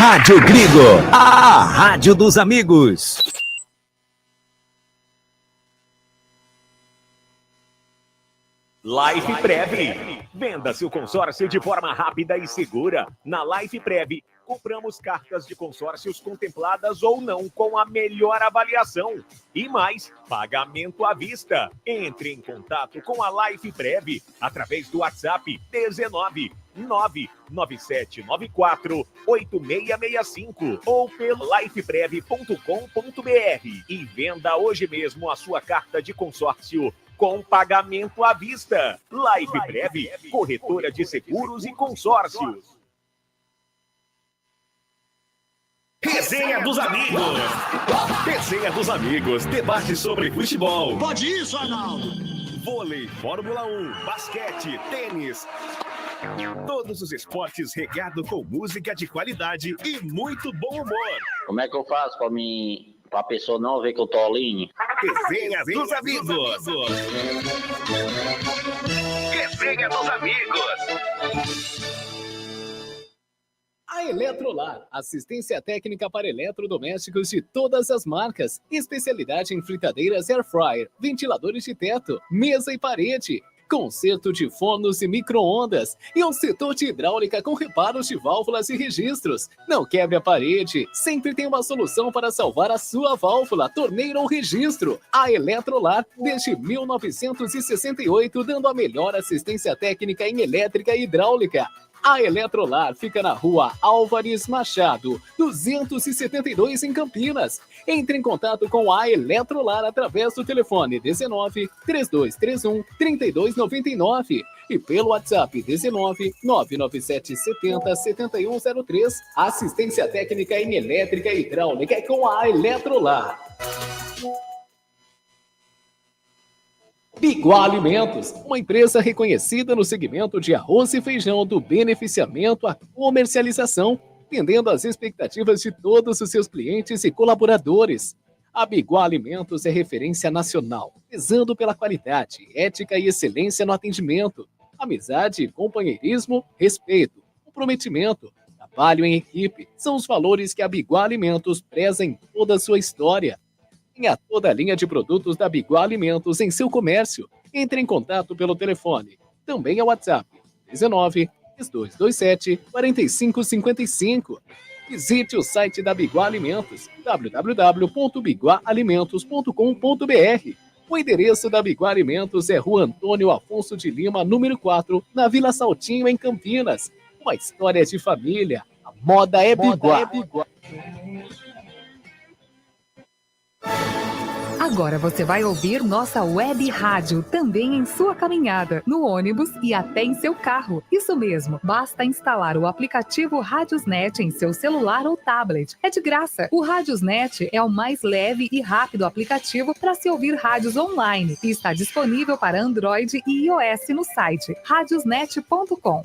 Rádio Grigo, a rádio dos amigos. Life Prev. Venda seu consórcio de forma rápida e segura. Na Life Prev, compramos cartas de consórcios contempladas ou não com a melhor avaliação. E mais, pagamento à vista. Entre em contato com a Life Prev através do WhatsApp 19 99794 8665 ou pelo lifeprev.com.br e venda hoje mesmo a sua carta de consórcio com pagamento à vista. Life Prev, corretora de seguros e consórcios. Resenha dos amigos. Resenha dos amigos. Debate sobre futebol. Pode isso, Arnaldo. Vôlei, Fórmula 1, basquete, tênis. Todos os esportes regado com música de qualidade e muito bom humor. Como é que eu faço pra a pessoa não ver que eu tô alinho? Resenha dos amigos. Resenha dos amigos. A Eletrolar, assistência técnica para eletrodomésticos de todas as marcas, especialidade em fritadeiras air fryer, ventiladores de teto, mesa e parede, conserto de fornos e micro-ondas e um setor de hidráulica com reparos de válvulas e registros. Não quebre a parede, sempre tem uma solução para salvar a sua válvula, torneira ou registro. A Eletrolar, desde 1968, dando a melhor assistência técnica em elétrica e hidráulica. A Eletrolar fica na rua Álvares Machado, 272 em Campinas. Entre em contato com a Eletrolar através do telefone 19 3231 3299 e pelo WhatsApp 19 997 70 7103. Assistência técnica em elétrica e hidráulica é com a Eletrolar. Biguá Alimentos, uma empresa reconhecida no segmento de arroz e feijão do beneficiamento à comercialização, atendendo às expectativas de todos os seus clientes e colaboradores. A Biguá Alimentos é referência nacional, prezando pela qualidade, ética e excelência no atendimento, amizade, companheirismo, respeito, comprometimento, trabalho em equipe, são os valores que a Biguá Alimentos preza em toda a sua história. Tenha toda a linha de produtos da Biguá Alimentos em seu comércio. Entre em contato pelo telefone. Também é WhatsApp 19 3227 4555. Visite o site da Biguá Alimentos, www.biguaalimentos.com.br. O endereço da Biguá Alimentos é Rua Antônio Afonso de Lima, número 4, na Vila Saltinho, em Campinas. Uma história de família. A moda é Biguá. Agora você vai ouvir nossa web rádio também em sua caminhada, no ônibus e até em seu carro. Isso mesmo, basta instalar o aplicativo Radiosnet em seu celular ou tablet. É de graça. O Radiosnet é o mais leve e rápido aplicativo para se ouvir rádios online e está disponível para Android e iOS no site radiosnet.com.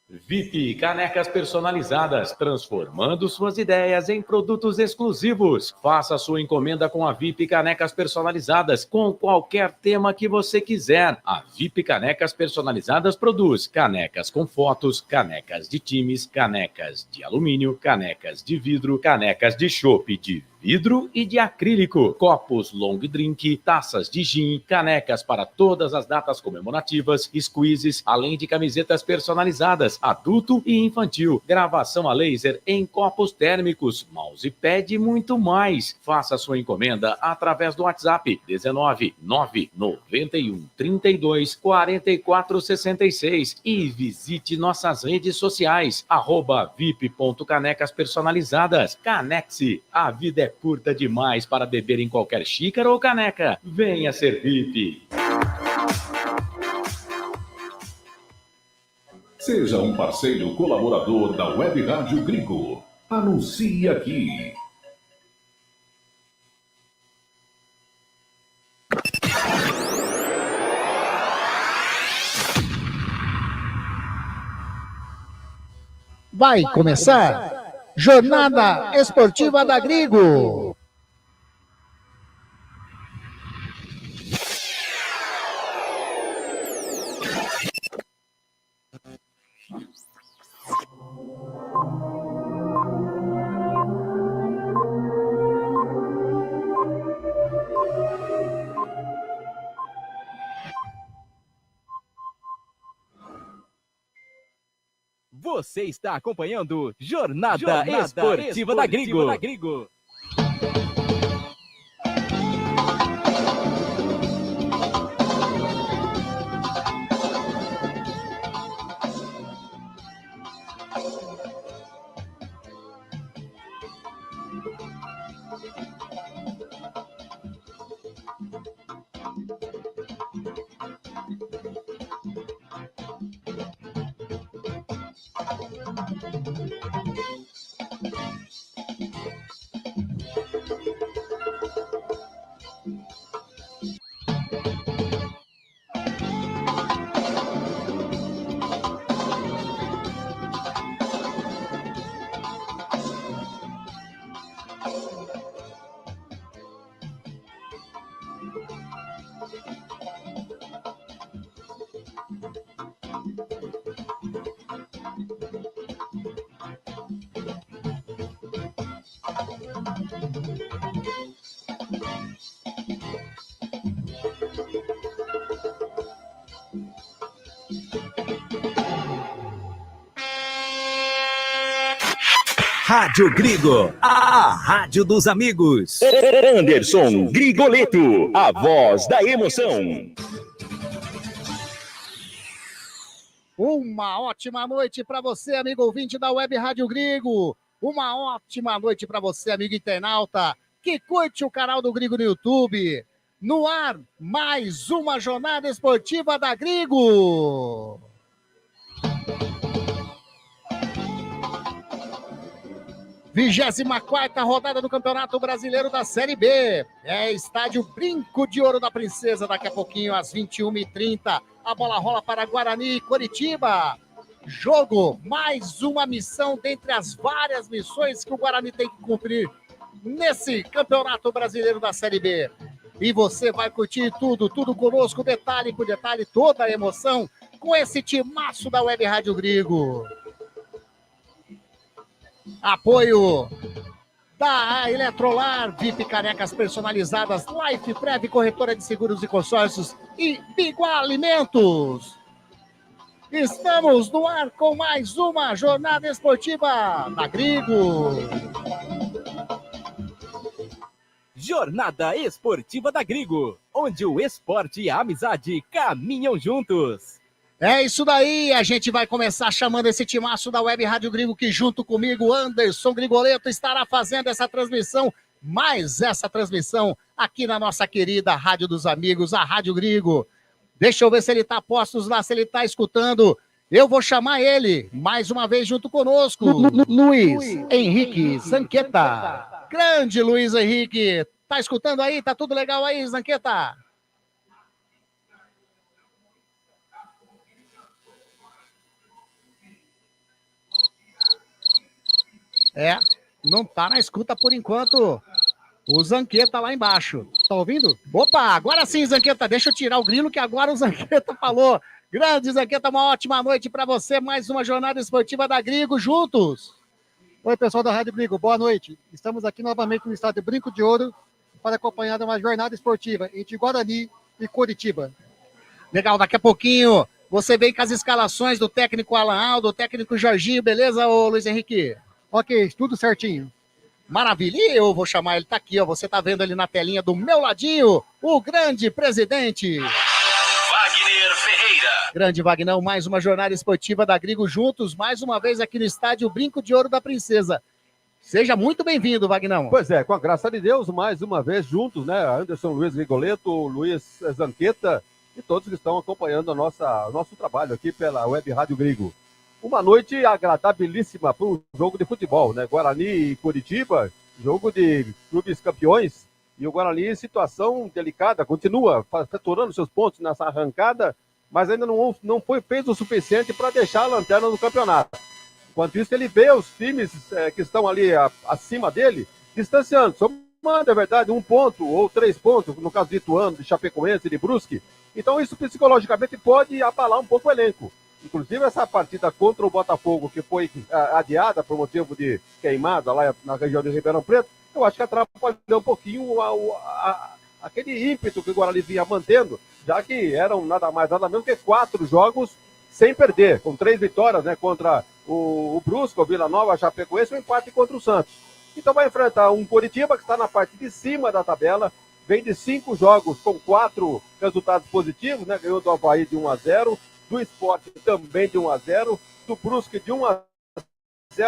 VIP Canecas Personalizadas, transformando suas ideias em produtos exclusivos. Faça sua encomenda com a VIP Canecas Personalizadas, com qualquer tema que você quiser. A VIP Canecas Personalizadas produz canecas com fotos, canecas de times, canecas de alumínio, canecas de vidro, canecas de chopp de vidro e de acrílico, copos long drink, taças de gin, canecas para todas as datas comemorativas, squeezes, além de camisetas personalizadas, adulto e infantil, gravação a laser em copos térmicos, mousepad e muito mais. Faça sua encomenda através do WhatsApp 19 991 32 44 66 e visite nossas redes sociais @vip.canecaspersonalizadas. Canexe, a vida é curta demais para beber em qualquer xícara ou caneca. Venha ser VIP. Seja um parceiro colaborador da Web Rádio Grigo. Anuncie aqui. Vai começar Jornada Esportiva da Grigo. Você está acompanhando Jornada Esportiva da Gringo. Rádio Grigo, a rádio dos amigos. Anderson Grigoleto, a voz da emoção. Uma ótima noite para você, amigo ouvinte da Web Rádio Grigo. Uma ótima noite para você, amigo internauta, que curte o canal do Grigo no YouTube. No ar, mais uma jornada esportiva da Grigo. Vigésima quarta rodada do Campeonato Brasileiro da Série B. É estádio Brinco de Ouro da Princesa. Daqui a pouquinho, às 21h30, a bola rola para Guarani e Coritiba. Jogo, mais uma missão dentre as várias missões que o Guarani tem que cumprir nesse Campeonato Brasileiro da Série B. E você vai curtir tudo conosco, detalhe por detalhe, toda a emoção com esse timaço da Web Rádio Grigo. Apoio da Eletrolar, VIP Canecas Personalizadas, Life Prev, Corretora de Seguros e Consórcios e Biguá Alimentos. Estamos no ar com mais uma jornada esportiva da Grigo. Jornada Esportiva da Grigo, onde o esporte e a amizade caminham juntos. É isso daí, a gente vai começar chamando esse timaço da Web Rádio Grigo, que junto comigo, Anderson Grigoleto, estará fazendo essa transmissão, mais essa transmissão aqui na nossa querida Rádio dos Amigos, a Rádio Grigo. Deixa eu ver se ele está postos lá, se ele está escutando. Eu vou chamar ele, mais uma vez junto conosco. Luiz Henrique Zanqueta. Grande Luiz Henrique, tá escutando aí? Tá tudo legal aí, Zanqueta? Não tá na escuta por enquanto o Zanqueta lá embaixo. Tá ouvindo? Opa, agora sim, Zanqueta, deixa eu tirar o grilo que agora o Zanqueta falou. Grande Zanqueta, uma ótima noite para você, mais uma jornada esportiva da Grigo juntos. Oi, pessoal da Rádio Grigo, boa noite. Estamos aqui novamente no estádio Brinco de Ouro para acompanhar uma jornada esportiva entre Guarani e Coritiba. Legal, daqui a pouquinho você vem com as escalações do técnico Alan Aldo, do técnico Jorginho, beleza, ô Luiz Henrique? Ok, tudo certinho. Maravilha, e eu vou chamar ele, tá aqui, ó, você tá vendo ali na telinha do meu ladinho, o grande presidente Wagner Ferreira. Grande Vagnão, mais uma jornada esportiva da Grigo juntos, mais uma vez aqui no estádio Brinco de Ouro da Princesa. Seja muito bem-vindo, Vagnão. Pois é, com a graça de Deus, mais uma vez juntos, né, Anderson Luiz Grigoleto, Luiz Zanqueta e todos que estão acompanhando o nosso trabalho aqui pela Web Rádio Grigo. Uma noite agradabilíssima para um jogo de futebol, né? Guarani e Coritiba, jogo de clubes campeões, e o Guarani em situação delicada, continua faturando seus pontos nessa arrancada, mas ainda não fez o suficiente para deixar a lanterna no campeonato. Enquanto isso, ele vê os times que estão ali acima dele, distanciando, somando, é verdade, 1 ponto ou 3 pontos, no caso de Ituano, de Chapecoense, de Brusque. Então isso psicologicamente pode abalar um pouco o elenco. Inclusive essa partida contra o Botafogo, que foi adiada por motivo de queimada lá na região de Ribeirão Preto, eu acho que atrapalhou um pouquinho aquele ímpeto que o Guarani vinha mantendo, já que eram nada mais, nada menos que 4 jogos sem perder, com 3 vitórias, né, contra o Brusque, o Vila Nova, a Chapecoense, um empate contra o Santos. Então vai enfrentar um Coritiba que está na parte de cima da tabela, vem de 5 jogos com 4 resultados positivos, né? Ganhou do Avaí de 1-0, do Sport também de 1-0, do Brusque de 1-0,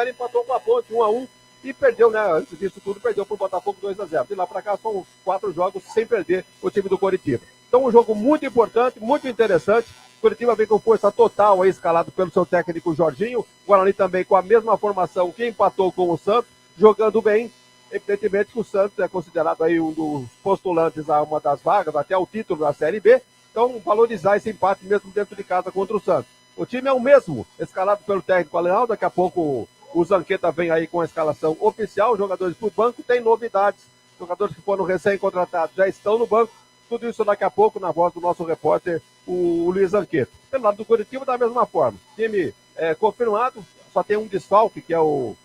empatou com a Ponte 1-1 e perdeu, né? Antes disso tudo, perdeu para o Botafogo 2-0. De lá para cá são 4 jogos sem perder o time do Coritiba. Então um jogo muito importante, muito interessante. Curitiba vem com força total aí, escalado pelo seu técnico Jorginho. Guarani também com a mesma formação que empatou com o Santos, jogando bem. Evidentemente que o Santos é considerado aí um dos postulantes a uma das vagas, até o título da Série B. Então, valorizar esse empate mesmo dentro de casa contra o Santos. O time é o mesmo, escalado pelo técnico Aleão. Daqui a pouco o Zanqueta vem aí com a escalação oficial. Jogadores para o banco, tem novidades. Jogadores que foram recém-contratados já estão no banco. Tudo isso daqui a pouco na voz do nosso repórter, o Luiz Zanqueta. Pelo lado do Curitiba, da mesma forma. Time confirmado, só tem um desfalque, que é o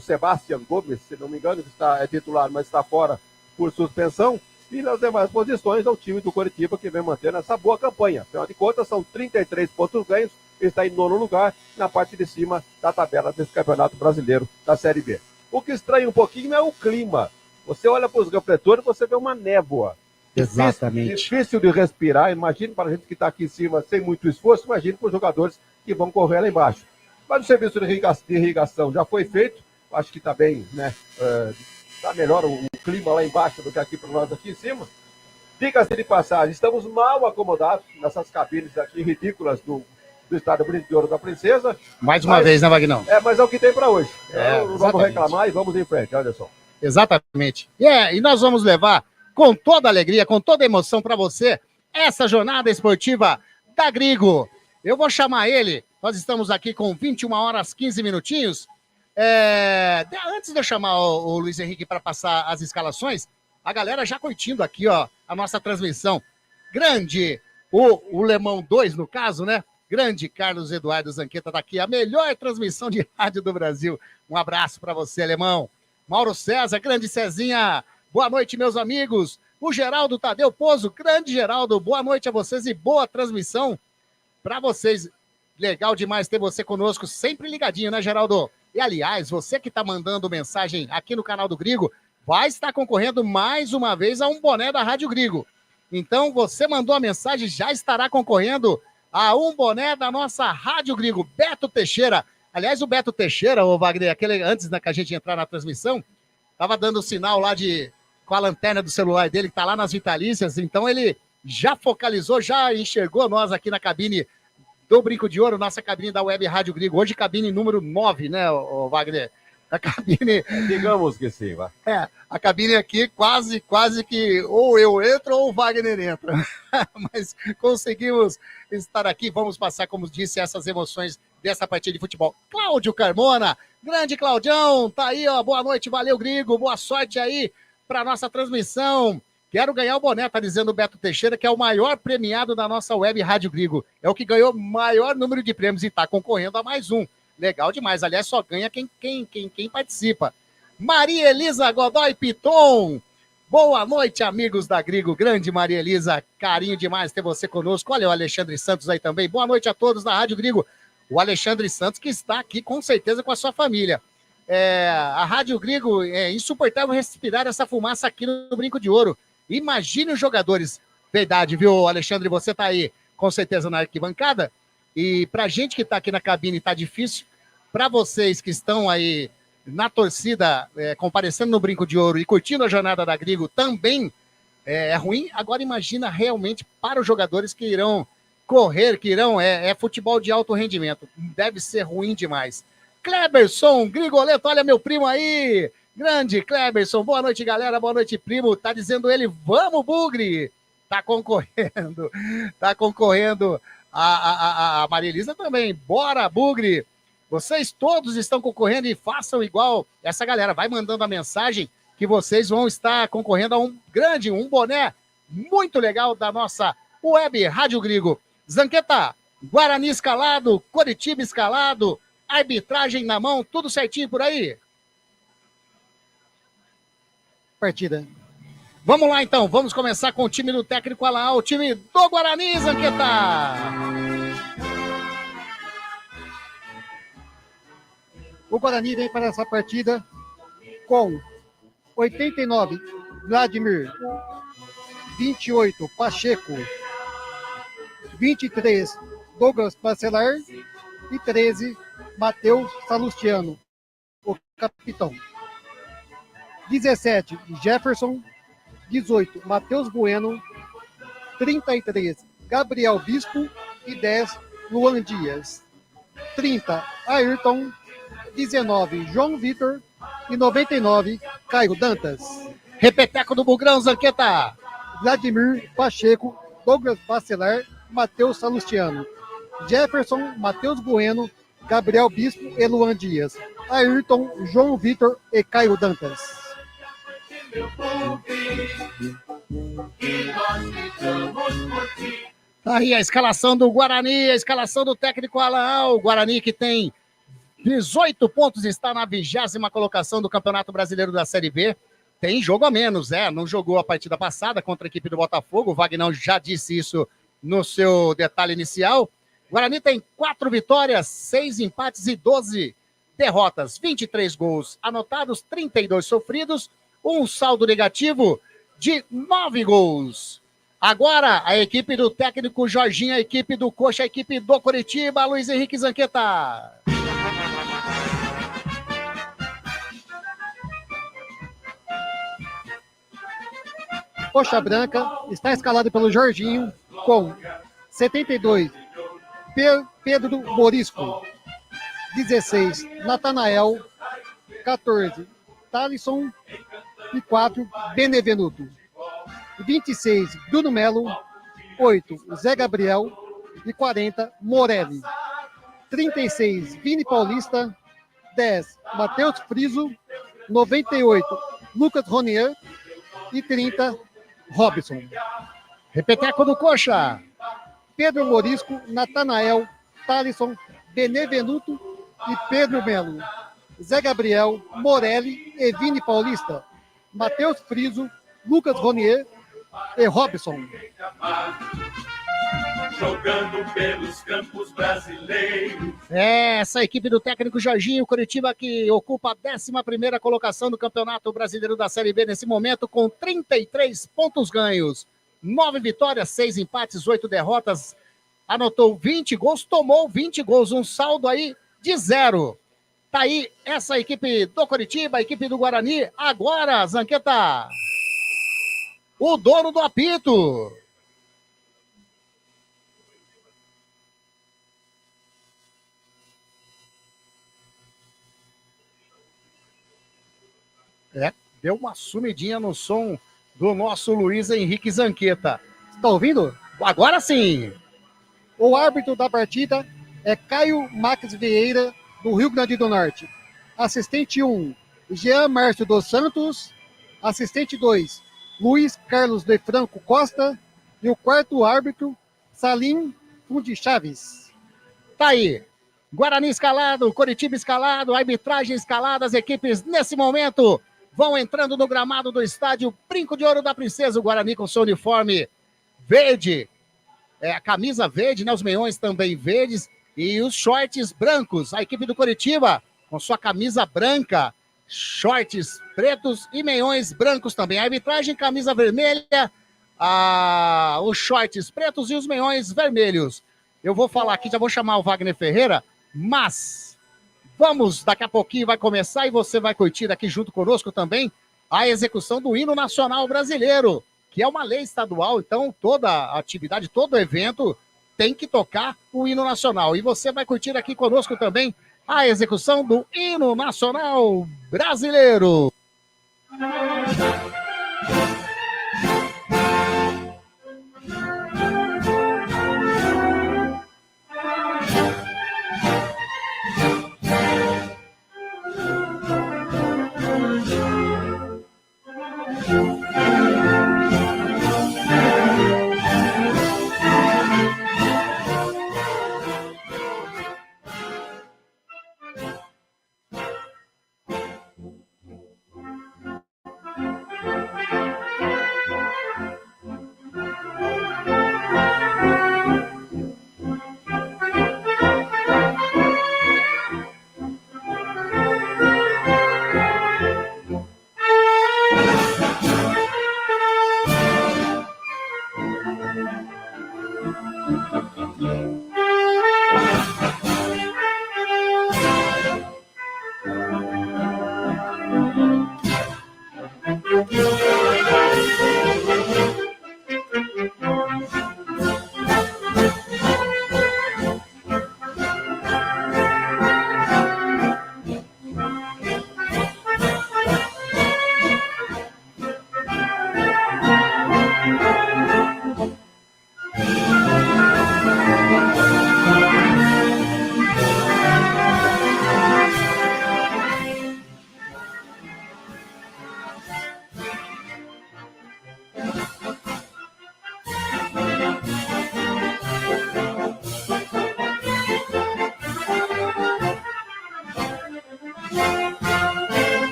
Sebastião Gomes, se não me engano, que é titular, mas está fora por suspensão. E nas demais posições é o time do Coritiba que vem mantendo essa boa campanha. Afinal de contas, são 33 pontos ganhos, está em 9º lugar, na parte de cima da tabela desse Campeonato Brasileiro da Série B. O que estranha um pouquinho é o clima. Você olha para os refletores, você vê uma névoa. Exatamente. Difícil de respirar. Imagine para a gente que está aqui em cima sem muito esforço, imagine para os jogadores que vão correr lá embaixo. Mas o serviço de irrigação já foi feito, acho que está bem, né? Está melhor o clima lá embaixo do que aqui para nós aqui em cima. Diga-se de passagem, estamos mal acomodados nessas cabines aqui ridículas do Estádio Brinco de Ouro da Princesa. Mais uma vez, né, Vagnão? Mas é o que tem para hoje. Não vamos reclamar e vamos em frente, olha só. Exatamente. E nós vamos levar com toda alegria, com toda emoção para você, essa jornada esportiva da Grigo. Eu vou chamar ele, nós estamos aqui com 21 horas 15 minutinhos. Antes de eu chamar o Luiz Henrique para passar as escalações, a galera já curtindo aqui, ó, a nossa transmissão. Grande, o Lemão 2, no caso, né? Grande Carlos Eduardo Zanqueta daqui, a melhor transmissão de rádio do Brasil. Um abraço para você, Alemão. Mauro César, grande Cezinha. Boa noite, meus amigos. O Geraldo Tadeu Pozo, grande Geraldo, boa noite a vocês e boa transmissão para vocês. Legal demais ter você conosco, sempre ligadinho, né, Geraldo? E, aliás, você que está mandando mensagem aqui no canal do Grigo, vai estar concorrendo mais uma vez a um boné da Rádio Grigo. Então, você mandou a mensagem, já estará concorrendo a um boné da nossa Rádio Grigo. Beto Teixeira. Aliás, o Beto Teixeira, o Wagner, aquele antes que a gente entrar na transmissão, estava dando sinal lá com a lanterna do celular dele, que está lá nas Vitalícias, então ele já focalizou, já enxergou nós aqui na cabine do Brinco de Ouro, nossa cabine da Web Rádio Grigo, hoje cabine número 9, né, o Wagner? A cabine... Digamos que sim, vai. A cabine aqui quase que ou eu entro ou o Wagner entra, mas conseguimos estar aqui, vamos passar, como disse, essas emoções dessa partida de futebol. Cláudio Carmona, grande Claudião, tá aí, ó, boa noite, valeu, Grigo, boa sorte aí para nossa transmissão. Quero ganhar o boné, tá dizendo o Beto Teixeira, que é o maior premiado da nossa Web Rádio Grigo. É o que ganhou maior número de prêmios e tá concorrendo a mais um. Legal demais. Aliás, só ganha quem participa. Maria Elisa Godoy Piton. Boa noite, amigos da Grigo. Grande Maria Elisa, carinho demais ter você conosco. Olha o Alexandre Santos aí também. Boa noite a todos da Rádio Grigo. O Alexandre Santos que está aqui com certeza com a sua família. A Rádio Grigo, é insuportável respirar essa fumaça aqui no Brinco de Ouro. Imagine os jogadores. Verdade, viu, Alexandre? Você está aí com certeza na arquibancada. E para a gente que está aqui na cabine está difícil. Para vocês que estão aí na torcida, comparecendo no Brinco de Ouro e curtindo a jornada da Grigo, também é ruim. Agora imagina realmente para os jogadores que irão correr, que irão... É futebol de alto rendimento. Deve ser ruim demais. Kleberson, Grigoleto, olha meu primo aí. Grande Kleberson, boa noite, galera. Boa noite, primo. Tá dizendo ele, vamos, Bugre. Tá concorrendo. A Maria Elisa também. Bora, Bugre. Vocês todos estão concorrendo e façam igual essa galera. Vai mandando a mensagem que vocês vão estar concorrendo a um boné muito legal da nossa Web Rádio Grigo. Zanqueta, Guarani escalado, Coritiba escalado, arbitragem na mão, tudo certinho por aí? Partida. Vamos lá, então. Vamos começar com o time do técnico Alain, o time do Guarani, Zanqueta. O Guarani vem para essa partida com 89, Vladimir, 28, Pacheco, 23, Douglas Bacelar e 13, Matheus Salustiano, o capitão. 17, Jefferson, 18, Matheus Bueno, 33, Gabriel Bispo e 10, Luan Dias. 30, Ayrton, 19, João Vitor e 99, Caio Dantas. Repeteco do Bugrão, Zanqueta. Vladimir, Pacheco, Douglas Bacelar, Matheus Salustiano. Jefferson, Matheus Bueno, Gabriel Bispo e Luan Dias. Ayrton, João Vitor e Caio Dantas. Tá aí a escalação do Guarani, a escalação do técnico Alan. O Guarani que tem 18 pontos, está na 20ª colocação do Campeonato Brasileiro da Série B. Tem jogo a menos, não jogou a partida passada contra a equipe do Botafogo. O Vagnão já disse isso no seu detalhe inicial. O Guarani tem 4 vitórias, 6 empates e 12 derrotas. 23 gols anotados, 32 sofridos, um saldo negativo de 9 gols. Agora, a equipe do técnico Jorginho, a equipe do Coxa, a equipe do Coritiba, Luiz Henrique Zanqueta. Coxa Branca está escalado pelo Jorginho com 72, Pedro Morisco, 16, Natanael, 14, Thalisson e 4, Benevenuto. 26, Bruno Melo, 8, Zé Gabriel e 40, Morelli. 36, Vini Paulista, 10, Matheus Friso, 98, Lucas Ronier e 30, Robson. Repeteco do Coxa. Pedro Morisco, Natanael, Thalisson, Benevenuto e Pedro Melo. Zé Gabriel, Morelli e Vini Paulista. Matheus Friso, Lucas Ronier e Robson. Jogando pelos campos brasileiros. Essa equipe do técnico Jorginho, Coritiba, que ocupa a 11ª colocação do Campeonato Brasileiro da Série B nesse momento, com 33 pontos ganhos, 9 vitórias, 6 empates, 8 derrotas, anotou 20 gols, tomou 20 gols, um saldo aí de 0. Tá aí essa equipe do Coritiba, a equipe do Guarani. Agora, Zanqueta, o dono do apito. Deu uma sumidinha no som do nosso Luiz Henrique Zanqueta. Está ouvindo? Agora sim. O árbitro da partida é Caio Max Vieira, do Rio Grande do Norte. Assistente 1, Jean Márcio dos Santos. Assistente 2, Luiz Carlos de Franco Costa. E o quarto árbitro, Salim Fundi Chaves. Tá aí. Guarani escalado, Coritiba escalado, arbitragem escalada. As equipes, nesse momento, vão entrando no gramado do estádio Brinco de Ouro da Princesa. O Guarani com seu uniforme verde, a camisa verde, né? Os meiões também verdes e os shorts brancos. A equipe do Coritiba com sua camisa branca, shorts pretos e meiões brancos também. A arbitragem, camisa vermelha, os shorts pretos e os meiões vermelhos. Eu vou falar aqui, já vou chamar o Wagner Ferreira, mas vamos, daqui a pouquinho vai começar e você vai curtir aqui junto conosco também a execução do hino nacional brasileiro, que é uma lei estadual, então toda a atividade, todo evento tem que tocar o hino nacional. E você vai curtir aqui conosco também a execução do hino nacional brasileiro.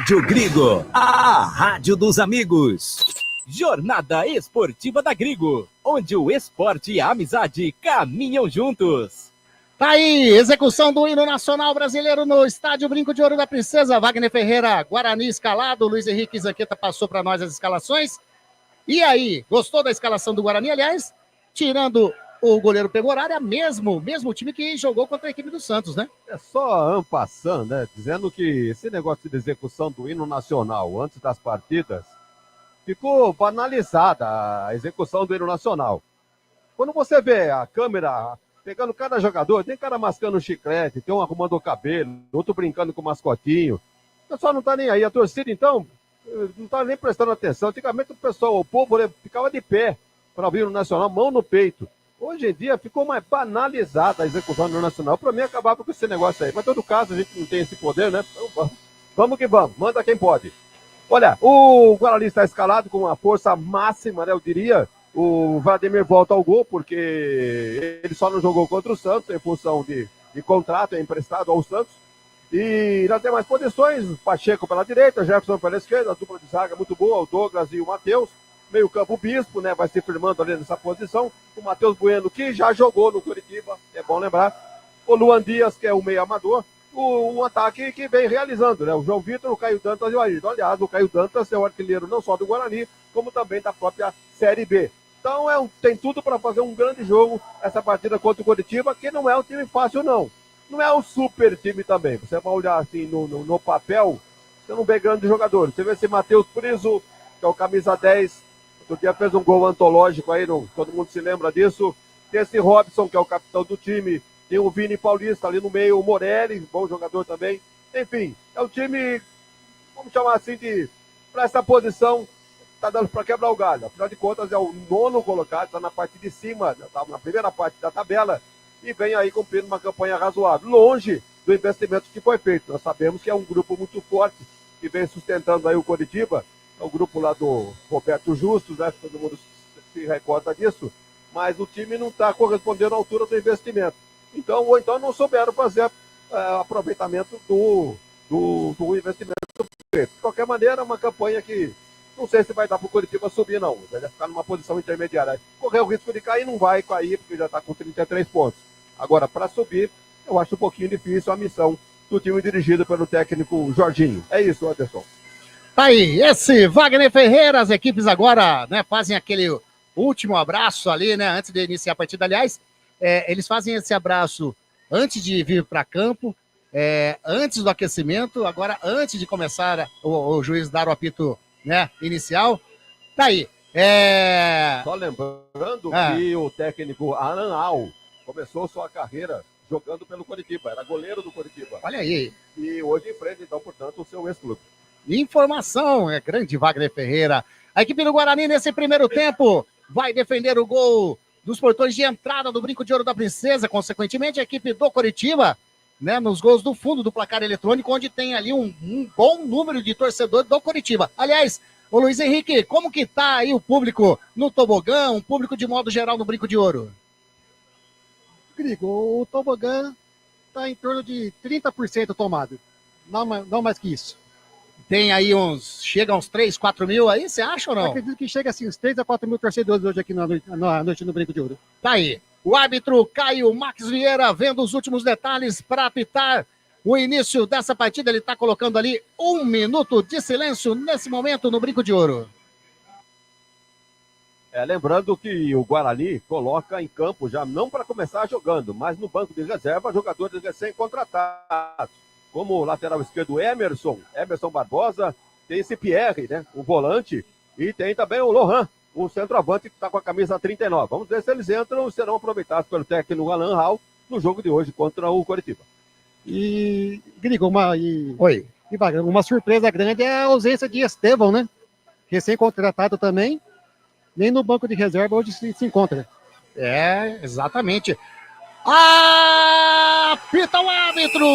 Rádio Grigo, a rádio dos amigos. Jornada Esportiva da Grigo, onde o esporte e a amizade caminham juntos. Tá aí, execução do hino nacional brasileiro no estádio Brinco de Ouro da Princesa. Wagner Ferreira, Guarani escalado, Luiz Henrique Zanqueta passou para nós as escalações. E aí, gostou da escalação do Guarani? Aliás, tirando o goleiro Pegorari, é mesmo time que jogou contra a equipe do Santos, né? É só en passant, né? Dizendo que esse negócio de execução do hino nacional antes das partidas ficou banalizada a execução do hino nacional. Quando você vê a câmera pegando cada jogador, tem cara mascando chiclete, tem um arrumando o cabelo, outro brincando com o mascotinho. O pessoal não tá nem aí. A torcida, então, não tá nem prestando atenção. Antigamente o povo ficava de pé para ouvir o hino nacional, mão no peito. Hoje em dia ficou mais banalizada a execução do hino nacional. Para mim, acabava com esse negócio aí. Mas, em todo caso, a gente não tem esse poder, né? Então, vamos que vamos. Manda quem pode. Olha, o Guarani está escalado com uma força máxima, né? Eu diria. O Vladimir volta ao gol, porque ele só não jogou contra o Santos, em função de contrato, é emprestado ao Santos. E nas demais posições, Pacheco pela direita, Jefferson pela esquerda, a dupla de zaga muito boa, o Douglas e o Matheus. Meio campo Bispo, né, vai se firmando ali nessa posição. O Matheus Bueno, que já jogou no Curitiba, é bom lembrar. O Luan Dias, que é o meio amador. Um ataque que vem realizando, né? O João Vitor, o Caio Dantas e o Ayrton. Aliás, o Caio Dantas é o artilheiro não só do Guarani, como também da própria Série B. Então tem tudo para fazer um grande jogo essa partida contra o Curitiba, que não é um time fácil, não. Não é um super time também. Você vai olhar assim no papel, você não vê grandes jogadores. Você vê esse Matheus Priso, que é o camisa 10, outro dia fez um gol antológico aí, todo mundo se lembra disso. Tem esse Robson, que é o capitão do time. Tem o Vini Paulista ali no meio, o Morelli, bom jogador também. Enfim, é um time, vamos chamar assim, para essa posição, tá dando para quebrar o galho. Afinal de contas, é o 9º colocado, está na parte de cima, tá na primeira parte da tabela, e vem aí cumprindo uma campanha razoável, longe do investimento que foi feito. Nós sabemos que é um grupo muito forte, que vem sustentando aí o Coritiba, é o grupo lá do Roberto Justus, né? Todo mundo se recorda disso, mas o time não está correspondendo à altura do investimento. Ou então não souberam fazer aproveitamento do investimento feito. De qualquer maneira, é uma campanha que não sei se vai dar para o Curitiba subir, não. Vai ficar numa posição intermediária. Correr o risco de cair, não vai cair, porque já está com 33 pontos. Agora, para subir, eu acho um pouquinho difícil a missão do time dirigido pelo técnico Jorginho. É isso, Anderson. Tá aí, esse Wagner Ferreira, as equipes agora, né, fazem aquele último abraço ali, né, antes de iniciar a partida. Aliás, eles fazem esse abraço antes de vir para campo, antes do aquecimento, agora antes de começar o juiz dar o apito, né, inicial. Tá aí. Só lembrando que o técnico Aran Al começou sua carreira jogando pelo Coritiba, era goleiro do Coritiba. Olha aí. E hoje enfrenta, então, portanto, o seu ex-clube. Informação, grande Wagner Ferreira. A equipe do Guarani, nesse primeiro tempo, vai defender o gol dos portões de entrada do Brinco de Ouro da Princesa. Consequentemente, a equipe do Coritiba, né, nos gols do fundo do placar eletrônico, onde tem ali um bom número de torcedores do Coritiba. Aliás, ô Luiz Henrique, como que tá aí o público no tobogã, um público de modo geral no Brinco de Ouro? Grigo, o tobogã está em torno de 30% tomado. Não mais que isso. Tem aí chega uns 3, 4 mil aí, você acha ou não? Eu acredito que chega assim, uns 3 a 4 mil torcedores hoje aqui na noite no Brinco de Ouro. Tá aí. O árbitro Caio Max Vieira vendo os últimos detalhes para apitar o início dessa partida. Ele está colocando ali 1 minuto de silêncio nesse momento no Brinco de Ouro. Lembrando que o Guarani coloca em campo já, não para começar jogando, mas no banco de reserva, jogadores recém-contratados, como o lateral esquerdo Emerson Barbosa, tem esse Pierre, né, o volante, e tem também o Lohan, o centroavante que está com a camisa 39. Vamos ver se eles entram e serão aproveitados pelo técnico Alan Hall no jogo de hoje contra o Coritiba. E, Grigo, Wagner, uma surpresa grande é a ausência de Estevão, né? Recém-contratado também, nem no banco de reserva hoje se encontra. Exatamente. Apita o árbitro!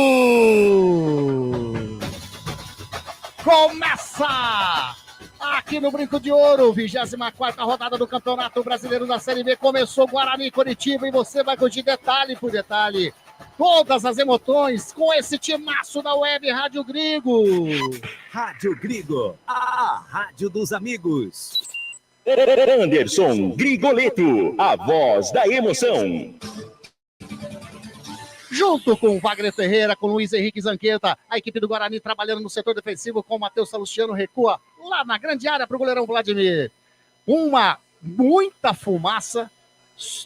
Começa! Aqui no Brinco de Ouro, 24ª rodada do Campeonato Brasileiro da Série B. Começou Guarani e Coritiba e você vai curtir detalhe por detalhe todas as emoções com esse timaço da Web Rádio Grigo. Rádio Grigo, a rádio dos amigos. Anderson Grigoleto, a voz da emoção. Junto com o Wagner Ferreira, com o Luiz Henrique Zanqueta, a equipe do Guarani trabalhando no setor defensivo com o Matheus Salustiano, recua lá na grande área para o goleirão Vladimir. Muita fumaça,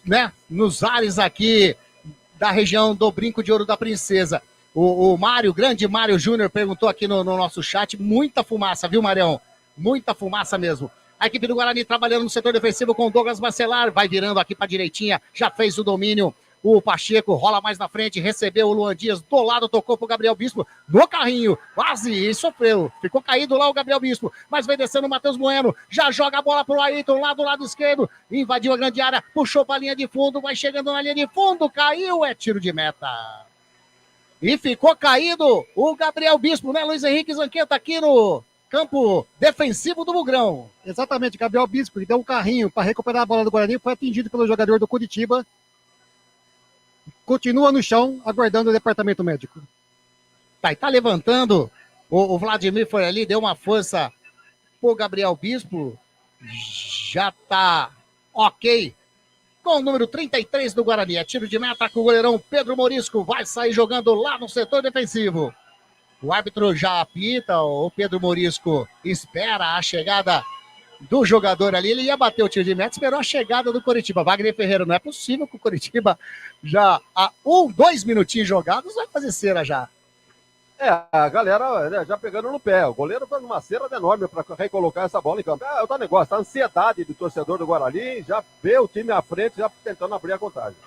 né, nos ares aqui da região do Brinco de Ouro da Princesa. O Mário, grande Mário Júnior, perguntou aqui no nosso chat, muita fumaça, viu, Marião? Muita fumaça mesmo. A equipe do Guarani trabalhando no setor defensivo com o Douglas Bacelar, vai virando aqui para a direitinha, já fez o domínio. O Pacheco rola mais na frente, recebeu o Luan Dias do lado, tocou pro Gabriel Bispo no carrinho, quase e sofreu. Ficou caído lá o Gabriel Bispo, mas vem descendo o Matheus Bueno, já joga a bola pro Ayrton lá do lado esquerdo, invadiu a grande área, puxou pra linha de fundo, vai chegando na linha de fundo, caiu, é tiro de meta. E ficou caído o Gabriel Bispo, né, Luiz Henrique Zanqueta, aqui no campo defensivo do Bugrão. Exatamente, Gabriel Bispo, que deu um carrinho para recuperar a bola do Guarani, foi atingido pelo jogador do Curitiba. Continua no chão, aguardando o departamento médico. Tá levantando. O Vladimir foi ali, deu uma força pro Gabriel Bispo. Já tá ok. Com o número 33 do Guarani. É tiro de meta com o goleirão Pedro Morisco. Vai sair jogando lá no setor defensivo. O árbitro já apita. O Pedro Morisco espera a chegada do jogador ali, ele ia bater o tiro de meta, esperou a chegada do Coritiba. Wagner Ferreira, não é possível que o Coritiba já há 2 minutinhos jogados vai fazer cera já. A galera, né, já pegando no pé. O goleiro faz uma cera enorme para recolocar essa bola em campo. É outro negócio, a ansiedade do torcedor do Guarani, já vê o time à frente, já tentando abrir a contagem.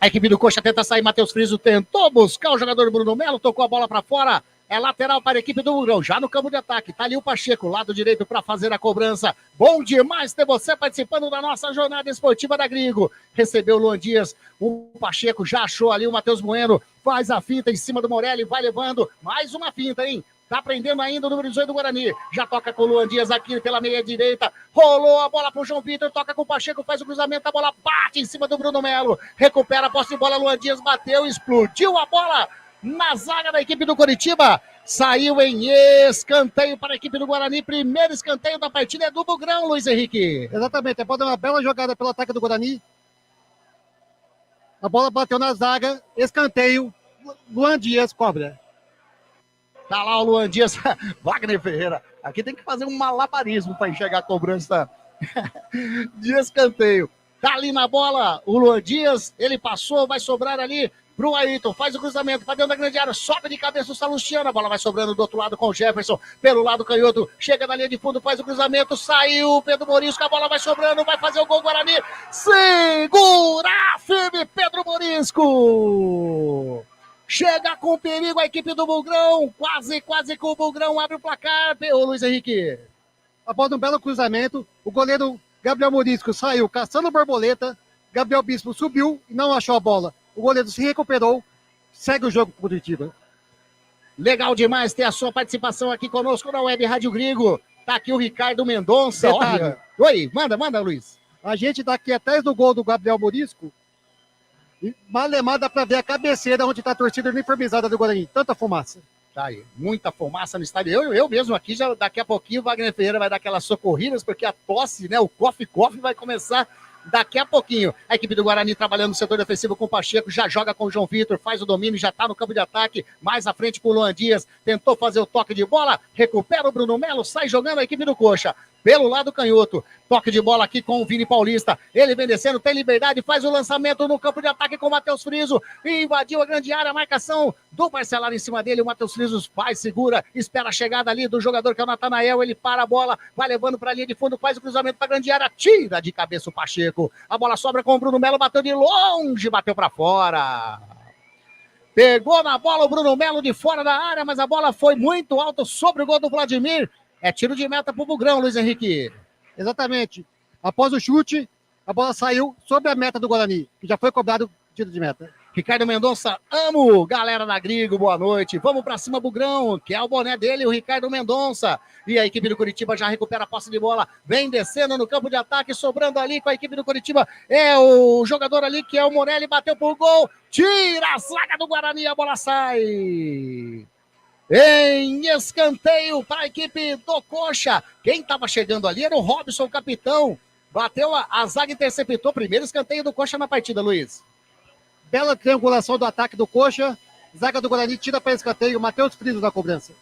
A equipe do Coxa tenta sair, Matheus Friso tentou buscar o jogador Bruno Melo, tocou a bola para fora. É lateral para a equipe do Bugrão, já no campo de ataque. Tá ali o Pacheco, lado direito para fazer a cobrança. Bom demais ter você participando da nossa jornada esportiva da Grigo. Recebeu o Luan Dias, o Pacheco já achou ali o Matheus Bueno. Faz a finta em cima do Morelli, vai levando. Mais uma finta, hein? Tá prendendo ainda o número 18 do Guarani. Já toca com o Luan Dias aqui pela meia direita. Rolou a bola pro João Vitor, toca com o Pacheco, faz o cruzamento, a bola bate em cima do Bruno Melo. Recupera a posse de bola, Luan Dias bateu, explodiu a bola na zaga da equipe do Coritiba. Saiu em escanteio para a equipe do Guarani. Primeiro escanteio da partida é do Bugrão, Luiz Henrique. Exatamente, após uma bela jogada pelo ataque do Guarani. A bola bateu na zaga, escanteio, Luan Dias cobra. Tá lá o Luan Dias, Wagner Ferreira. Aqui tem que fazer um malabarismo para enxergar a cobrança de escanteio. Tá ali na bola o Luan Dias, ele passou, vai sobrar ali pro Ayrton, faz o cruzamento para dentro da grande área, sobe de cabeça o Salustiano, a bola vai sobrando do outro lado com o Jefferson, pelo lado canhoto, chega na linha de fundo, faz o cruzamento, saiu o Pedro Morisco, a bola vai sobrando, vai fazer o gol Guarani, segura firme Pedro Morisco, chega com perigo a equipe do Bugrão, quase que o Bugrão abre o placar, ô Luiz Henrique. Após um belo cruzamento, o goleiro Gabriel Morisco saiu caçando borboleta, Gabriel Bispo subiu e não achou a bola. O goleiro se recuperou, segue o jogo pro Curitiba. Legal demais ter a sua participação aqui conosco na Web Rádio Grigo. Tá aqui o Ricardo Mendonça. Olha. Oi, manda, Luiz. A gente tá aqui atrás do gol do Gabriel Morisco. E malemar dá pra ver a cabeceira onde tá a torcida uniformizada do Guarani. Tanta fumaça. Tá aí, muita fumaça no estádio. Eu mesmo aqui, já daqui a pouquinho o Wagner Ferreira vai dar aquelas socorridas, porque a tosse, né, o coffee vai começar daqui a pouquinho. A equipe do Guarani trabalhando no setor defensivo com o Pacheco, já joga com o João Vitor, faz o domínio, já tá no campo de ataque, mais à frente com o Luan Dias, tentou fazer o toque de bola, recupera o Bruno Melo, sai jogando a equipe do Coxa. Pelo lado canhoto, toque de bola aqui com o Vini Paulista, ele vem descendo, tem liberdade, faz o lançamento no campo de ataque com o Matheus Friso, invadiu a grande área, a marcação do Barcelar em cima dele, o Matheus Friso vai, segura, espera a chegada ali do jogador que é o Natanael, ele para a bola, vai levando para a linha de fundo, faz o cruzamento para a grande área, tira de cabeça o Pacheco, a bola sobra com o Bruno Melo, bateu de longe, bateu para fora. Pegou na bola o Bruno Melo de fora da área, mas a bola foi muito alta sobre o gol do Vladimir. É tiro de meta pro Bugrão, Luiz Henrique. Exatamente. Após o chute, a bola saiu sobre a meta do Guarani, que já foi cobrado tiro de meta. Ricardo Mendonça, amo, galera da Grigo, boa noite. Vamos pra cima, Bugrão, que é o boné dele, o Ricardo Mendonça. E a equipe do Curitiba já recupera a posse de bola, vem descendo no campo de ataque, sobrando ali com a equipe do Curitiba. É o jogador ali que é o Morelli, bateu pro gol, tira a zaga do Guarani, a bola sai. Em escanteio para a equipe do Coxa. Quem estava chegando ali era o Robson, capitão. Bateu a zaga, interceptou. Primeiro escanteio do Coxa na partida, Luiz. Bela triangulação do ataque do Coxa. Zaga do Guarani tira para escanteio. Matheus Friso na cobrança.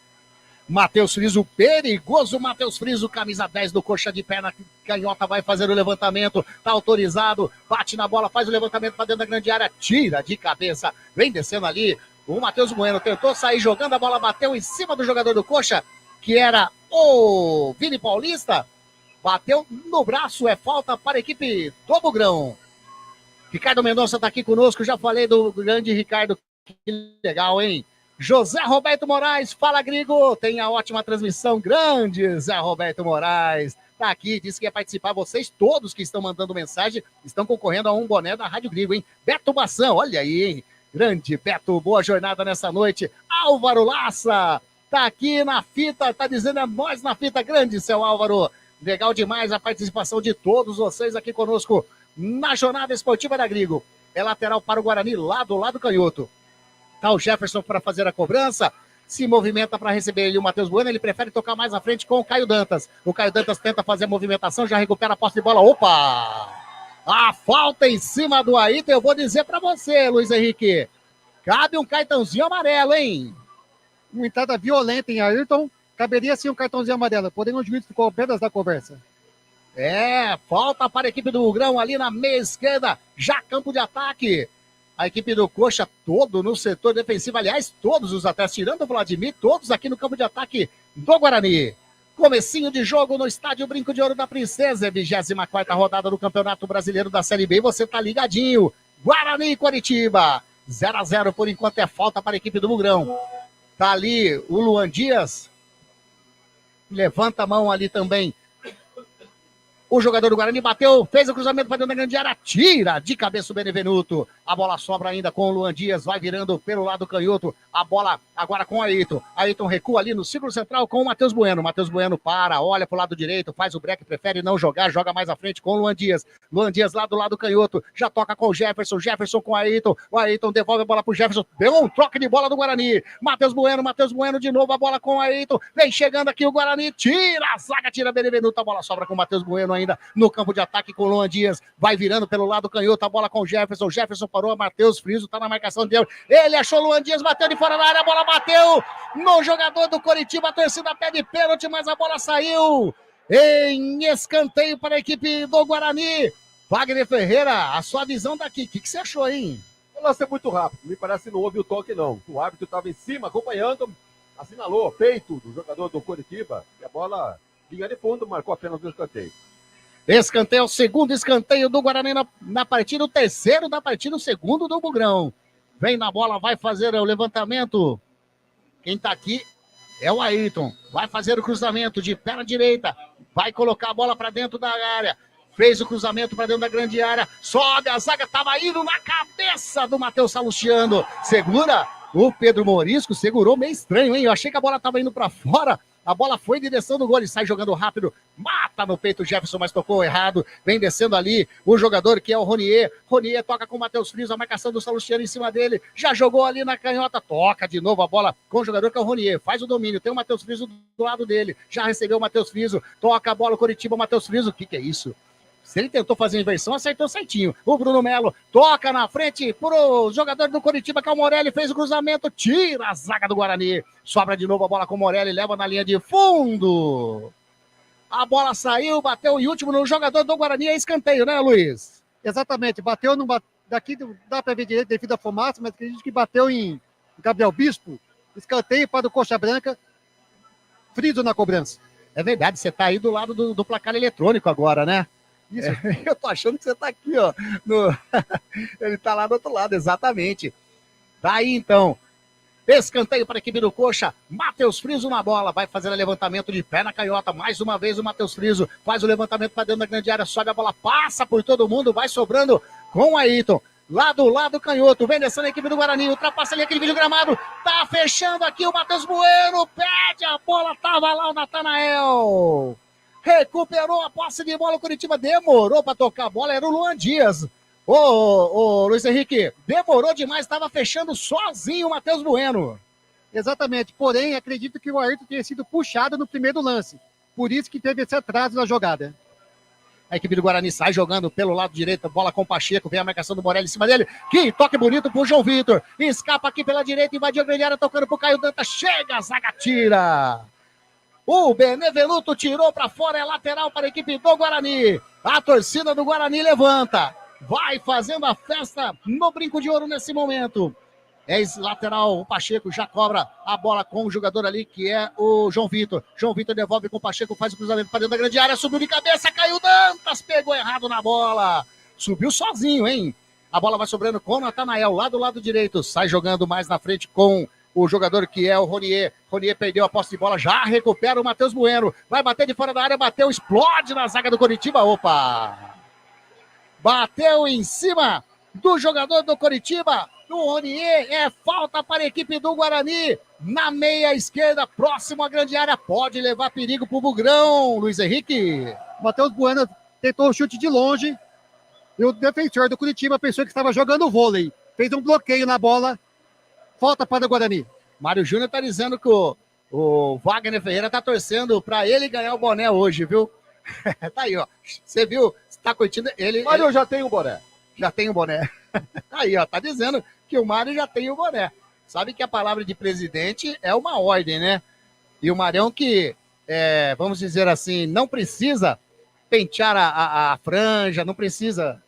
Matheus Friso, perigoso Matheus Friso, camisa 10 do Coxa de perna canhota, vai fazer o levantamento, tá autorizado, bate na bola, faz o levantamento para dentro da grande área, tira de cabeça, vem descendo ali. O Matheus Bueno tentou sair jogando, a bola bateu em cima do jogador do Coxa, que era o Vini Paulista. Bateu no braço, é falta para a equipe do Bugrão. Ricardo Mendonça está aqui conosco, já falei do grande Ricardo, que legal, hein? José Roberto Moraes, fala Grigo, tem a ótima transmissão, grande Zé Roberto Moraes. Tá aqui, disse que ia participar, vocês todos que estão mandando mensagem, estão concorrendo a um boné da Rádio Grigo, hein? Beto Bação, olha aí, hein? Grande Beto, boa jornada nessa noite. Álvaro Laça, tá aqui na fita, tá dizendo é nós na fita. Grande, seu Álvaro. Legal demais a participação de todos vocês aqui conosco na jornada esportiva da Grigo. É lateral para o Guarani, lá do lado canhoto. Tá o Jefferson para fazer a cobrança. Se movimenta para receber ele o Matheus Bueno. Ele prefere tocar mais à frente com o Caio Dantas. O Caio Dantas tenta fazer a movimentação, já recupera a posse de bola. Opa! A falta em cima do Ayrton, eu vou dizer para você, Luiz Henrique. Cabe um cartãozinho amarelo, hein? Uma entrada violenta em Ayrton. Caberia sim um cartãozinho amarelo. Porém, o juiz ficou apenas da conversa. É, falta para a equipe do Bugrão ali na meia esquerda. Já campo de ataque. A equipe do Coxa todo no setor defensivo. Aliás, todos os atletas, tirando o Vladimir, todos aqui no campo de ataque do Guarani. Comecinho de jogo no estádio Brinco de Ouro da Princesa, é 24ª rodada do Campeonato Brasileiro da Série B, e você tá ligadinho. Guarani e Coritiba, 0-0 por enquanto, é falta para a equipe do Bugrão. Tá ali o Luan Dias, levanta a mão ali também. O jogador do Guarani bateu, fez o cruzamento para dentro da grande área, tira de cabeça o Benevenuto. A bola sobra ainda com o Luan Dias, vai virando pelo lado canhoto. A bola agora com o Ayrton. Ayrton recua ali no círculo central com o Matheus Bueno. Matheus Bueno para, olha pro lado direito, faz o break, prefere não jogar, joga mais à frente com o Luan Dias. Luan Dias lá do lado canhoto, já toca com o Jefferson. Jefferson com o Ayrton. O Ayrton devolve a bola pro Jefferson. Deu um troque de bola do Guarani. Matheus Bueno de novo, a bola com o Ayrton. Vem chegando aqui o Guarani, tira a zaga, tira Benevenuto. A bola sobra com o Matheus Bueno ainda no campo de ataque com o Luan Dias, vai virando pelo lado canhoto, a bola com o Jefferson parou, Matheus Friso tá na marcação dele, ele achou o Luan Dias, bateu de fora da área, a bola bateu no jogador do Coritiba, a torcida pede pênalti, mas a bola saiu em escanteio para a equipe do Guarani. Wagner Ferreira, a sua visão daqui, o que você achou, hein? O lance é muito rápido, me parece que não houve o toque não, o árbitro estava em cima, acompanhando, assinalou, peito do jogador do Coritiba, e a bola vinha de fundo, marcou apenas o escanteio. Escanteio, o segundo escanteio do Guarani na partida, o terceiro da partida, o segundo do Bugrão. Vem na bola, vai fazer o levantamento. Quem tá aqui é o Ayrton. Vai fazer o cruzamento de perna direita. Vai colocar a bola para dentro da área. Fez o cruzamento para dentro da grande área. Sobe, a zaga tava indo na cabeça do Matheus Salustiano. Segura o Pedro Morisco, segurou meio estranho, hein? Eu achei que a bola tava indo para fora. A bola foi em direção do gol, ele sai jogando rápido, mata no peito o Jefferson, mas tocou errado, vem descendo ali o jogador que é o Ronier toca com o Matheus Friso, a marcação do Salustiano em cima dele, já jogou ali na canhota, toca de novo a bola com o jogador que é o Ronier, faz o domínio, tem o Matheus Friso do lado dele, já recebeu o Matheus Friso, toca a bola, o Coritiba, o Matheus Friso, o que é isso? Se ele tentou fazer a inversão, acertou certinho. O Bruno Melo toca na frente pro jogador do Coritiba, que é o Morelli, fez o cruzamento, tira a zaga do Guarani. Sobra de novo a bola com o Morelli, leva na linha de fundo. A bola saiu, bateu em último no jogador do Guarani, é escanteio, né, Luiz? Exatamente, bateu, não bate... daqui dá para ver direito devido à fumaça, mas acredito que bateu em Gabriel Bispo, escanteio para o Coxa Branca, friso na cobrança. É verdade, você tá aí do lado do placar eletrônico agora, né? Isso. Eu tô achando que você tá aqui, ó. Ele tá lá do outro lado, exatamente. Daí, então, escanteio para a equipe do Coxa. Matheus Friso na bola, vai fazer o levantamento de pé na canhota. Mais uma vez o Matheus Friso faz o levantamento para dentro da grande área, sobe a bola, passa por todo mundo, vai sobrando com o Ayrton. Lá do lado canhoto, vem descendo a equipe do Guarani, ultrapassa ali aquele vídeo gramado, tá fechando aqui o Matheus Bueno, pede a bola, tava lá o Natanael. Recuperou a posse de bola, o Coritiba demorou para tocar a bola, era o Luan Dias. Ô, Luiz Henrique, demorou demais, estava fechando sozinho o Matheus Bueno. Exatamente, porém, acredito que o Ayrton tenha sido puxado no primeiro lance. Por isso que teve esse atraso na jogada. A equipe do Guarani sai jogando pelo lado direito, bola com o Pacheco, vem a marcação do Morelli em cima dele. Que toque bonito pro João Vitor. Escapa aqui pela direita, invadiu a grande área, tocando pro Caio Dantas. Chega, a zaga tira. O Benevenuto tirou para fora, é lateral para a equipe do Guarani. A torcida do Guarani levanta. Vai fazendo a festa no Brinco de Ouro nesse momento. É esse lateral, o Pacheco já cobra a bola com o jogador ali, que é o João Vitor. João Vitor devolve com o Pacheco, faz o cruzamento para dentro da grande área, subiu de cabeça, caiu Dantas, pegou errado na bola. Subiu sozinho, hein? A bola vai sobrando com o Natanael, lá do lado direito. Sai jogando mais na frente com o jogador que é o Ronier. Ronier perdeu a posse de bola, já recupera o Matheus Bueno. Vai bater de fora da área, bateu, explode na zaga do Coritiba. Opa! Bateu em cima do jogador do Coritiba. No Ronier, é falta para a equipe do Guarani, na meia esquerda, próximo à grande área, pode levar perigo para o Bugrão, Luiz Henrique. Matheus Bueno tentou o chute de longe, e o defensor do Curitiba pensou que estava jogando vôlei, fez um bloqueio na bola, falta para o Guarani. Mário Júnior está dizendo que o Wagner Ferreira está torcendo para ele ganhar o boné hoje, viu? Tá aí, ó, você viu, está curtindo ele. Mário já tem o boné. Já tem o boné. Aí, ó, tá dizendo que o Mário já tem o boné. Sabe que a palavra de presidente é uma ordem, né? E o Marião que, vamos dizer assim, não precisa pentear a franja, não precisa,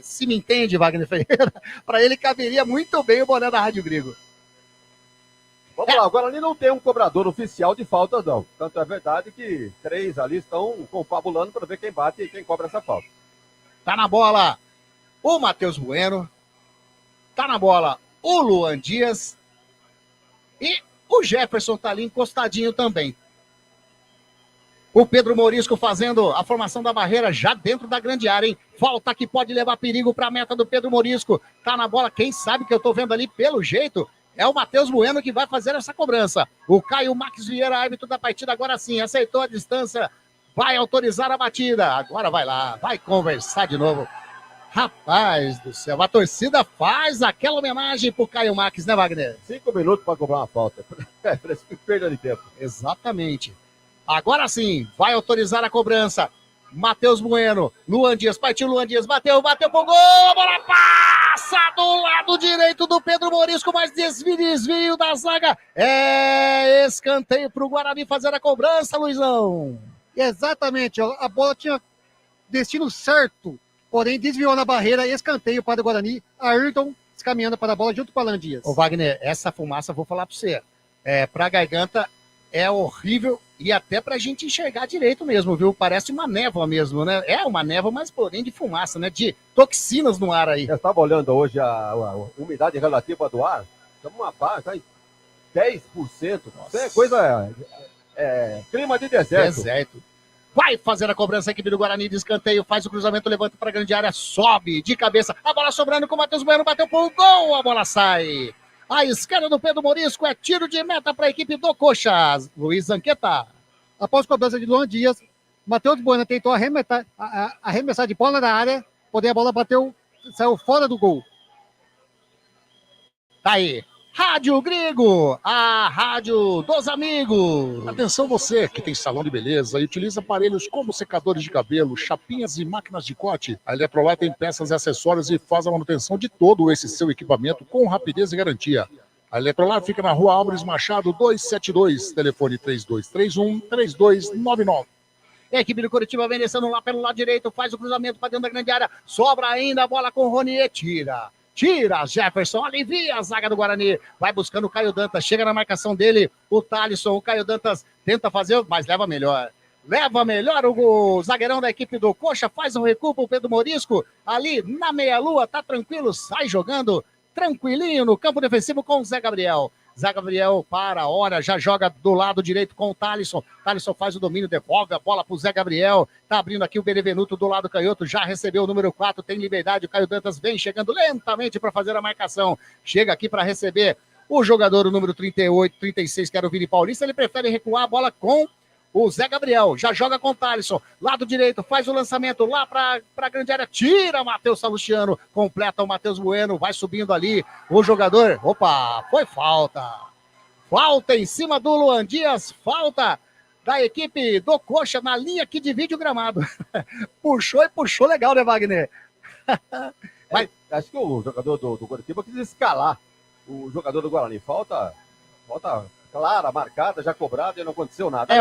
se me entende, Wagner Ferreira, para ele caberia muito bem o boné da Rádio Gringo. Vamos lá, o Guarani não tem um cobrador oficial de faltas, não. Tanto é verdade que 3 ali estão confabulando para ver quem bate e quem cobra essa falta. Tá na bola o Matheus Bueno, tá na bola o Luan Dias e o Jefferson tá ali encostadinho também. O Pedro Morisco fazendo a formação da barreira já dentro da grande área, hein? Falta que pode levar perigo para a meta do Pedro Morisco. Tá na bola, quem sabe que eu tô vendo ali pelo jeito, é o Matheus Bueno que vai fazer essa cobrança. O Caio Max Vieira, árbitro da partida, agora sim, aceitou a distância, vai autorizar a batida. Agora vai lá, vai conversar de novo. Rapaz do céu, a torcida faz aquela homenagem pro Caio Max, né, Wagner? 5 minutos para cobrar uma falta. Parece que perda de tempo. Exatamente. Agora sim, vai autorizar a cobrança. Matheus Bueno, Luan Dias, partiu Luan Dias, bateu pro gol, a bola passa do lado direito do Pedro Morisco, mas desvio da zaga. É escanteio pro Guarani fazer a cobrança, Luizão. Exatamente, a bola tinha destino certo, porém desviou na barreira, escanteio para o Guarani, Ayrton caminhando para a bola junto com o Alan Dias. Ô Wagner, essa fumaça, vou falar para você, para a garganta é horrível e até para a gente enxergar direito mesmo, viu? Parece uma névoa mesmo, né? É uma névoa, mas porém de fumaça, né? De toxinas no ar aí. Eu estava olhando hoje a umidade relativa do ar, estamos uma baixa, tá em 10%. Isso é coisa, clima de deserto. Deserto. Vai fazer a cobrança a equipe do Guarani de escanteio, faz o cruzamento, levanta para a grande área, sobe de cabeça, a bola sobrando com o Matheus Bueno, bateu pro gol, a bola sai. A esquerda do Pedro Morisco é tiro de meta para a equipe do Coxa. Luiz Zanqueta. Após cobrança de Luan Dias, Matheus Bueno tentou arremessar de bola na área, porém a bola saiu fora do gol. Tá aí. Rádio Grigo, a rádio dos amigos. Atenção você que tem salão de beleza e utiliza aparelhos como secadores de cabelo, chapinhas e máquinas de corte. A Eletrolar tem peças e acessórios e faz a manutenção de todo esse seu equipamento com rapidez e garantia. A Eletrolar fica na Rua Álvares Machado 272, telefone 3231-3299. A equipe do Curitiba vem descendo lá pelo lado direito, faz o cruzamento para dentro da grande área, sobra ainda a bola com o Ronier, tira Jefferson, alivia a zaga do Guarani, vai buscando o Caio Dantas, chega na marcação dele, o Thalisson, o Caio Dantas tenta fazer, mas leva melhor o zagueirão da equipe do Coxa, faz um recuo pro Pedro Morisco, ali na meia-lua, tá tranquilo, sai jogando tranquilinho no campo defensivo com o Zé Gabriel. Zé Gabriel para a hora, já joga do lado direito com o Thalisson. Thalisson faz o domínio, devolve a bola para o Zé Gabriel. Tá abrindo aqui o Benevenuto do lado canhoto, já recebeu o número 4, tem liberdade. O Caio Dantas vem chegando lentamente para fazer a marcação. Chega aqui para receber o jogador, o número 38, 36, que era o Vini Paulista. Ele prefere recuar a bola com o Zé Gabriel, já joga com o Thalisson, lado direito, faz o lançamento lá para a grande área, tira o Matheus Salustiano, completa o Matheus Bueno, vai subindo ali, o jogador, opa, foi falta em cima do Luan Dias, falta da equipe do Coxa na linha que divide o gramado. puxou legal, né, Wagner? Mas acho que o jogador do Curitiba quis escalar o jogador do Guarani, falta clara, marcada, já cobrada e não aconteceu nada.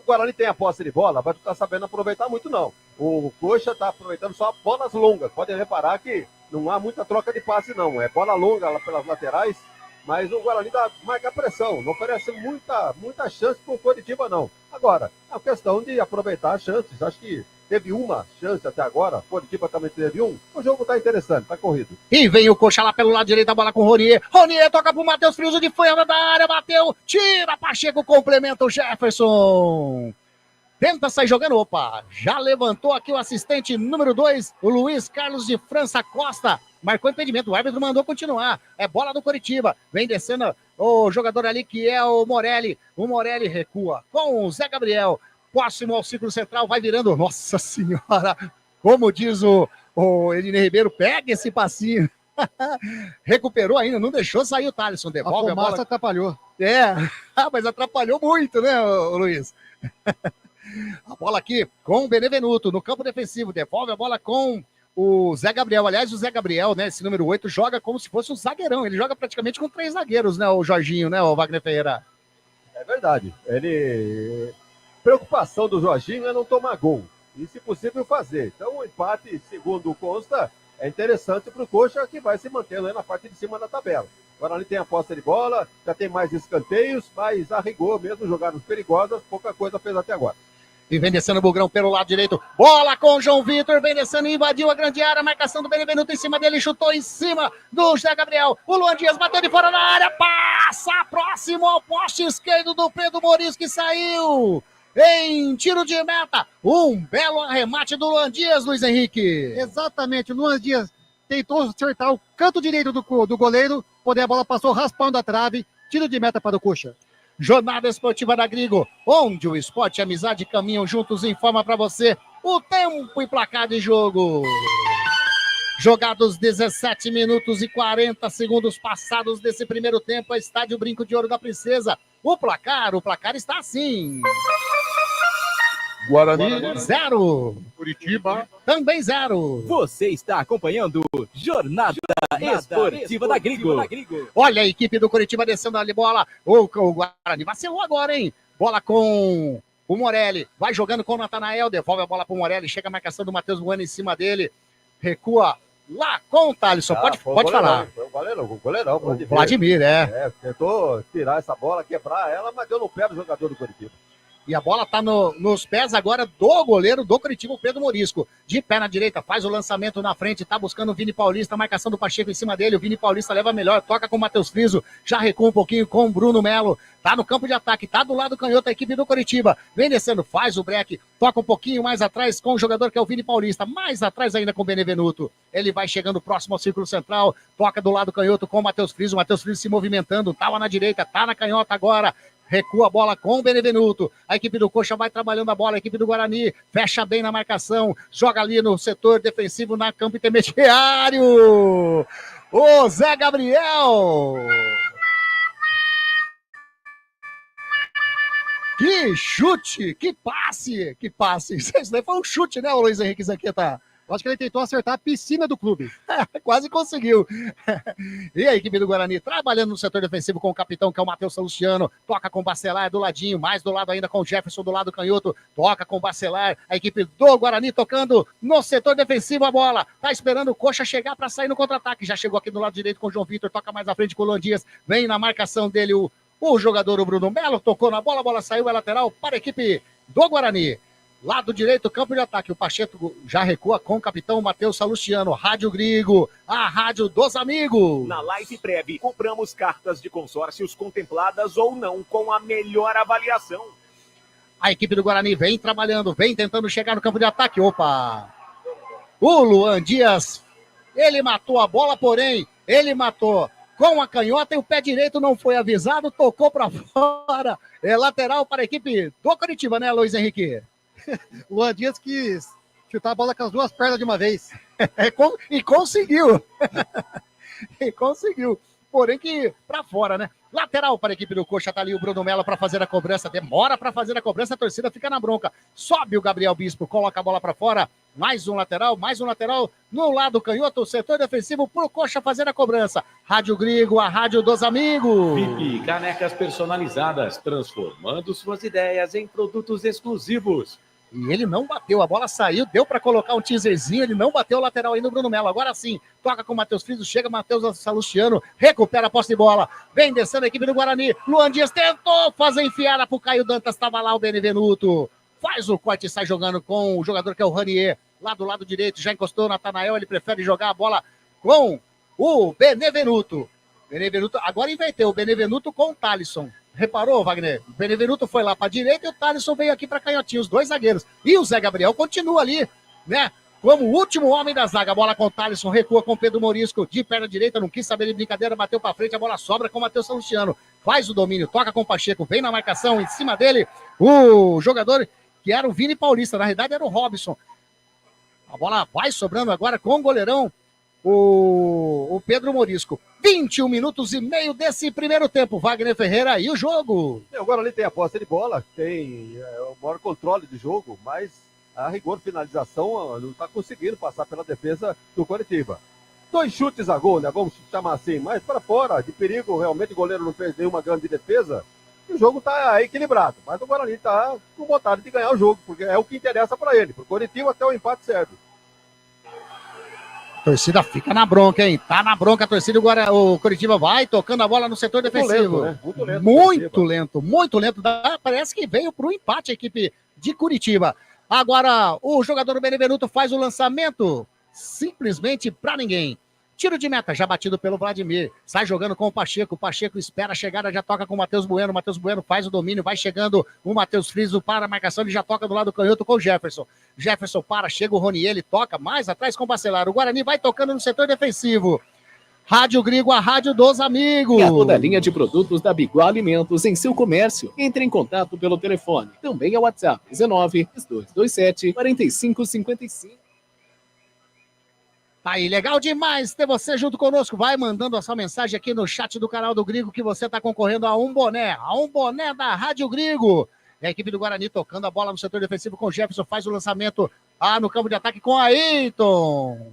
O Guarani tem a posse de bola, mas não está sabendo aproveitar muito, não. O Coxa está aproveitando só bolas longas. Podem reparar que não há muita troca de passe, não. É bola longa lá pelas laterais, mas o Guarani marca a pressão. Não oferece muita chance para o Curitiba, não. Agora, é uma questão de aproveitar as chances. Acho que teve uma chance até agora, o Curitiba também teve um. O jogo está interessante, está corrido. E vem o Coxa lá pelo lado direito, a bola com o Ronier. Ronier toca pro Matheus Friso de fora da área, bateu, tira, Pacheco, complementa o Jefferson. Tenta sair jogando, opa, já levantou aqui o assistente número 2, o Luiz Carlos de França Costa. Marcou impedimento, o árbitro mandou continuar. É bola do Curitiba, vem descendo o jogador ali que é o Morelli. O Morelli recua com o Zé Gabriel. Próximo ao círculo central, vai virando, nossa senhora, como diz o Ednei Ribeiro, pega esse passinho, recuperou ainda, não deixou sair o Thalisson, devolve a bola. Atrapalhou. Mas atrapalhou muito, né, Luiz? A bola aqui com o Benevenuto, no campo defensivo, devolve a bola com o Zé Gabriel. Aliás, o Zé Gabriel, né, esse número 8, joga como se fosse um zagueirão, ele joga praticamente com 3 zagueiros, né, o Jorginho, né, o Wagner Ferreira? É verdade, preocupação do Jorginho é não tomar gol. E, se possível, fazer. Então, o empate, segundo consta, é interessante para o Coxa, que vai se mantendo aí na parte de cima da tabela. Agora, ali tem a posse de bola, já tem mais escanteios, mas a rigor, mesmo jogadas perigosas, pouca coisa fez até agora. E vem descendo o Bugrão pelo lado direito. Bola com o João Vitor, vem descendo e invadiu a grande área. Marcação do Benevenuto em cima dele, chutou em cima do José Gabriel. O Luan Dias bateu de fora da área, passa próximo ao poste esquerdo do Pedro Moris, que saiu em tiro de meta. Um belo arremate do Luan Dias, Luiz Henrique. Exatamente, o Luan Dias tentou acertar o canto direito do goleiro, porém a bola passou raspando a trave. Tiro de meta para o Coxa. Jornada Esportiva da Grigo, onde o esporte e a amizade caminham juntos, informa para você o tempo e placar de jogo. Jogados 17 minutos e 40 segundos passados desse primeiro tempo, Estádio Brinco de Ouro da Princesa. O placar está assim. Guarani 0. Curitiba também 0. Você está acompanhando Jornada Esportiva da Grigo. Olha a equipe do Curitiba descendo ali bola. O Guarani vacilou agora, hein? Bola com o Morelli. Vai jogando com o Natanael. Devolve a bola para o Morelli. Chega a marcação do Matheus Bueno em cima dele. Recua lá com o Thalisson. Pode falar. Foi o goleirão. Vladimir, tentou tirar essa bola, quebrar ela, mas deu no pé do jogador do Curitiba. E a bola tá nos pés agora do goleiro do Curitiba, o Pedro Morisco. De pé na direita, faz o lançamento na frente, tá buscando o Vini Paulista, marcação do Pacheco em cima dele. O Vini Paulista leva melhor, toca com o Matheus Friso, já recua um pouquinho com o Bruno Melo. Tá no campo de ataque, tá do lado canhoto a equipe do Curitiba. Vem descendo, faz o break, toca um pouquinho mais atrás com o jogador que é o Vini Paulista. Mais atrás ainda com o Benevenuto. Ele vai chegando próximo ao círculo central, toca do lado canhoto com o Matheus Friso. O Matheus Friso se movimentando, tava na direita, tá na canhota agora. Recua a bola com o Benevenuto. A equipe do Coxa vai trabalhando a bola. A equipe do Guarani fecha bem na marcação. Joga ali no setor defensivo, na campo intermediário. O Zé Gabriel. Que chute, que passe. Isso daí foi um chute, né, o Luiz Henrique Zanqueta? Acho que ele tentou acertar a piscina do clube. Quase conseguiu. E a equipe do Guarani trabalhando no setor defensivo com o capitão, que é o Matheus Salustiano. Toca com o Bacelar do ladinho, mais do lado ainda com o Jefferson do lado canhoto. Toca com o Bacelar. A equipe do Guarani tocando no setor defensivo a bola. Tá esperando o Coxa chegar para sair no contra-ataque. Já chegou aqui do lado direito com o João Vitor. Toca mais à frente com o Luan Dias. Vem na marcação dele o jogador, o Bruno Melo. Tocou na bola, a bola saiu, é lateral para a equipe do Guarani. Lado direito, campo de ataque. O Pacheco já recua com o capitão Matheus Salustiano. Rádio Grigo, a rádio dos amigos. Na Life Prev, compramos cartas de consórcios contempladas ou não com a melhor avaliação. A equipe do Guarani vem trabalhando, vem tentando chegar no campo de ataque. Opa! O Luan Dias, ele matou a bola, porém, ele matou com a canhota e o pé direito não foi avisado, tocou para fora. É lateral para a equipe do Coritiba, né, Luiz Henrique? O Luan Dias quis chutar a bola com as duas pernas de uma vez. E conseguiu. Porém que pra fora, né? Lateral para a equipe do Coxa, tá ali o Bruno Melo para fazer a cobrança. Demora para fazer a cobrança, a torcida fica na bronca. Sobe o Gabriel Bispo, coloca a bola para fora. Mais um lateral no lado canhoto, setor defensivo pro Coxa fazer a cobrança. Rádio Grigo, a rádio dos amigos. VIP Canecas Personalizadas, transformando suas ideias em produtos exclusivos. E ele não bateu, a bola saiu, deu para colocar um teaserzinho, ele não bateu o lateral aí no Bruno Melo. Agora sim, toca com o Matheus Friso, chega Matheus Salustiano, recupera a posse de bola, vem descendo a equipe do Guarani. Luan Dias tentou fazer enfiada pro Caio Dantas, estava lá o Benevenuto. Faz o corte e sai jogando com o jogador que é o Ranier, lá do lado direito, já encostou o Natanael, ele prefere jogar a bola com o Benevenuto. Agora inverteu, o Benevenuto com o Thalisson. Reparou, Wagner? O Benevenuto foi lá para a direita e o Thalisson veio aqui para canhotinho, os dois zagueiros. E o Zé Gabriel continua ali, né? Como o último homem da zaga. A bola com o Thalisson, recua com o Pedro Morisco, de perna direita, não quis saber de brincadeira, bateu para frente, a bola sobra com o Matheus Salustiano. Faz o domínio, toca com o Pacheco, vem na marcação, em cima dele, o jogador que era o Vini Paulista, na realidade era o Robson. A bola vai sobrando agora com o goleirão, o Pedro Morisco. 21 minutos e meio desse primeiro tempo. Wagner Ferreira e o jogo. Agora ali tem a posse de bola, tem o maior controle de jogo, mas a rigor finalização não está conseguindo passar pela defesa do Coritiba. 2 chutes a gol, né? Vamos chamar assim, mas para fora, de perigo, realmente o goleiro não fez nenhuma grande defesa. E o jogo está equilibrado, mas o Guarani está com vontade de ganhar o jogo, porque é o que interessa para ele. Para o Coritiba até o empate serve. A torcida fica na bronca, hein? Tá na bronca a torcida, o Coritiba vai tocando a bola no setor defensivo. Lento, né? Muito lento. Parece que veio para o empate a equipe de Curitiba. Agora o jogador Benevenuto faz o lançamento simplesmente para ninguém. Tiro de meta, já batido pelo Vladimir. Sai jogando com o Pacheco. O Pacheco espera a chegada, já toca com o Matheus Bueno. O Matheus Bueno faz o domínio, vai chegando o Matheus Friso para a marcação. Ele já toca do lado canhoto com o Jefferson. Jefferson para, chega o Ronier, ele toca mais atrás com o Bacelar. O Guarani vai tocando no setor defensivo. Rádio Grigo, a rádio dos amigos. E a toda a linha de produtos da Biguá Alimentos em seu comércio. Entre em contato pelo telefone. Também é o WhatsApp 19-2227-4555. Tá aí, legal demais ter você junto conosco. Vai mandando a sua mensagem aqui no chat do canal do Grigo que você tá concorrendo a um boné da Rádio Grigo. A equipe do Guarani tocando a bola no setor defensivo com o Jefferson, faz o lançamento no campo de ataque com a Ayrton.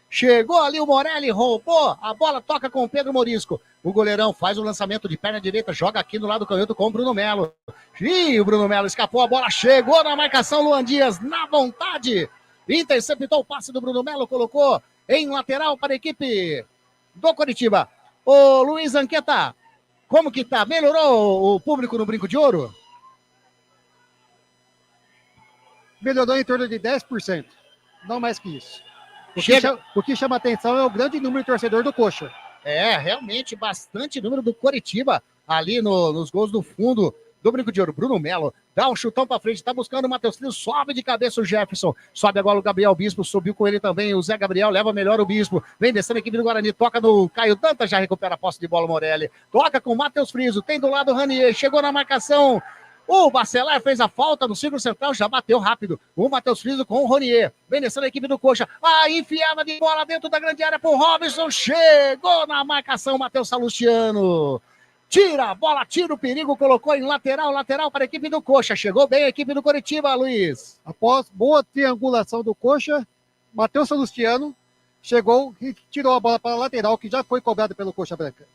Chegou ali o Morelli, roubou, a bola toca com o Pedro Morisco. O goleirão faz o lançamento de perna direita, joga aqui no lado canhoto com o Bruno Melo. E o Bruno Melo escapou, a bola chegou na marcação, Luan Dias na vontade. Interceptou o passe do Bruno Melo, colocou em lateral para a equipe do Coritiba. Ô Luiz Anqueta, como que tá? Melhorou o público no Brinco de Ouro? Melhorou em torno de 10%, não mais que isso. O que chama atenção é o grande número de torcedor do Coxa. É, realmente, bastante número do Coritiba ali nos gols do fundo do Brinco de Ouro. Bruno Melo dá um chutão pra frente, tá buscando o Matheus Friso, sobe de cabeça o Jefferson, sobe agora o Gabriel Bispo, subiu com ele também o Zé Gabriel, leva melhor o Bispo, vem descendo a equipe do Guarani, toca no Caio Dantas, já recupera a posse de bola o Morelli, toca com o Matheus Friso, tem do lado o Ranier, chegou na marcação, o Bacelar fez a falta no círculo central, já bateu rápido, o Matheus Friso com o Ranier, vem descendo a equipe do Coxa, a enfiada de bola dentro da grande área pro Robson, chegou na marcação, Matheus Salustiano. tira a bola, tira o perigo, colocou em lateral para a equipe do Coxa. Chegou bem a equipe do Coritiba, Luiz. Após boa triangulação do Coxa, Matheus Salustiano chegou e tirou a bola para a lateral, que já foi cobrada pelo Coxa Branca.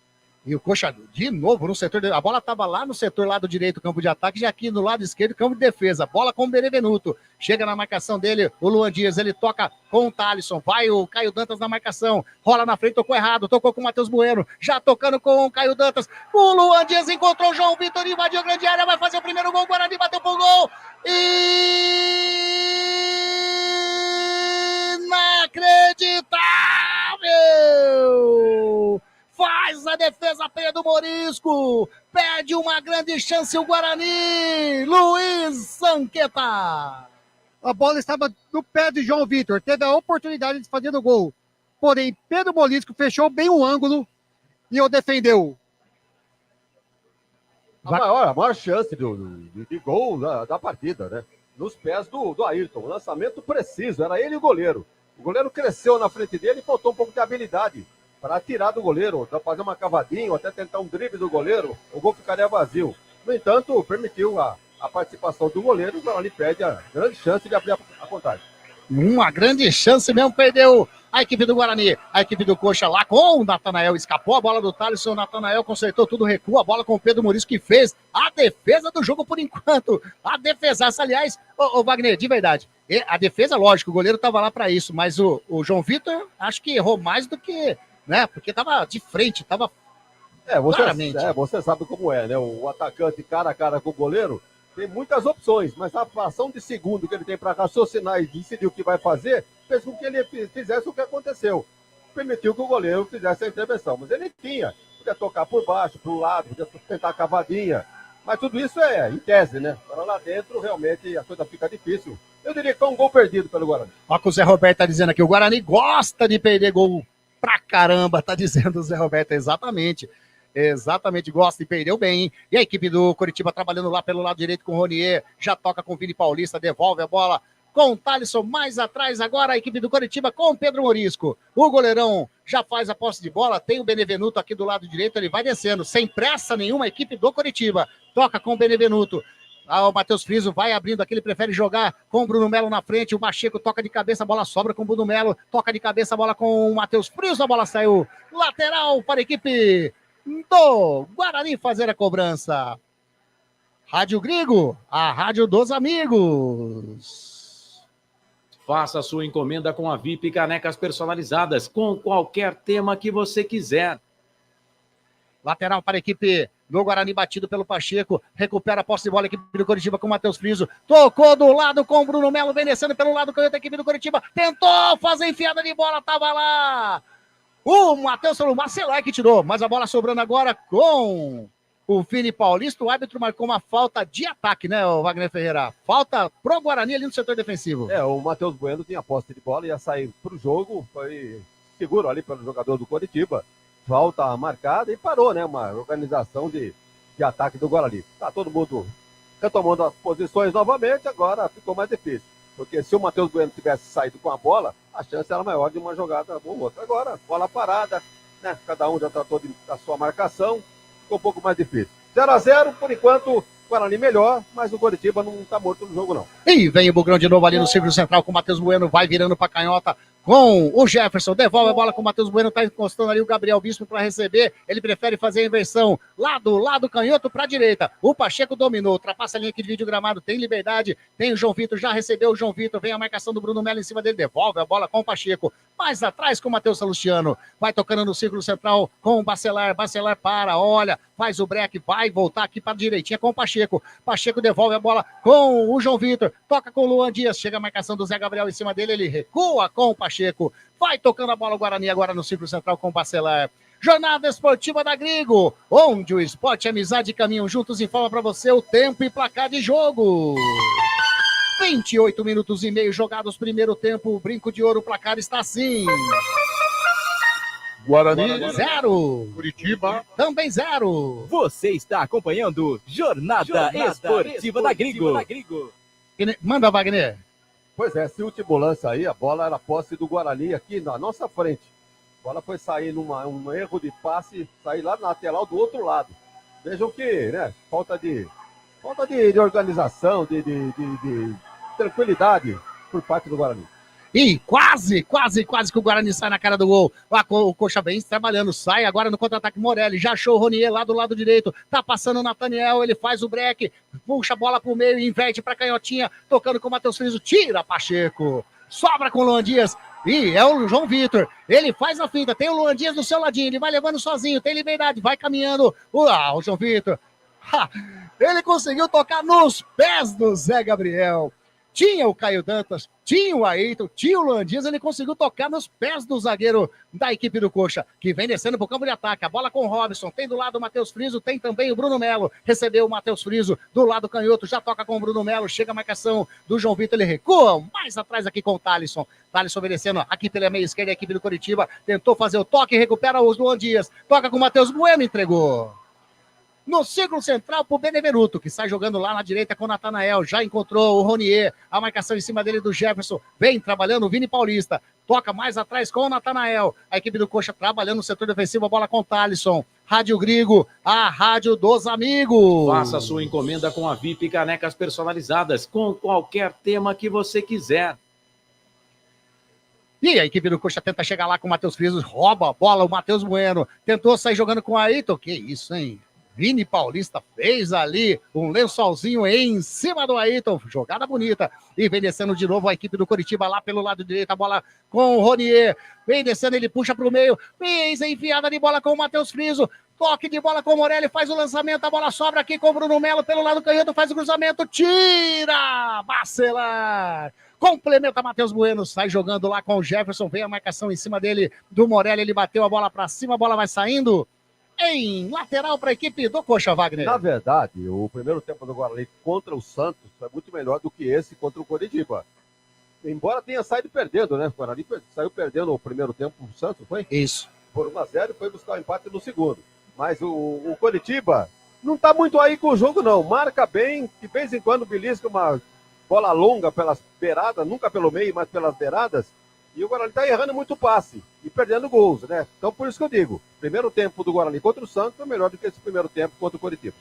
E o Coxa, de novo, no setor... A bola estava lá no setor lado direito, campo de ataque, já aqui no lado esquerdo, campo de defesa. Bola com o Benevenuto. Chega na marcação dele, o Luan Dias, ele toca com o Thalisson. Vai o Caio Dantas na marcação. Rola na frente, tocou errado, tocou com o Matheus Bueno. Já tocando com o Caio Dantas. O Luan Dias encontrou o João Vitor, invadiu a grande área, vai fazer o primeiro gol. O Guarani bateu pro gol. Inacreditável! Faz a defesa, Pedro Morisco. Perde uma grande chance o Guarani. Luiz Sanqueta. A bola estava no pé de João Vitor. Teve a oportunidade de fazer o gol. Porém, Pedro Morisco fechou bem o ângulo e o defendeu. A maior chance de gol da partida, né? Nos pés do Ayrton. O lançamento preciso. Era ele e o goleiro. O goleiro cresceu na frente dele e faltou um pouco de habilidade para tirar do goleiro, para fazer uma cavadinha, ou até tentar um drible do goleiro, o gol ficaria vazio. No entanto, permitiu a participação do goleiro, então ali perde a grande chance de abrir a contagem. Uma grande chance mesmo, perdeu a equipe do Guarani. A equipe do Coxa lá com o Natanael, escapou a bola do Thalisson, o Natanael consertou tudo, recua a bola com o Pedro Morisco, que fez a defesa do jogo por enquanto. A defesaça, aliás, ô Wagner, de verdade, a defesa, lógico, o goleiro estava lá para isso, mas o João Vitor, acho que errou mais do que... né? Porque tava de frente, tava claramente. Você sabe como é, né? O atacante cara a cara com o goleiro tem muitas opções, mas a fração de segundo que ele tem para raciocinar e decidir o que vai fazer fez com que ele fizesse o que aconteceu. Permitiu que o goleiro fizesse a intervenção, mas ele podia tocar por baixo, para o lado, podia tentar a cavadinha, mas tudo isso é em tese, né? Para lá dentro, realmente, a coisa fica difícil. Eu diria que foi um gol perdido pelo Guarani. Olha que o Zé Roberto tá dizendo aqui, o Guarani gosta de perder gol pra caramba, tá dizendo o Zé Roberto, exatamente, gosta e perdeu bem, hein? E a equipe do Coritiba trabalhando lá pelo lado direito com o Ronier, já toca com o Vini Paulista, devolve a bola com o Thalisson mais atrás, agora a equipe do Coritiba com o Pedro Morisco, o goleirão já faz a posse de bola, tem o Benevenuto aqui do lado direito, ele vai descendo, sem pressa nenhuma, a equipe do Coritiba, toca com o Benevenuto. O Matheus Friso vai abrindo aqui, ele prefere jogar com o Bruno Melo na frente, o Pacheco toca de cabeça, a bola sobra com o Bruno Melo, toca de cabeça, a bola com o Matheus Friso, a bola saiu lateral para a equipe do Guarani fazer a cobrança. Rádio Grigo, a rádio dos amigos. Faça sua encomenda com a VIP Canecas Personalizadas, com qualquer tema que você quiser. Lateral para a equipe do Guarani, batido pelo Pacheco, recupera a posse de bola, a equipe do Coritiba com o Matheus Friso, tocou do lado com o Bruno Melo, vem descendo pelo lado canhoto, a equipe do Coritiba, tentou fazer enfiada de bola, tava lá o Matheus Marcelar que tirou, mas a bola sobrando agora com o Vini Paulista, o árbitro marcou uma falta de ataque, né, o Wagner Ferreira? Falta pro Guarani ali no setor defensivo. O Matheus Bueno tinha posse de bola, ia sair pro jogo, foi seguro ali pelo jogador do Coritiba. Falta marcada e parou, né? Uma organização de ataque do Guarani. Tá todo mundo retomando as posições novamente, agora ficou mais difícil. Porque se o Matheus Bueno tivesse saído com a bola, a chance era maior de uma jogada ou outra. Agora, bola parada, né? Cada um já tratou da sua marcação, ficou um pouco mais difícil. 0-0, por enquanto, Guarani melhor, mas o Coritiba não tá morto no jogo, não. E vem o Bugrão de novo ali no círculo central com o Matheus Bueno, vai virando pra canhota com o Jefferson, devolve a bola com o Matheus Bueno, tá encostando ali o Gabriel Bispo para receber, ele prefere fazer a inversão lá do lado canhoto para a direita, o Pacheco dominou, ultrapassa a linha aqui de vídeo gramado, tem liberdade, tem o João Vitor, já recebeu o João Vitor, vem a marcação do Bruno Melo em cima dele, devolve a bola com o Pacheco, mais atrás com o Matheus Salustiano, vai tocando no círculo central com o Bacelar para, olha, faz o break, vai voltar aqui para a direitinha com o Pacheco devolve a bola com o João Vitor, toca com o Luan Dias, chega a marcação do Zé Gabriel em cima dele, ele recua com o Pacheco, vai tocando a bola o Guarani agora no círculo central com o Bacelar. Jornada Esportiva da Grigo, onde o esporte e a amizade caminham juntos, informa para você o tempo e placar de jogo. 28 minutos e meio jogados, primeiro tempo, o Brinco de Ouro, o placar está assim. Guarani 0. Curitiba também 0. Você está acompanhando Jornada Esportiva da Grigo. Manda, Wagner. Pois é, esse último lance aí, a bola era posse do Guarani aqui na nossa frente. A bola foi sair um erro de passe, sair lá na lateral do outro lado. Vejam que, né, falta de organização, de tranquilidade por parte do Guarani. E quase que o Guarani sai na cara do gol. O Coxa vem trabalhando, sai agora no contra-ataque Morelli, já achou o Ronier lá do lado direito, tá passando o Nathaniel, ele faz o break, puxa a bola pro meio, inverte pra canhotinha, tocando com o Matheus Friso, tira Pacheco, sobra com o Luan Dias, e é o João Vitor, ele faz a finta, tem o Luan Dias do seu ladinho, ele vai levando sozinho, tem liberdade, vai caminhando, o João Vitor, ele conseguiu tocar nos pés do Zé Gabriel. Tinha o Caio Dantas, tinha o Ayrton, tinha o Luan Dias, ele conseguiu tocar nos pés do zagueiro da equipe do Coxa, que vem descendo para o campo de ataque. A bola com o Robson, tem do lado o Matheus Friso, tem também o Bruno Melo. Recebeu o Matheus Friso do lado canhoto, já toca com o Bruno Melo, chega a marcação do João Vitor, ele recua mais atrás aqui com o Thalisson. Thalisson obedecendo aqui pela meia esquerda, a equipe do Coritiba tentou fazer o toque, recupera o Luan Dias, toca com o Matheus Bueno, entregou. No círculo central pro Benevenuto, que sai jogando lá na direita com o Nathanael, já encontrou o Ronier, a marcação em cima dele do Jefferson, vem trabalhando o Vini Paulista, toca mais atrás com o Nathanael, a equipe do Coxa trabalhando no setor defensivo, a bola com o Thalisson, Rádio Grigo, a rádio dos amigos. Faça sua encomenda com a VIP Canecas Personalizadas, com qualquer tema que você quiser. E a equipe do Coxa tenta chegar lá com o Matheus Friso, rouba a bola, o Matheus Bueno, tentou sair jogando com o Ayrton, que isso, hein? Vini Paulista fez ali um lençolzinho em cima do Ayrton, jogada bonita, e vem descendo de novo a equipe do Coritiba lá pelo lado direito, a bola com o Ronier, vem descendo, ele puxa para o meio, fez a enfiada de bola com o Matheus Friso, toque de bola com o Morelli, faz o lançamento, a bola sobra aqui com o Bruno Melo pelo lado canhoto, faz o cruzamento, tira, Bacelar, complementa Matheus Bueno, sai jogando lá com o Jefferson, vem a marcação em cima dele, do Morelli, ele bateu a bola para cima, a bola vai saindo, em lateral para a equipe do Coxa, Wagner. Na verdade, o primeiro tempo do Guarani contra o Santos é muito melhor do que esse contra o Coritiba. Embora tenha saído perdendo, né? O Guarani saiu perdendo o primeiro tempo pro Santos, foi? Isso. Por 1-0 e foi buscar o empate no segundo. Mas o Coritiba não tá muito aí com o jogo, não. Marca bem, de vez em quando belisca uma bola longa pelas beiradas, nunca pelo meio, mas pelas beiradas. E o Guarani está errando muito passe e perdendo gols, né? Então, por isso que eu digo, primeiro tempo do Guarani contra o Santos é melhor do que esse primeiro tempo contra o Coritiba.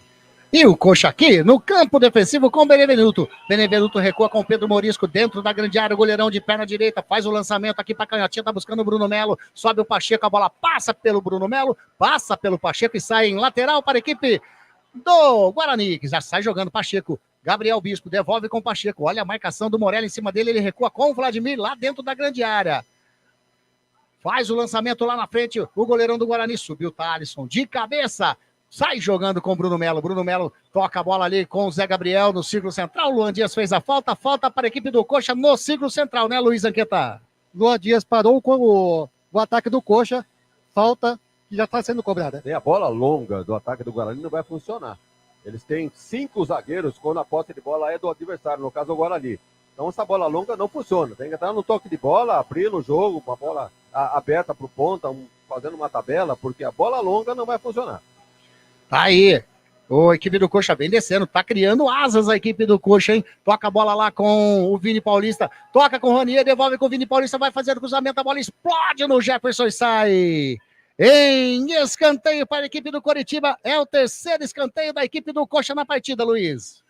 E o Coxa aqui no campo defensivo com o Benevenuto. Benevenuto recua com o Pedro Morisco dentro da grande área, o goleirão de perna direita, faz o lançamento aqui para canhotinha, tá buscando o Bruno Melo, sobe o Pacheco, a bola passa pelo Bruno Melo, passa pelo Pacheco e sai em lateral para a equipe do Guarani, que já sai jogando Pacheco. Gabriel Bispo devolve com o Pacheco. Olha a marcação do Morelli em cima dele. Ele recua com o Vladimir lá dentro da grande área. Faz o lançamento lá na frente. O goleirão do Guarani subiu o Thalisson de cabeça. Sai jogando com o Bruno Melo. Bruno Melo toca a bola ali com o Zé Gabriel no círculo central. Luan Dias fez a falta. Falta para a equipe do Coxa no círculo central, né, Luiz Anqueta? Luan Dias parou com o ataque do Coxa. Falta que já está sendo cobrada. Tem a bola longa do ataque do Guarani, não vai funcionar. Eles têm 5 zagueiros quando a posse de bola é do adversário, no caso o Guarani. Então essa bola longa não funciona. Tem que entrar no toque de bola, abrir no jogo, uma bola aberta para o ponta, fazendo uma tabela, porque a bola longa não vai funcionar. Tá aí. A equipe do Coxa vem descendo, tá criando asas a equipe do Coxa, hein? Toca a bola lá com o Vini Paulista, toca com o Ronier, devolve com o Vini Paulista, vai fazer o cruzamento, a bola explode no Jefferson e sai. Em escanteio para a equipe do Coritiba, é o terceiro escanteio da equipe do Coxa na partida, Luiz.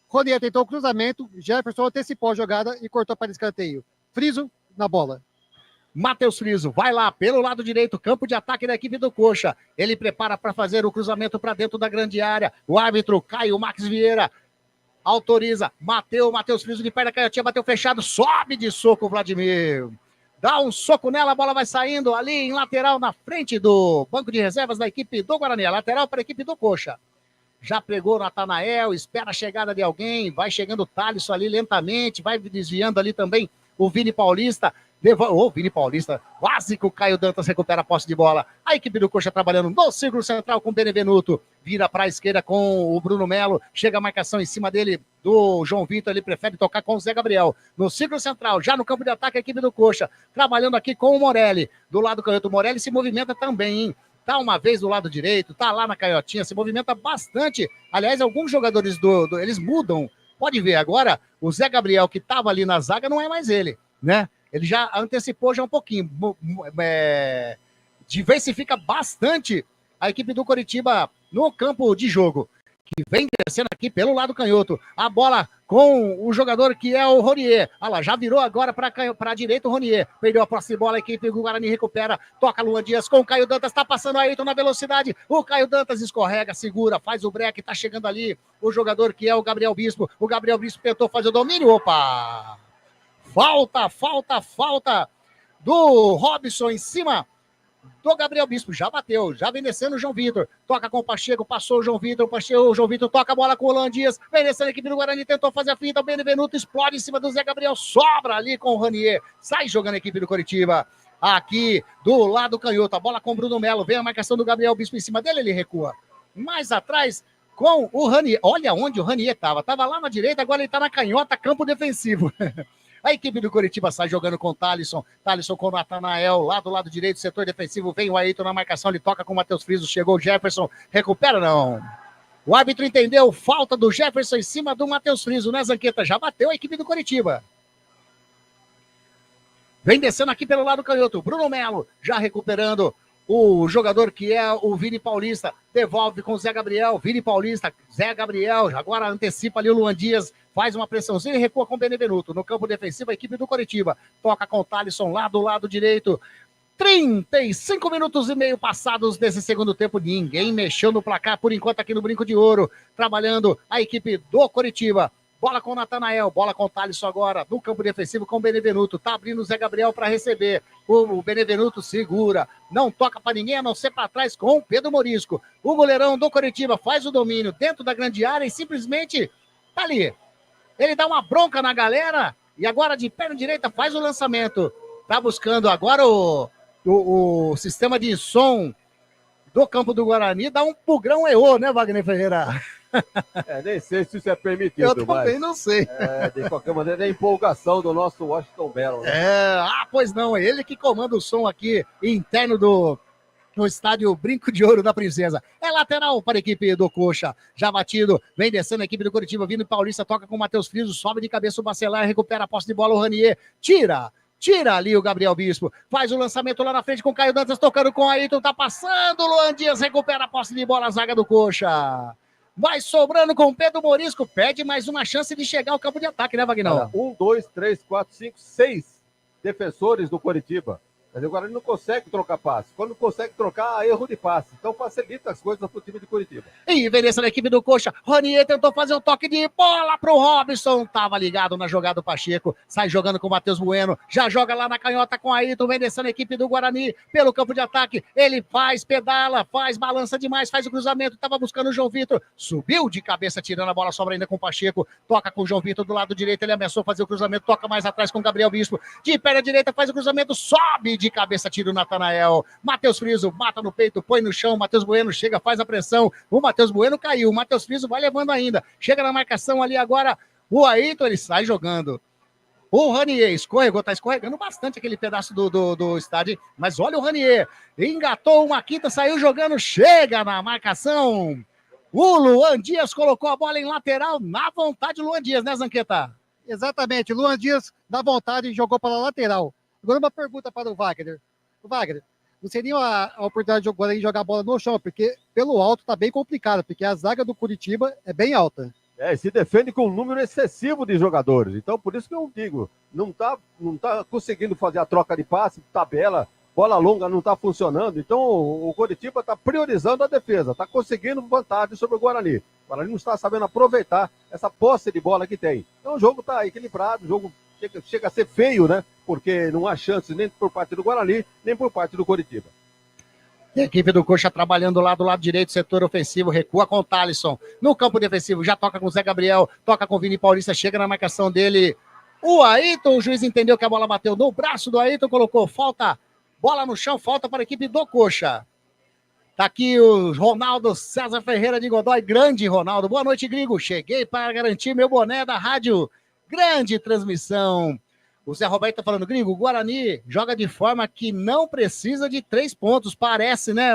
Ronier tentou o cruzamento, Jefferson antecipou a jogada e cortou para escanteio. Friso na bola. Matheus Friso vai lá pelo lado direito, campo de ataque da equipe do Coxa. Ele prepara para fazer o cruzamento para dentro da grande área. O árbitro Caio Max Vieira autoriza. Matheus Friso de perna, canhotinha, bateu fechado, sobe de soco o Vladimir. Dá um soco nela, a bola vai saindo ali em lateral na frente do banco de reservas da equipe do Guarani. Lateral para a equipe do Coxa. Já pegou o Nathanael, espera a chegada de alguém, vai chegando o Thalisson ali lentamente, vai desviando ali também o Vini Paulista. Vini Paulista, quase que o Caio Dantas recupera a posse de bola. A equipe do Coxa trabalhando no círculo central com o Benevenuto. Vira para a esquerda com o Bruno Melo. Chega a marcação em cima dele do João Vitor. Ele prefere tocar com o Zé Gabriel. No círculo central, já no campo de ataque, a equipe do Coxa. Trabalhando aqui com o Morelli. Do lado canhoto, o Morelli se movimenta também, hein? Tá uma vez do lado direito, tá lá na canhotinha, se movimenta bastante. Aliás, alguns jogadores eles mudam. Pode ver agora, o Zé Gabriel que estava ali na zaga não é mais ele, né? Ele já antecipou já um pouquinho. Diversifica bastante a equipe do Coritiba no campo de jogo, que vem descendo aqui pelo lado canhoto. A bola com o jogador que é o Ronier. Olha lá, já virou agora para a direita o Ronier. Perdeu a posse de bola, a equipe do Guarani recupera. Toca Luan Dias com o Caio Dantas. Tá passando Ayrton na velocidade. O Caio Dantas escorrega, segura, faz o break. Tá chegando ali o jogador que é o Gabriel Bispo. O Gabriel Bispo tentou fazer o domínio. Opa! Falta do Robson em cima do Gabriel Bispo, já bateu, já vem descendo o João Vitor, toca com o Pacheco, passou o João Vitor, o João Vitor toca a bola com o Luan Dias, vem descendo a equipe do Guarani, tentou fazer a finta, o Benevenuto explode em cima do Zé Gabriel, sobra ali com o Ranier, sai jogando a equipe do Coritiba, aqui do lado canhoto, a bola com o Bruno Melo, vem a marcação do Gabriel Bispo em cima dele, ele recua, mais atrás com o Ranier, olha onde o Ranier estava lá na direita, agora ele está na canhota, campo defensivo. A equipe do Coritiba sai jogando com o Thalisson com o Natanael, lá do lado direito, setor defensivo, vem o Ayrton na marcação, ele toca com o Matheus Friso, chegou o Jefferson, recupera não. O árbitro entendeu, falta do Jefferson em cima do Matheus Friso, né, Zanqueta? Já bateu a equipe do Coritiba. Vem descendo aqui pelo lado canhoto, Bruno Melo, já recuperando o jogador que é o Vini Paulista, devolve com o Zé Gabriel, Vini Paulista, Zé Gabriel, agora antecipa ali o Luan Dias, faz uma pressãozinha e recua com o Benevenuto. No campo defensivo, a equipe do Coritiba toca com o Thalisson lá do lado direito. 35 minutos e meio passados desse segundo tempo, ninguém mexeu no placar por enquanto aqui no Brinco de Ouro, trabalhando a equipe do Coritiba. Bola com o Natanael, bola com o Thalisson agora, no campo defensivo com o Benevenuto, tá abrindo o Zé Gabriel para receber, o Benevenuto segura, não toca para ninguém, a não ser para trás com o Pedro Morisco. O goleirão do Coritiba faz o domínio dentro da grande área e simplesmente tá ali. Ele dá uma bronca na galera e agora de perna direita faz o lançamento. Tá buscando agora o sistema de som do campo do Guarani, dá um bugrão EO, né, Wagner Ferreira? Nem sei se isso é permitido. Eu também não sei. De qualquer maneira, é a empolgação do nosso Washington Bell. Né? Pois não, é ele que comanda o som aqui interno no estádio Brinco de Ouro da Princesa. É lateral para a equipe do Coxa. Já batido, vem descendo a equipe do Coritiba, vindo Paulista, toca com o Matheus Friso, sobe de cabeça o Bacelar, recupera a posse de bola o Ranier, tira ali o Gabriel Bispo, faz o lançamento lá na frente com o Caio Dantas, tocando com o Ayrton, tá passando, o Luan Dias recupera a posse de bola, a zaga do Coxa. Vai sobrando com o Pedro Morisco, pede mais uma chance de chegar ao campo de ataque, né, Vagnão? 1, 2, 3, 4, 5, 6 defensores do Coritiba. Mas agora ele não consegue trocar passe. Quando consegue trocar, erro de passe. Então facilita as coisas para o time de Coritiba. E envelhece na equipe do Coxa. Ronier tentou fazer um toque de bola pro Robson. Tava ligado na jogada do Pacheco. Sai jogando com o Matheus Bueno. Já joga lá na canhota com a Ayrton. Envelhecendo a equipe do Guarani pelo campo de ataque. Ele faz, pedala, faz, balança demais, faz o cruzamento. Tava buscando o João Vitor. Subiu de cabeça, tirando a bola, sobra ainda com o Pacheco. Toca com o João Vitor do lado direito. Ele ameaçou fazer o cruzamento. Toca mais atrás com o Gabriel Bispo. De perna direita, faz o cruzamento. Sobe de cabeça, tira o Natanael. Matheus Friso mata no peito, põe no chão. Matheus Bueno chega, faz a pressão. O Matheus Bueno caiu. O Matheus Friso vai levando ainda. Chega na marcação ali agora. O Ayrton, ele sai jogando. O Ranier escorregou, tá escorregando bastante aquele pedaço do estádio. Mas olha o Ranier. Engatou uma quinta, saiu jogando. Chega na marcação. O Luan Dias colocou a bola em lateral. Na vontade, Luan Dias, né, Zanqueta? Exatamente. Luan Dias, na vontade, jogou para a lateral. Agora uma pergunta para o Wagner. Wagner, não seria a oportunidade de agora jogar a bola no chão, porque pelo alto tá bem complicado, porque a zaga do Curitiba é bem alta. Se defende com um número excessivo de jogadores. Então, por isso que eu digo, não tá conseguindo fazer a troca de passe, tabela, bola longa não tá funcionando. Então, o Coritiba tá priorizando a defesa, tá conseguindo vantagem sobre o Guarani. O Guarani não está sabendo aproveitar essa posse de bola que tem. Então, o jogo tá equilibrado, o jogo chega a ser feio, né? Porque não há chance nem por parte do Guarani, nem por parte do Coritiba. A equipe do Coxa trabalhando lá do lado direito, setor ofensivo, recua com o Thalisson. No campo defensivo, já toca com o Zé Gabriel, toca com o Vini Paulista, chega na marcação dele. O Ayrton, o juiz entendeu que a bola bateu no braço do Ayrton, colocou falta, bola no chão, falta para a equipe do Coxa. Tá aqui o Ronaldo César Ferreira de Godoy, grande Ronaldo. Boa noite, gringo. Cheguei para garantir meu boné da rádio. Grande transmissão. O Zé Roberto tá falando, gringo, o Guarani joga de forma que não precisa de 3 pontos, parece, né?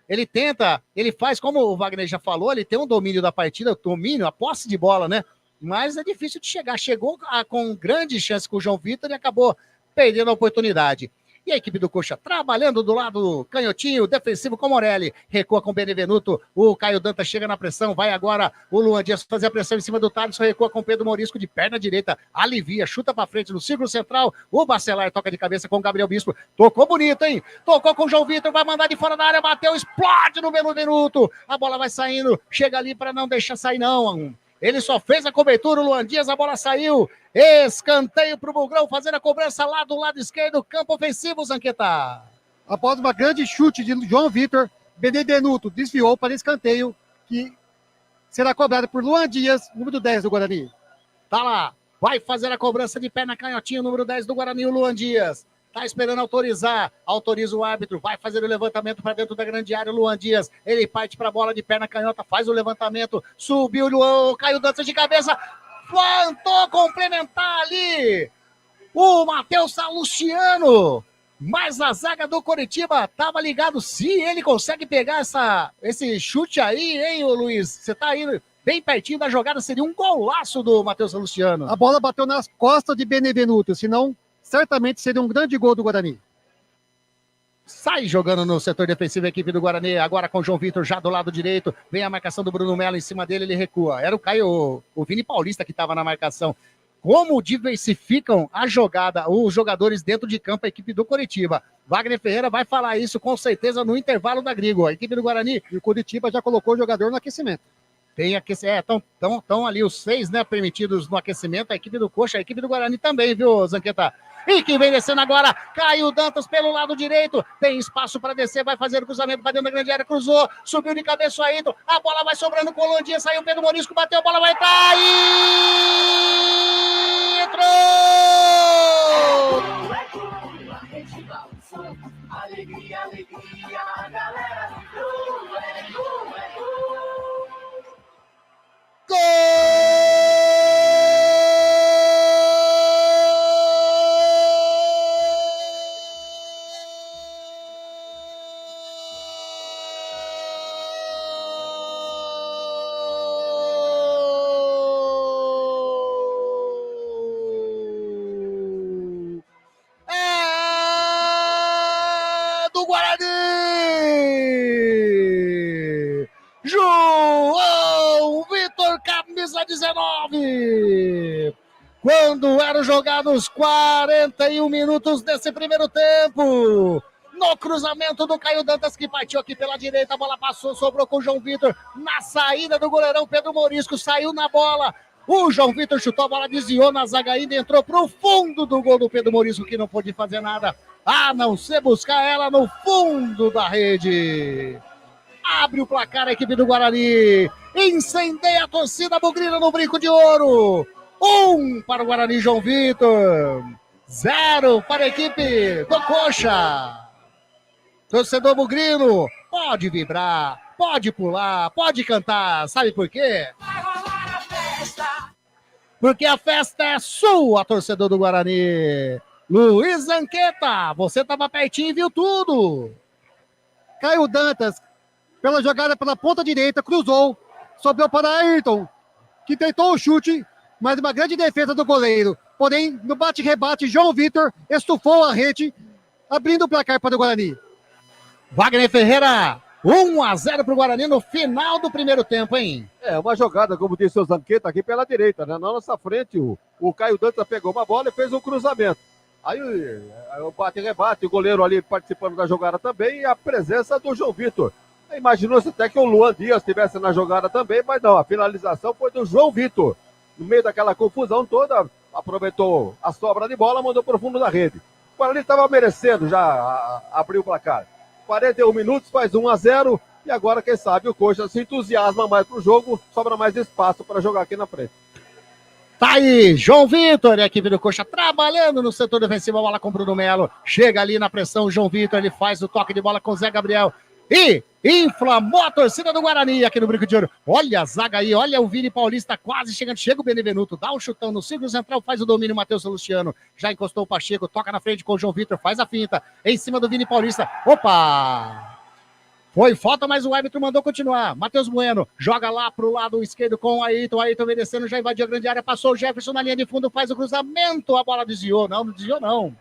Ele tenta, ele faz, como o Wagner já falou, ele tem um domínio da partida, a posse de bola, né? Mas é difícil de chegar. Chegou com grande chance com o João Vitor e acabou perdendo a oportunidade. E a equipe do Coxa trabalhando do lado canhotinho, defensivo com Morelli. Recua com o Benevenuto. O Caio Dantas chega na pressão. Vai agora o Luan Dias fazer a pressão em cima do Thales. Recua com o Pedro Morisco de perna direita. Alivia, chuta pra frente no círculo central. O Bacelar toca de cabeça com o Gabriel Bispo. Tocou bonito, hein? Tocou com o João Vitor. Vai mandar de fora da área. Bateu, explode no Benevenuto. A bola vai saindo. Chega ali para não deixar sair, não. Ele só fez a cobertura, o Luan Dias, a bola saiu. Escanteio para o Bugrão, fazendo a cobrança lá do lado esquerdo, campo ofensivo, Zanqueta. Após uma grande chute de João Vitor, Benevenuto desviou para escanteio, que será cobrado por Luan Dias, número 10 do Guarani. Tá lá, vai fazer a cobrança de pé na canhotinha, número 10 do Guarani, o Luan Dias. Tá esperando autorizar, autoriza o árbitro, vai fazer o levantamento para dentro da grande área, o Luan Dias, ele parte para a bola de perna canhota, faz o levantamento, subiu o Caio Dantas de cabeça, plantou complementar ali, o Matheus Salustiano, mas a zaga do Coritiba estava ligado, se ele consegue pegar esse chute aí, hein, ô Luiz, você tá aí bem pertinho da jogada, seria um golaço do Matheus Salustiano. A bola bateu nas costas de Benevenuto, senão certamente seria um grande gol do Guarani. Sai jogando no setor defensivo a equipe do Guarani, agora com o João Vitor já do lado direito, vem a marcação do Bruno Melo em cima dele, ele recua. Era o Vini Paulista que estava na marcação. Como diversificam a jogada, os jogadores dentro de campo, a equipe do Coritiba. Wagner Ferreira vai falar isso com certeza no intervalo da Grigo. A equipe do Guarani e o Coritiba já colocou o jogador no aquecimento. Tem aquecimento, estão ali os 6, né, permitidos no aquecimento, a equipe do Coxa, a equipe do Guarani também, viu, Zanqueta? E quem vem descendo agora, Caio Dantas pelo lado direito, tem espaço para descer, vai fazer o cruzamento para dentro da grande área, cruzou, subiu de cabeça o Ayrton, a bola vai sobrando com o Landinha, saiu o Pedro Morisco, bateu, a bola vai entrar e... entrou! Alegria, alegria, a galera vibrou, Gol! É do Guarani! João Vitor, camisa 19! Quando eram jogados 41 minutos desse primeiro tempo, no cruzamento do Caio Dantas, que partiu aqui pela direita, a bola passou, sobrou com o João Vitor, na saída do goleirão Pedro Morisco, saiu na bola, o João Vitor chutou a bola, desviou na zaga ainda, entrou pro fundo do gol do Pedro Morisco, que não pôde fazer nada, a não ser buscar ela no fundo da rede. Abre o placar a equipe do Guarani, incendeia a torcida bugrina no Brinco de Ouro, 1 para o Guarani, João Vitor, 0 para a equipe do Coxa. Torcedor bugrino, pode vibrar, pode pular, pode cantar, sabe por quê? Vai rolar a festa. Porque a festa é sua, torcedor do Guarani. Luiz Zanqueta, você estava pertinho e viu tudo. Caio Dantas, pela jogada pela ponta direita, cruzou, sobrou para Ayrton, que tentou o chute, mas uma grande defesa do goleiro. Porém, no bate-rebate, João Vitor estufou a rede, abrindo o placar para o Guarani. Wagner Ferreira, 1-0 para o Guarani no final do primeiro tempo, hein? É, uma jogada, como disse o Zanqueta, aqui pela direita, né? Na nossa frente, o Caio Dantas pegou uma bola e fez um cruzamento. Aí o bate-rebate, o goleiro ali participando da jogada também, e a presença do João Vitor. Imaginou-se até que o Luan Dias estivesse na jogada também, mas não, a finalização foi do João Vitor. No meio daquela confusão toda, aproveitou a sobra de bola, mandou para o fundo da rede. O Guarani estava merecendo já abrir o placar. 41 minutos, faz 1-0, e agora, quem sabe, o Coxa se entusiasma mais pro jogo, sobra mais espaço para jogar aqui na frente. Tá aí, João Vitor, a equipe do Coxa trabalhando no setor defensivo, a bola com o Bruno Melo, chega ali na pressão, João Vitor, ele faz o toque de bola com o Zé Gabriel, e inflamou a torcida do Guarani aqui no Brinco de Ouro. Olha a zaga aí, olha o Vini Paulista quase chegando, chega o Benevenuto, dá um chutão no círculo central, faz o domínio, Matheus Luciano, já encostou o Pacheco, toca na frente com o João Vitor, faz a finta, em cima do Vini Paulista, opa! Foi falta, mas o árbitro mandou continuar. Matheus Bueno joga lá pro lado esquerdo com o Ayrton vem descendo, já invadiu a grande área, passou o Jefferson na linha de fundo, faz o cruzamento, a bola desviou, não desviou não.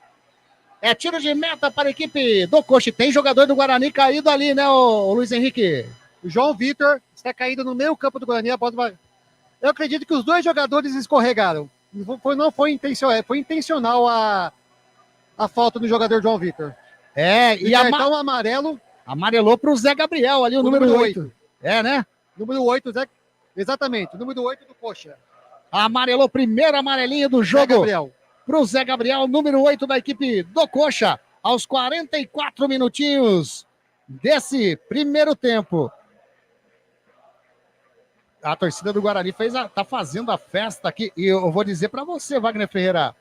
É tiro de meta para a equipe do Coxa. Tem jogador do Guarani caído ali, né, o Luiz Henrique? O João Vitor está caído no meio campo do Guarani. Eu acredito que os dois jogadores escorregaram. Não foi intencional, foi intencional a falta do jogador João Vitor. E cartão amarelo. Amarelou para o Zé Gabriel ali, o número 8. Né? Número 8, exatamente, o número 8 do Coxa. Amarelou, primeiro amarelinho do jogo para o Zé Gabriel, número 8 da equipe do Coxa, aos 44 minutinhos desse primeiro tempo. A torcida do Guarani tá fazendo a festa aqui, e eu vou dizer para você, Wagner Ferreira,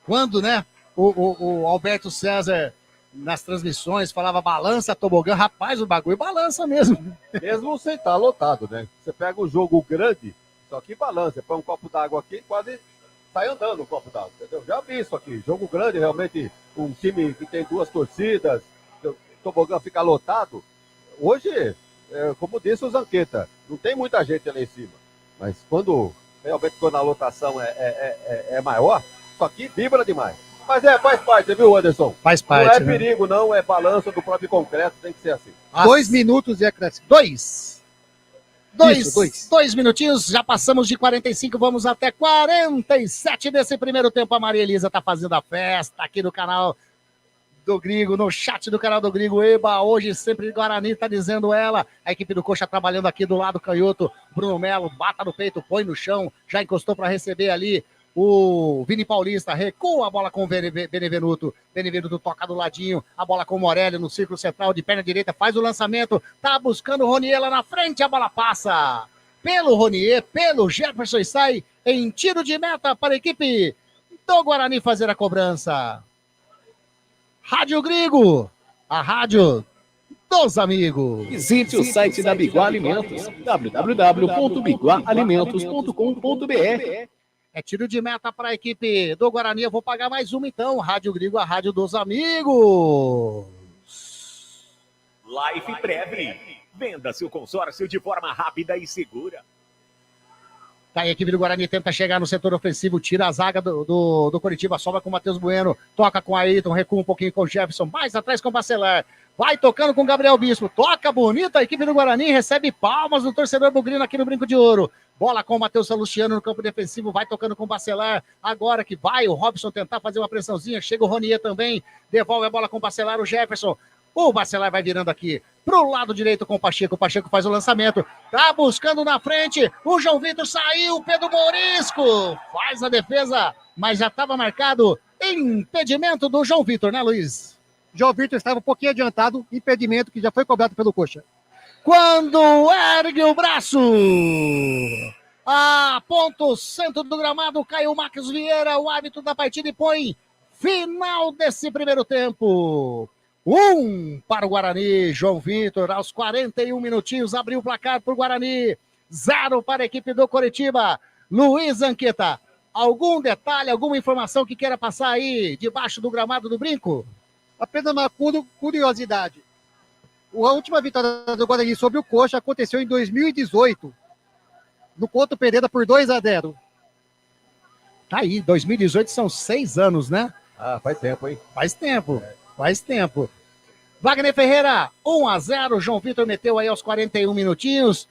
quando, né, o Alberto César, nas transmissões, falava balança, tobogã, rapaz, o bagulho balança mesmo. Mesmo sem estar lotado, né? Você pega um jogo grande, só que balança, você põe um copo d'água aqui, quase sai andando o copo d'água, entendeu? Já vi isso aqui, jogo grande, realmente, um time que tem 2 torcidas, o tobogã fica lotado. Hoje, como disse o Zanqueta, não tem muita gente ali em cima, mas realmente quando a lotação é maior, isso aqui vibra demais. Mas faz parte, viu, Anderson? Faz parte. Não é perigo, não, é balança do próprio concreto, tem que ser assim. 2 minutos de acréscimo. 2 minutinhos, já passamos de 45, vamos até 47 desse primeiro tempo. A Maria Elisa tá fazendo a festa aqui no canal do Grigo, no chat do canal do Grigo. Eba, hoje sempre Guarani, tá dizendo ela. A equipe do Coxa trabalhando aqui do lado canhoto. Bruno Melo, bata no peito, põe no chão, já encostou para receber ali o Vini Paulista, recua a bola com o Benevenuto. Benevenuto toca do ladinho, a bola com o Morelli no círculo central de perna direita, faz o lançamento, tá buscando o Ronier lá na frente, a bola passa pelo Ronier, pelo Jefferson e sai em tiro de meta para a equipe do Guarani fazer a cobrança. Rádio Grigo, a rádio dos amigos. Visite o site da Biguá Alimentos, www.biguaalimentos.com.br. É tiro de meta para a equipe do Guarani. Eu vou pagar mais uma então. Rádio Grigo, a rádio dos amigos. Life Prev. Venda seu consórcio de forma rápida e segura. Tá, a equipe do Guarani tenta chegar no setor ofensivo, tira a zaga do Coritiba, sobra com o Matheus Bueno, toca com a Ayrton, recua um pouquinho com o Jefferson, mais atrás com o Bacelar. Vai tocando com o Gabriel Bispo, toca bonita, a equipe do Guarani recebe palmas do torcedor bugrino aqui no Brinco de Ouro. Bola com o Matheus Salustiano no campo defensivo, vai tocando com o Bacelar, agora que vai o Robson tentar fazer uma pressãozinha, chega o Ronier também, devolve a bola com o Bacelar, o Jefferson. O Bacelar vai virando aqui pro lado direito com o Pacheco faz o lançamento, tá buscando na frente, o João Vitor saiu, Pedro Morisco faz a defesa, mas já estava marcado impedimento do João Vitor, né, Luiz? João Vitor estava um pouquinho adiantado, impedimento que já foi cobrado pelo Coxa. Quando ergue o braço, aponta o centro do gramado, caiu o Marcos Vieira, o árbitro da partida, e põe final desse primeiro tempo. 1 para o Guarani, João Vitor, aos 41 minutinhos, abriu o placar para o Guarani, 0 para a equipe do Coritiba. Luiz Anqueta, algum detalhe, alguma informação que queira passar aí, debaixo do gramado do Brinco? Apenas uma curiosidade. A última vitória do Guarani sobre o Coxa aconteceu em 2018, no Couto Pereira, por 2-0. Tá aí, 2018 são 6 anos, né? Faz tempo, hein? Faz tempo. Wagner Ferreira, 1-0, João Vitor meteu aí aos 41 minutinhos.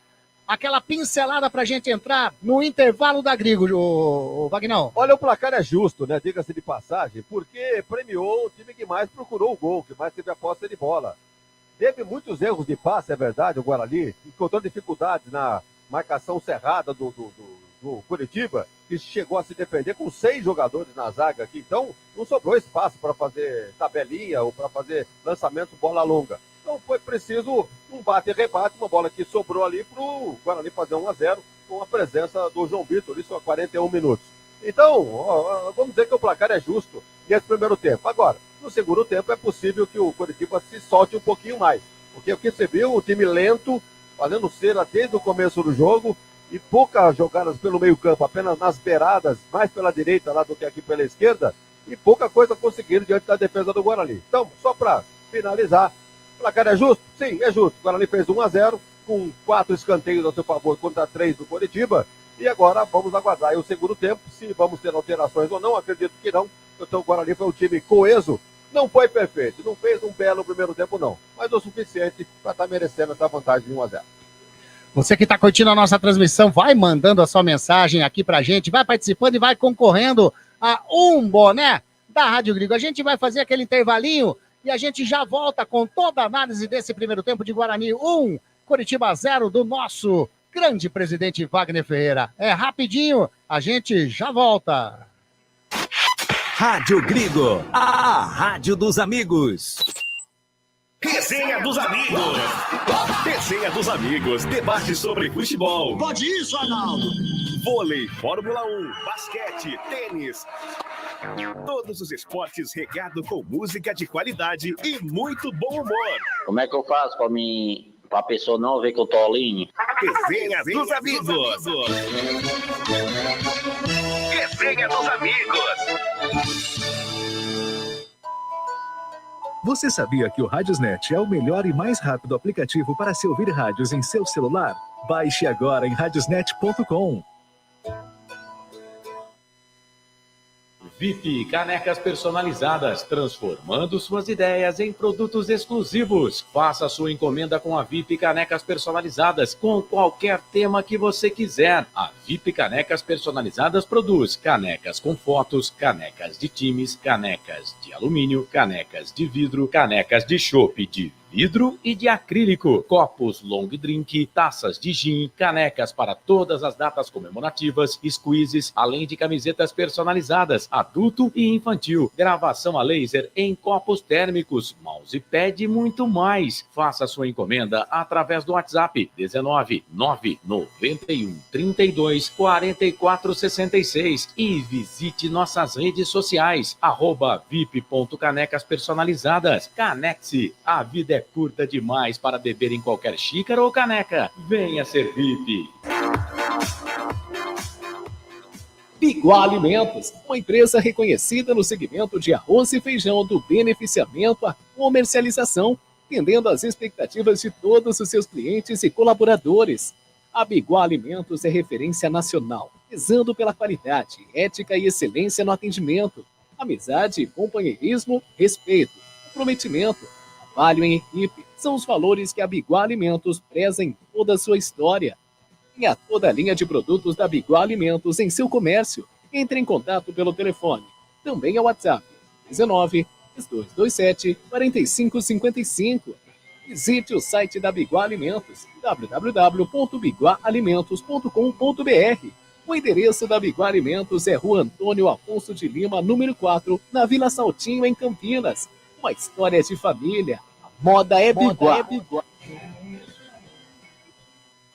Aquela pincelada pra gente entrar no intervalo da Grigo, o Vagnão. Olha, o placar é justo, né? Diga-se de passagem, porque premiou o time que mais procurou o gol, que mais teve a posse de bola. Teve muitos erros de passe, é verdade, o Guarani, encontrou dificuldades na marcação cerrada do Coritiba, que chegou a se defender com 6 jogadores na zaga aqui. Então, não sobrou espaço para fazer tabelinha ou para fazer lançamento bola longa. Então, foi preciso um bate e rebate, uma bola que sobrou ali para o Guarani fazer 1-0 com a presença do João Vitor, isso a 41 minutos. Então, vamos dizer que o placar é justo nesse primeiro tempo. Agora, no segundo tempo, é possível que o Coritiba se solte um pouquinho mais. Porque o que você viu, o time lento, fazendo cera desde o começo do jogo, e poucas jogadas pelo meio campo, apenas nas beiradas, mais pela direita lá do que aqui pela esquerda, e pouca coisa conseguiram diante da defesa do Guarani. Então, só para finalizar, o placar é justo? Sim, é justo. O Guarani fez 1-0, com 4 escanteios ao seu favor contra 3 do Coritiba, e agora vamos aguardar aí o segundo tempo, se vamos ter alterações ou não, acredito que não, Então o Guarani foi um time coeso, não foi perfeito, não fez um belo primeiro tempo não, mas o suficiente para estar merecendo essa vantagem de 1-0. Você que está curtindo a nossa transmissão, vai mandando a sua mensagem aqui pra gente, vai participando e vai concorrendo a um boné da Rádio Gringo. A gente vai fazer aquele intervalinho e a gente já volta com toda a análise desse primeiro tempo de Guarani 1, Coritiba 0, do nosso grande presidente Wagner Ferreira. É rapidinho, a gente já volta. Rádio Gringo, a rádio dos amigos. Resenha dos amigos. Resenha dos amigos. Debate sobre futebol. Pode isso, Arnaldo. Vôlei, Fórmula 1, basquete, tênis. Todos os esportes regados com música de qualidade e muito bom humor. Como é que eu faço pra pessoa não ver que eu tô alinho? Resenha dos amigos. Resenha dos amigos. Você sabia que o Radiosnet é o melhor e mais rápido aplicativo para se ouvir rádios em seu celular? Baixe agora em radiosnet.com. VIP Canecas Personalizadas, transformando suas ideias em produtos exclusivos. Faça sua encomenda com a VIP Canecas Personalizadas, com qualquer tema que você quiser. A VIP Canecas Personalizadas produz canecas com fotos, canecas de times, canecas de alumínio, canecas de vidro, canecas de chopp de vidro e de acrílico, copos long drink, taças de gin, canecas para todas as datas comemorativas, squeezes, além de camisetas personalizadas, adulto e infantil, gravação a laser em copos térmicos, mousepad e muito mais. Faça sua encomenda através do WhatsApp 19 991 32 44 66 e visite nossas redes sociais @vip.canecaspersonalizadas. Canexe, a vida é curta demais para beber em qualquer xícara ou caneca. Venha ser VIP. Biguá Alimentos, uma empresa reconhecida no segmento de arroz e feijão do beneficiamento à comercialização, atendendo às expectativas de todos os seus clientes e colaboradores. A Biguá Alimentos é referência nacional, prezando pela qualidade, ética e excelência no atendimento, amizade, companheirismo, respeito, comprometimento, trabalho em equipe, são os valores que a Biguá Alimentos preza em toda a sua história. Tenha toda a linha de produtos da Biguá Alimentos em seu comércio. Entre em contato pelo telefone. Também é o WhatsApp 19 3227 4555. Visite o site da Biguá Alimentos, www.biguaalimentos.com.br. O endereço da Biguá Alimentos é Rua Antônio Afonso de Lima, número 4, na Vila Saltinho, em Campinas. Uma história de família. A moda é Biguá.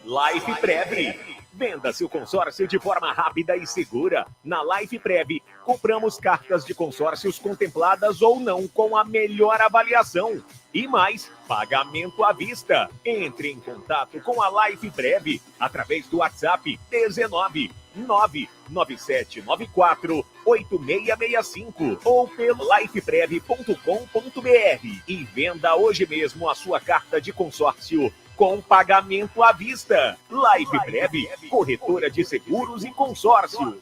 Life Prev. Venda seu consórcio de forma rápida e segura. Na Life Prev, compramos cartas de consórcios contempladas ou não com a melhor avaliação. E mais, pagamento à vista. Entre em contato com a Life Prev através do WhatsApp 19 99794 8665 ou pelo lifeprev.com.br e venda hoje mesmo a sua carta de consórcio com pagamento à vista. Life Prev, corretora de seguros e consórcios.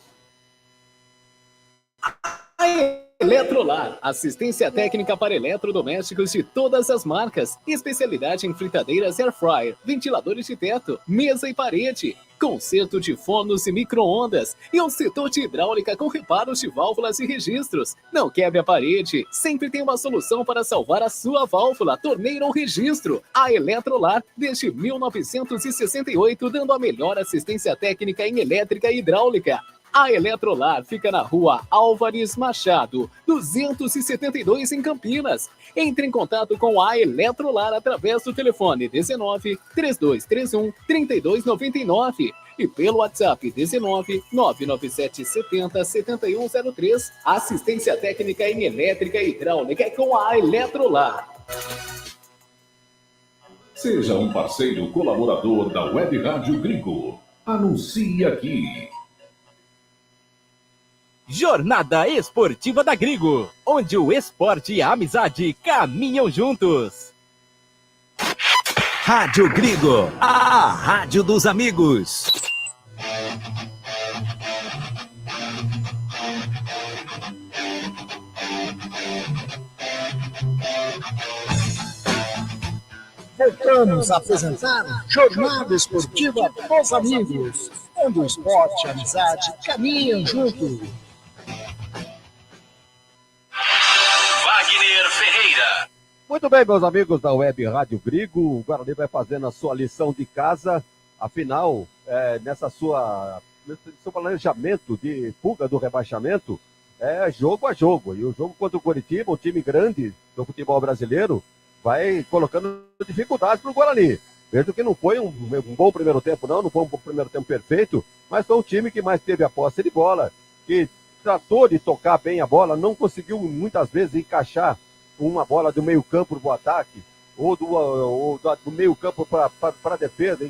Eletrolar, assistência técnica para eletrodomésticos de todas as marcas, especialidade em fritadeiras air fryer, ventiladores de teto, mesa e parede, conserto de fornos e micro-ondas e um setor de hidráulica com reparos de válvulas e registros. Não quebre a parede, sempre tem uma solução para salvar a sua válvula, torneira ou registro. A Eletrolar, desde 1968, dando a melhor assistência técnica em elétrica e hidráulica. A Eletrolar fica na Rua Álvares Machado, 272 em Campinas. Entre em contato com a Eletrolar através do telefone 19 3231 3299 e pelo WhatsApp 19 997 70 7103. Assistência técnica em elétrica e hidráulica é com a Eletrolar. Seja um parceiro colaborador da Web Rádio Gringo. Anuncie aqui. Jornada Esportiva da Gringo, onde o esporte e a amizade caminham juntos. Rádio Gringo, a rádio dos amigos. Voltamos a apresentar Jornada Esportiva dos Amigos, onde o esporte e a amizade caminham juntos. Wagner Ferreira. Muito bem, meus amigos da Web Rádio Grigo, o Guarani vai fazendo a sua lição de casa, afinal, nesse seu planejamento de fuga do rebaixamento, é jogo a jogo, e o jogo contra o Coritiba, um time grande do futebol brasileiro, vai colocando dificuldades para o Guarani. Vejo que não foi um bom primeiro tempo, não foi um primeiro tempo perfeito, mas foi um time que mais teve a posse de bola, que tratou de tocar bem a bola, não conseguiu muitas vezes encaixar uma bola do meio campo para o ataque, ou do meio campo para a defesa.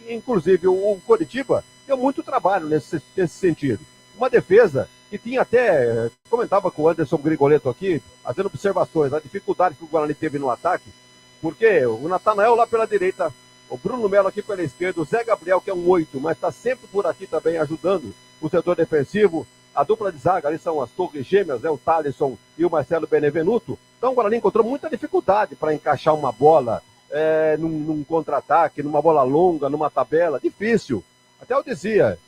Inclusive o Coritiba deu muito trabalho nesse sentido. Uma defesa que tinha até, comentava com o Anderson Grigoletto aqui, fazendo observações, a dificuldade que o Guarani teve no ataque, porque o Natanael lá pela direita, o Bruno Melo aqui pela esquerda, o Zé Gabriel, que é um 8, mas está sempre por aqui também ajudando o setor defensivo, a dupla de zaga ali são as torres gêmeas, né, o Thalisson e o Marcelo Benevenuto. Então o Guarani encontrou muita dificuldade para encaixar uma bola num contra-ataque, numa bola longa, numa tabela, difícil. Até eu dizia,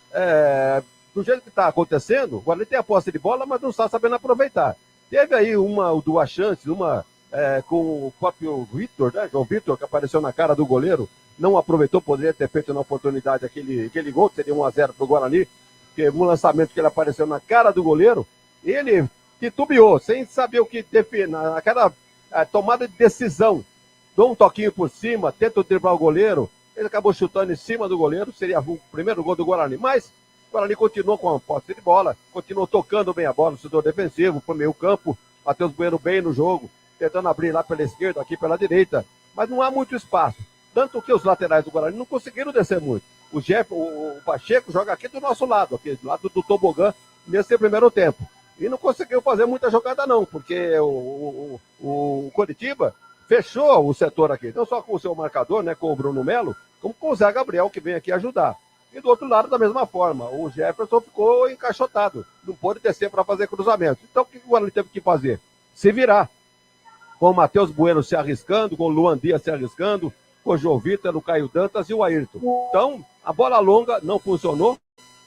do jeito que está acontecendo, o Guarani tem a posse de bola, mas não está sabendo aproveitar. Teve aí uma ou duas chances, uma com o próprio Vitor, né, João Vitor, que apareceu na cara do goleiro, não aproveitou, poderia ter feito na oportunidade aquele gol, que seria 1-0 para o Guarani, porque um lançamento que ele apareceu na cara do goleiro, ele titubeou, sem saber o que definir, naquela tomada de decisão, dá um toquinho por cima, tenta driblar o goleiro, ele acabou chutando em cima do goleiro, seria o primeiro gol do Guarani, mas o Guarani continuou com a posse de bola, continuou tocando bem a bola no setor defensivo, pro meio campo, Matheus Bueno bem no jogo, tentando abrir lá pela esquerda, aqui pela direita, mas não há muito espaço, tanto que os laterais do Guarani não conseguiram descer muito. O Pacheco joga aqui do nosso lado, aqui do lado do tobogã, nesse primeiro tempo, e não conseguiu fazer muita jogada não, porque o Coritiba fechou o setor aqui, não só com o seu marcador, né, com o Bruno Melo, como com o Zé Gabriel, que vem aqui ajudar. E do outro lado, da mesma forma, o Jefferson ficou encaixotado, não pôde descer para fazer cruzamento. Então, o que o Guarani teve que fazer? Se virar. Com o Matheus Bueno se arriscando, com o Luan Dias se arriscando, com o João Vitor, o Caio Dantas e o Ayrton. Então, a bola longa não funcionou,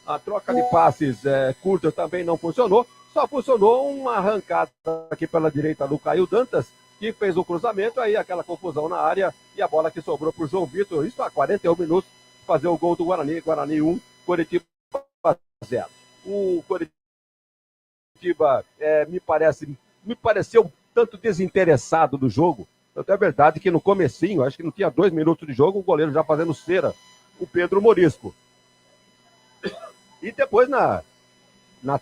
a troca de passes curta também não funcionou, só funcionou uma arrancada aqui pela direita do Caio Dantas, que fez o cruzamento, aí aquela confusão na área, e a bola que sobrou para o João Vitor, isso há 41 minutos, fazer o gol do Guarani, Guarani 1, Coritiba 0. O Coritiba me pareceu um tanto desinteressado do jogo, tanto é verdade que no comecinho, acho que não tinha 2 minutos de jogo, o goleiro já fazendo cera, o Pedro Morisco. E depois na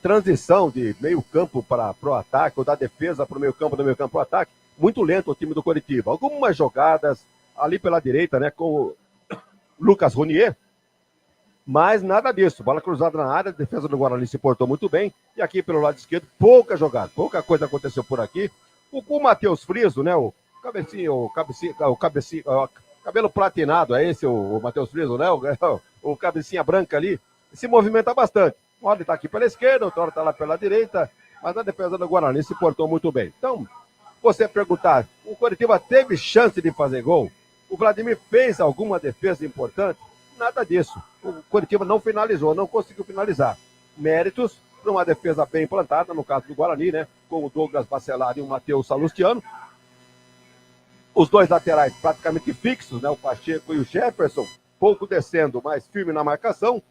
transição de meio campo para o ataque, ou da defesa para o meio campo, do meio campo para o ataque, muito lento o time do Coritiba. Algumas jogadas ali pela direita, né, com o Lucas Ronier, mas nada disso. Bola cruzada na área, a defesa do Guarani se portou muito bem, e aqui pelo lado esquerdo, pouca jogada, pouca coisa aconteceu por aqui. O Matheus Friso, né, o cabelo platinado, é esse o Matheus Friso, né, o cabecinha branca ali, se movimenta bastante. Uma hora ele está aqui pela esquerda, outra hora está lá pela direita, mas a defesa do Guarani se portou muito bem. Então, você perguntar, o Coritiba teve chance de fazer gol? O Vladimir fez alguma defesa importante? Nada disso. O Coritiba não finalizou, não conseguiu finalizar. Méritos para uma defesa bem plantada, no caso do Guarani, né? Com o Douglas Bacelar e o Matheus Salustiano. Os dois laterais praticamente fixos, né? O Pacheco e o Jefferson, pouco descendo, mas firme na marcação.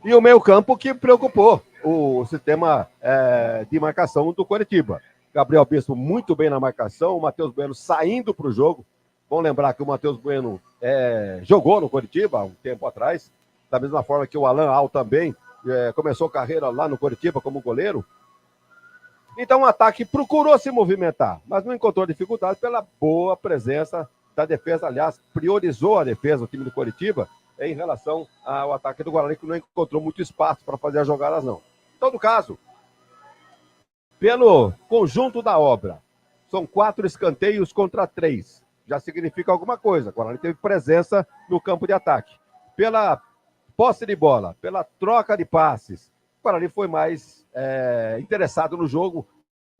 E o meio-campo que preocupou o sistema de marcação do Coritiba. Gabriel Bispo muito bem na marcação, o Matheus Bueno saindo para o jogo. Vamos lembrar que o Matheus Bueno jogou no Coritiba há um tempo atrás, da mesma forma que o Alan Al também começou carreira lá no Coritiba como goleiro. Então o ataque procurou se movimentar, mas não encontrou dificuldade pela boa presença da defesa. Aliás, priorizou a defesa, o time do Coritiba, em relação ao ataque do Guarani, que não encontrou muito espaço para fazer as jogadas, não. Em todo caso, pelo conjunto da obra, são 4 escanteios contra 3. Já significa alguma coisa. O Guarani teve presença no campo de ataque. Pela posse de bola, pela troca de passes, o Guarani foi mais interessado no jogo,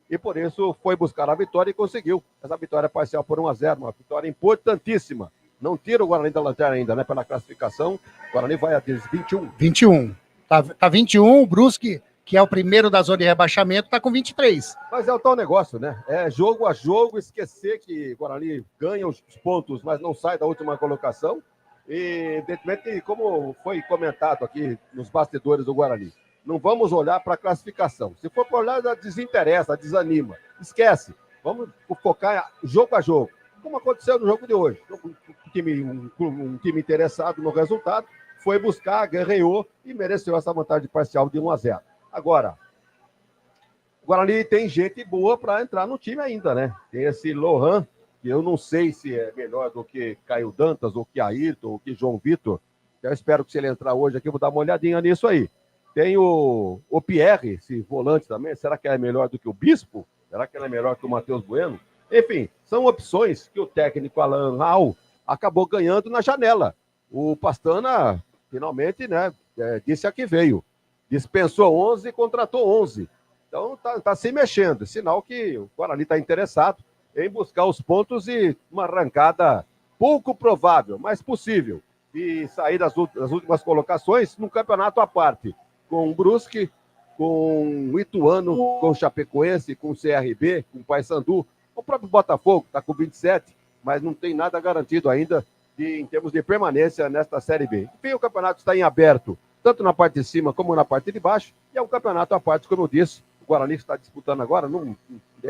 e por isso foi buscar a vitória e conseguiu. Essa vitória parcial por 1-0, uma vitória importantíssima. Não tira o Guarani da lanterna ainda, né? Pela classificação, o Guarani vai a 21. 21. Tá 21, o Brusque, que é o primeiro da zona de rebaixamento, tá com 23. Mas é o tal negócio, né? É jogo a jogo, esquecer que o Guarani ganha os pontos, mas não sai da última colocação. E, evidentemente, como foi comentado aqui nos bastidores do Guarani, não vamos olhar para a classificação. Se for para olhar, desinteressa, desanima. Esquece. Vamos focar jogo a jogo. Como aconteceu no jogo de hoje. Um time interessado no resultado foi buscar, guerreou e mereceu essa vantagem parcial de 1-0. Agora, o Guarani tem gente boa para entrar no time ainda, né? Tem esse Lohan, que eu não sei se é melhor do que Caio Dantas, ou que Ayrton, ou que João Vitor. Eu espero que se ele entrar hoje aqui, eu vou dar uma olhadinha nisso aí. Tem o Pierre, esse volante também. Será que ele é melhor do que o Bispo? Será que ele é melhor que o Matheus Bueno? Enfim, são opções que o técnico Alan Raul acabou ganhando na janela. O Pastana, finalmente, né, disse a que veio. Dispensou 11 e contratou 11. Então, tá se mexendo. Sinal que o Guarani está interessado em buscar os pontos e uma arrancada pouco provável, mas possível, e sair das últimas colocações num campeonato à parte, com o Brusque, com o Ituano, com o Chapecoense, com o CRB, com o Paysandu, o próprio Botafogo está com 27, mas não tem nada garantido ainda em termos de permanência nesta Série B. Enfim, o campeonato está em aberto, tanto na parte de cima como na parte de baixo, e é um campeonato à parte, como eu disse. O Guarani está disputando agora, não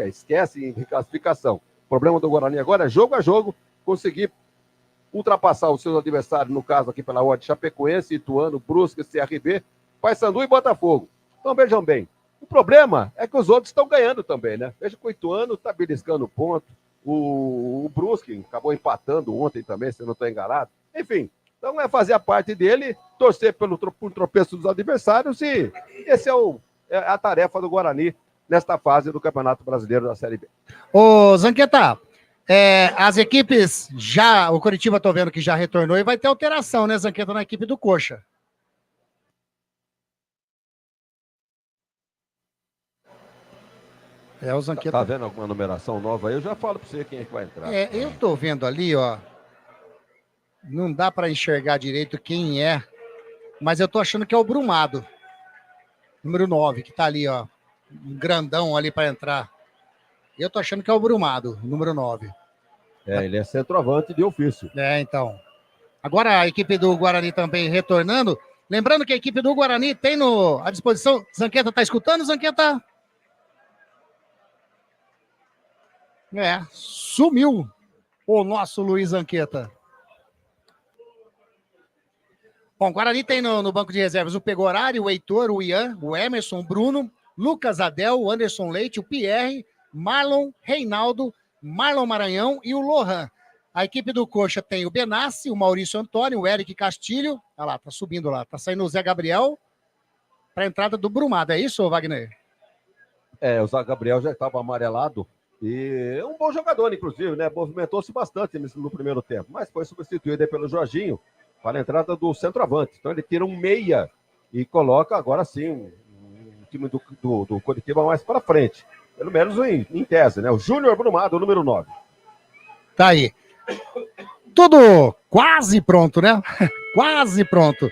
esquece em classificação. O problema do Guarani agora é jogo a jogo, conseguir ultrapassar os seus adversários, no caso aqui pela ordem, Chapecoense, Ituano, Brusque, CRB, Paysandu e Botafogo. Então vejam bem, o problema é que os outros estão ganhando também, né? Veja que o Ituano está beliscando ponto, o Brusque acabou empatando ontem também, se eu não estou enganado. Enfim, então é fazer a parte dele, torcer por tropeço dos adversários, e esse é a tarefa do Guarani nesta fase do Campeonato Brasileiro da Série B. Ô, Zanqueta, as equipes o Coritiba tô vendo que já retornou e vai ter alteração, né, Zanqueta, na equipe do Coxa. O Zanqueta... Tá vendo alguma numeração nova aí? Eu já falo para você quem é que vai entrar. Eu tô vendo ali, ó, não dá para enxergar direito quem é, mas eu tô achando que é o Brumado, número 9, que tá ali, ó, um grandão ali para entrar. Eu tô achando que é o Brumado, número 9. Ele é centroavante de ofício. Então. Agora a equipe do Guarani também retornando. Lembrando que a equipe do Guarani tem à disposição... Zanqueta, tá escutando, Zanqueta? Sumiu o nosso Luiz Zanqueta. Bom, Guarani tem no banco de reservas o Pegorari, o Heitor, o Ian, o Emerson, o Bruno, Lucas Adel, o Anderson Leite, o Pierre, Marlon, Reinaldo, Marlon Maranhão e o Lohan. A equipe do Coxa tem o Benassi, o Maurício Antônio, o Eric Castilho. Olha lá, tá subindo lá. Tá saindo o Zé Gabriel para a entrada do Brumado. É isso, Wagner? O Zé Gabriel já estava amarelado. E é um bom jogador, inclusive, né? Movimentou-se bastante no primeiro tempo, mas foi substituído aí pelo Jorginho para a entrada do centroavante. Então ele tira um meia e coloca agora sim um time do Coritiba mais para frente. Pelo menos em tese, né? O Júnior Brumado, o número 9. Tá aí. Tudo quase pronto, né? Quase pronto.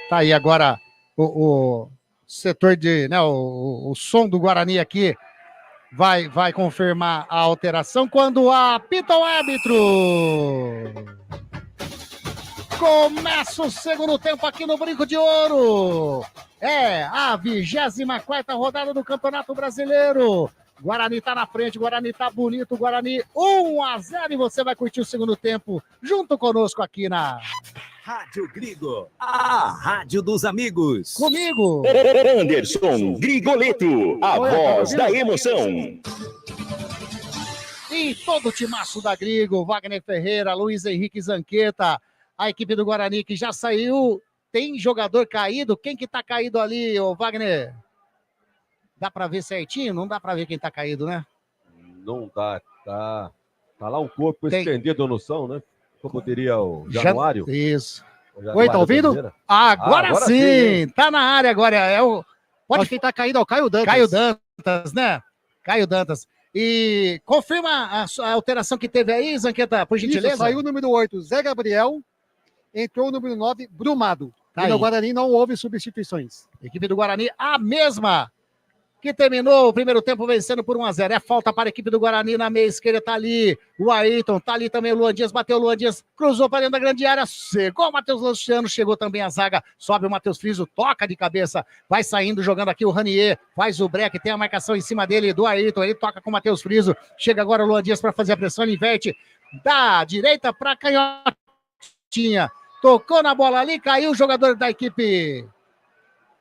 Tá aí agora o setor de... né? O som do Guarani aqui vai confirmar a alteração quando apita o árbitro. Começa o segundo tempo aqui no Brinco de Ouro. A 24ª rodada do Campeonato Brasileiro. Guarani tá na frente, Guarani tá bonito, Guarani 1-0 e você vai curtir o segundo tempo junto conosco aqui na Rádio Grigo, a rádio dos amigos. Comigo, Anderson Grigoleto, a voz da emoção. E todo o timaço da Grigo, Wagner Ferreira, Luiz Henrique Zanqueta, a equipe do Guarani que já saiu. Tem jogador caído? Quem que tá caído ali, ô Wagner? Dá para ver certinho? Não dá para ver quem tá caído, né? Não dá, tá lá um corpo estendido no chão, né? Como diria o Januário. Isso. Oi, tá ouvindo? Agora sim, tá na área agora. Pode quem tá caído é o Caio Dantas. Caio Dantas, né? Caio Dantas. E confirma a alteração que teve aí, Zanqueta, por gentileza? Isso, saiu o número 8, Zé Gabriel, entrou o número 9, Brumado. Tá e no aí. Guarani não houve substituições. Equipe do Guarani, a mesma que terminou o primeiro tempo vencendo por 1-0. É falta para a equipe do Guarani na meia esquerda, tá ali o Ayrton, tá ali também o Luan Dias, bateu o Luan Dias, cruzou para dentro da grande área, chegou o Matheus Luciano, chegou também a zaga, sobe o Matheus Friso, toca de cabeça, vai saindo, jogando aqui o Ranier, faz o break, tem a marcação em cima dele, do Ayrton, ele toca com o Matheus Friso, chega agora o Luan Dias para fazer a pressão, ele inverte da direita para canhotinha, tocou na bola ali, caiu o jogador da equipe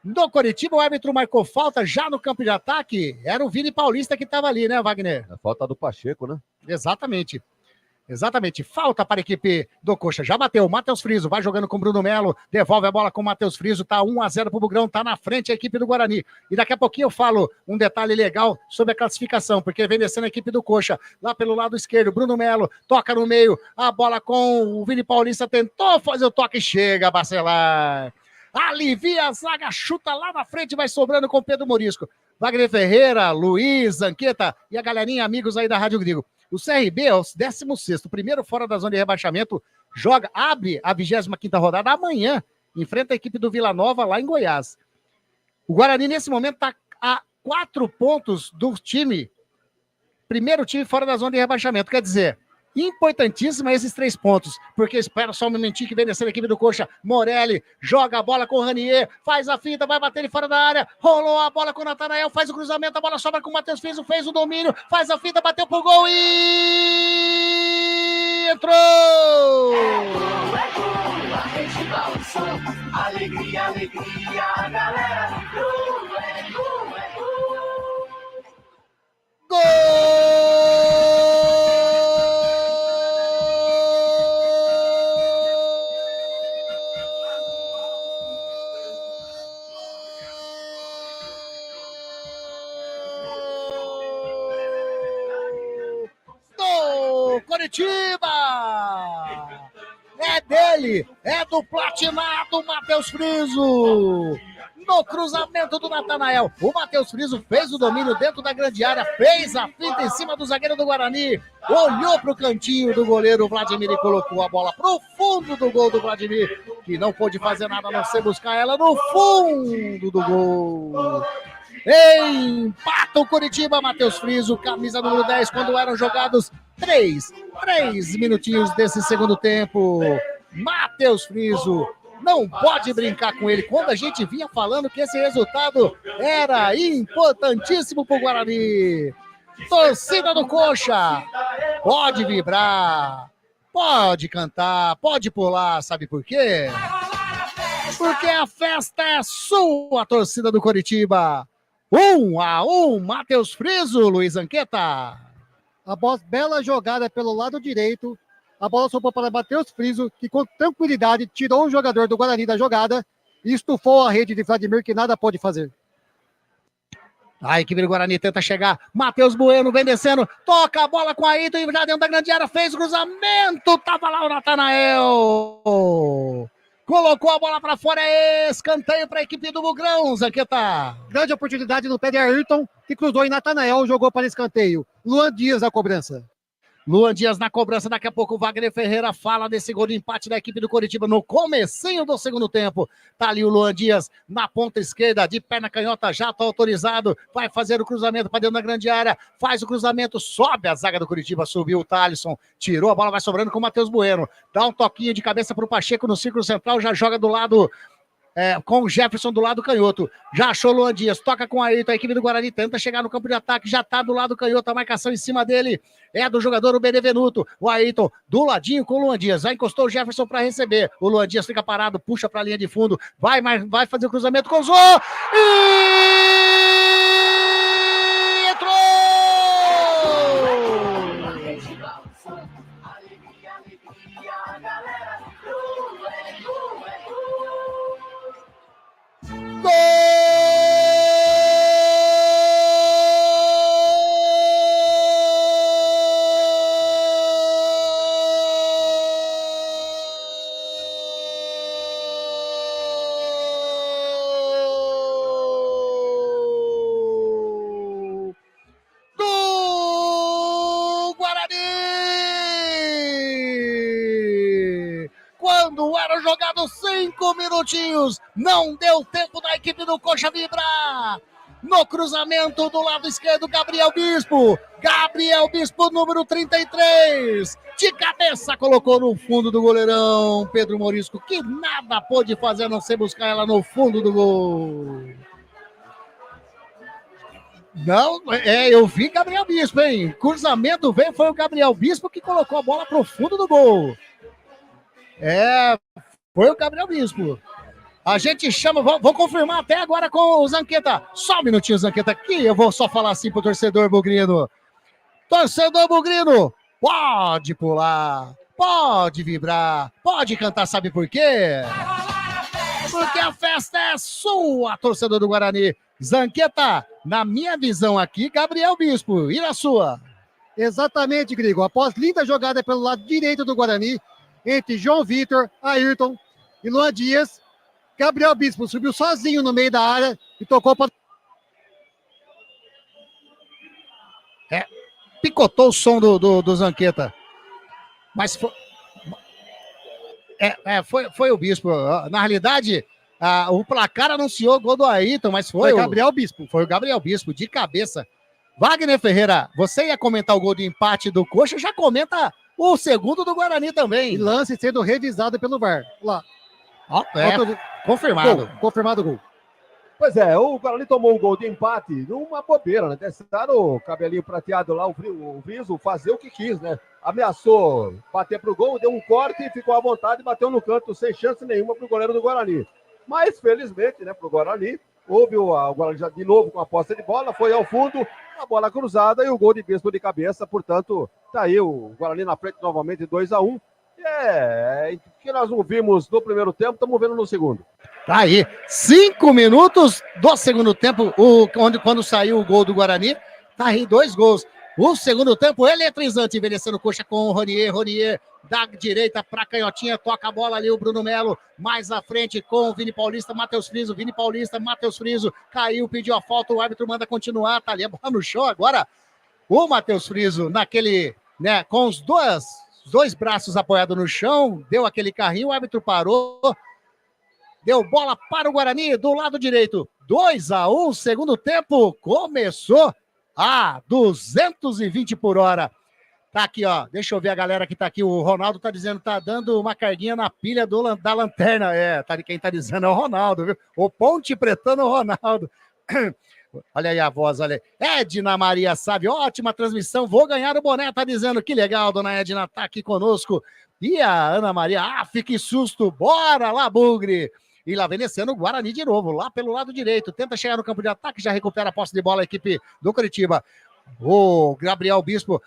do Coritiba, o árbitro marcou falta já no campo de ataque. Era o Vini Paulista que estava ali, né, Wagner? A falta do Pacheco, né? Exatamente. Exatamente. Falta para a equipe do Coxa. Já bateu. Matheus Friso vai jogando com o Bruno Melo. Devolve a bola com o Matheus Friso. Tá 1-0 pro Bugrão. Tá na frente a equipe do Guarani. E daqui a pouquinho eu falo um detalhe legal sobre a classificação, porque vem descendo a equipe do Coxa. Lá pelo lado esquerdo, Bruno Melo toca no meio. A bola com o Vini Paulista. Tentou fazer o toque. Chega, Bacelar. Alivia a zaga, chuta lá na frente, vai sobrando com Pedro Morisco. Wagner Ferreira, Luiz, Zanqueta e a galerinha, amigos aí da Rádio Gringo. O CRB é o 16º, primeiro fora da zona de rebaixamento, abre a 25ª rodada amanhã, enfrenta a equipe do Vila Nova lá em Goiás. O Guarani nesse momento está a 4 pontos do primeiro time fora da zona de rebaixamento, quer dizer, importantíssimo esses 3 pontos, porque espera só um momentinho que vem descendo a equipe do Coxa. Morelli joga a bola com o Ranier, faz a finta, vai bater ele fora da área, rolou a bola com o Natanael, faz o cruzamento, a bola sobra com o Matheus Friso, fez o domínio, faz a finta, bateu pro gol e entrou! Alegria, alegria, a galera vibrou, é gol, é gol! Do Coritiba! É dele, é do platinado Matheus Friso. No cruzamento do Natanael, o Matheus Friso fez o domínio dentro da grande área, fez a finta em cima do zagueiro do Guarani, olhou para o cantinho do goleiro Vladimir e colocou a bola pro fundo do gol do Vladimir, que não pôde fazer nada a não ser buscar ela no fundo do gol. Empata o Coritiba, Matheus Friso, camisa número 10, quando eram jogados 3 minutinhos desse segundo tempo. Matheus Friso não pode brincar com ele. Quando a gente vinha falando que esse resultado era importantíssimo para o Guarani. Torcida do Coxa, pode vibrar, pode cantar, pode pular, sabe por quê? Porque a festa é sua, torcida do Coritiba. 1-1, Matheus Friso, Luiz Anqueta. A bela jogada pelo lado direito. A bola sobrou para Matheus Friso, que com tranquilidade tirou o jogador do Guarani da jogada e estufou a rede de Vladimir, que nada pode fazer. A equipe do Guarani tenta chegar. Matheus Bueno vem descendo. Toca a bola com a Ayrton e já dentro da grande área. Fez o cruzamento. Tava lá o Natanael. Colocou a bola para fora, escanteio para a equipe do Bugrão, Zanqueta. Grande oportunidade no pé de Ayrton, que cruzou em Natanael, jogou para escanteio. Luan Dias na cobrança. Luan Dias na cobrança, daqui a pouco o Wagner Ferreira fala desse gol de empate da equipe do Coritiba no comecinho do segundo tempo. Tá ali o Luan Dias na ponta esquerda, de perna canhota, já tá autorizado, vai fazer o cruzamento para dentro da grande área, faz o cruzamento, sobe a zaga do Coritiba, subiu o Thalisson, tirou a bola, vai sobrando com o Matheus Bueno, dá um toquinho de cabeça pro Pacheco no círculo central, já joga do lado... com o Jefferson do lado canhoto, já achou o Luan Dias, toca com a Ayrton, a equipe do Guarani tenta chegar no campo de ataque, já tá do lado canhoto, a marcação em cima dele é do jogador o Benevenuto, o Ayrton do ladinho com o Luan Dias, já encostou o Jefferson para receber, o Luan Dias fica parado, puxa para a linha de fundo, vai fazer o cruzamento, cruzou e entrou! 5 minutinhos. Não deu tempo da equipe do Coxa vibrar. No cruzamento do lado esquerdo, Gabriel Bispo. Gabriel Bispo, número 33. De cabeça, colocou no fundo do goleirão Pedro Morisco, que nada pôde fazer a não ser buscar ela no fundo do gol. Não, eu vi Gabriel Bispo, hein? Cruzamento veio, foi o Gabriel Bispo que colocou a bola pro fundo do gol. Foi o Gabriel Bispo. A gente chama, vou confirmar até agora com o Zanqueta. Só um minutinho, Zanqueta, aqui eu vou só falar assim pro torcedor bugrino. Torcedor bugrino, pode pular, pode vibrar, pode cantar, sabe por quê? Porque a festa é sua, torcedor do Guarani. Zanqueta, na minha visão aqui, Gabriel Bispo, e na sua? Exatamente, Grigo. Após linda jogada pelo lado direito do Guarani, entre João Vitor, Ayrton e Luan Dias, Gabriel Bispo subiu sozinho no meio da área e tocou para... Picotou o som do Zanqueta. Mas foi o Bispo. Na realidade, o placar anunciou o gol do Ayrton, mas foi o Gabriel Bispo. Foi o Gabriel Bispo, de cabeça. Wagner Ferreira, você ia comentar o gol de empate do Coxa, já comenta o segundo do Guarani também. E lance sendo revisado pelo VAR. Lá. Confirmado. Confirmado o gol. Pois é, o Guarani tomou um gol de empate numa bobeira, né? Deixaram o cabelinho prateado lá, o Viso, fazer o que quis, né? Ameaçou bater pro gol, deu um corte, ficou à vontade, bateu no canto, sem chance nenhuma pro goleiro do Guarani. Mas, felizmente, né, pro Guarani, houve o Guarani já de novo com a posse de bola, foi ao fundo, a bola cruzada e o gol de Bispo de cabeça, portanto, tá aí o Guarani na frente novamente, 2-1. Que nós não vimos no primeiro tempo, estamos vendo no segundo. Tá aí, 5 minutos do segundo tempo, quando saiu o gol do Guarani, tá aí 2 gols. O segundo tempo eletrizante, envelhecendo Coxa com o Ronier da direita para canhotinha, toca a bola ali o Bruno Melo, mais à frente com o Vini Paulista, Matheus Friso, Matheus Friso, caiu, pediu a falta, o árbitro manda continuar, tá ali a bola no chão agora. O Matheus Friso naquele, né, com os dois braços apoiados no chão, deu aquele carrinho, o árbitro parou, deu bola para o Guarani do lado direito, 2-1, segundo tempo, começou a 220 por hora. Tá aqui, ó, deixa eu ver a galera que tá aqui, o Ronaldo tá dizendo, tá dando uma carguinha na pilha da lanterna, quem tá dizendo é o Ronaldo, viu? O Ponte Pretano Ronaldo. Olha aí a voz, olha aí. Edna Maria Sabe, ótima transmissão, vou ganhar o boné, tá dizendo, que legal, dona Edna, tá aqui conosco. E a Ana Maria, que susto, bora lá, Bugre. E lá vem descendo o Guarani de novo, lá pelo lado direito, tenta chegar no campo de ataque, já recupera a posse de bola a equipe do Curitiba. O Gabriel Bispo,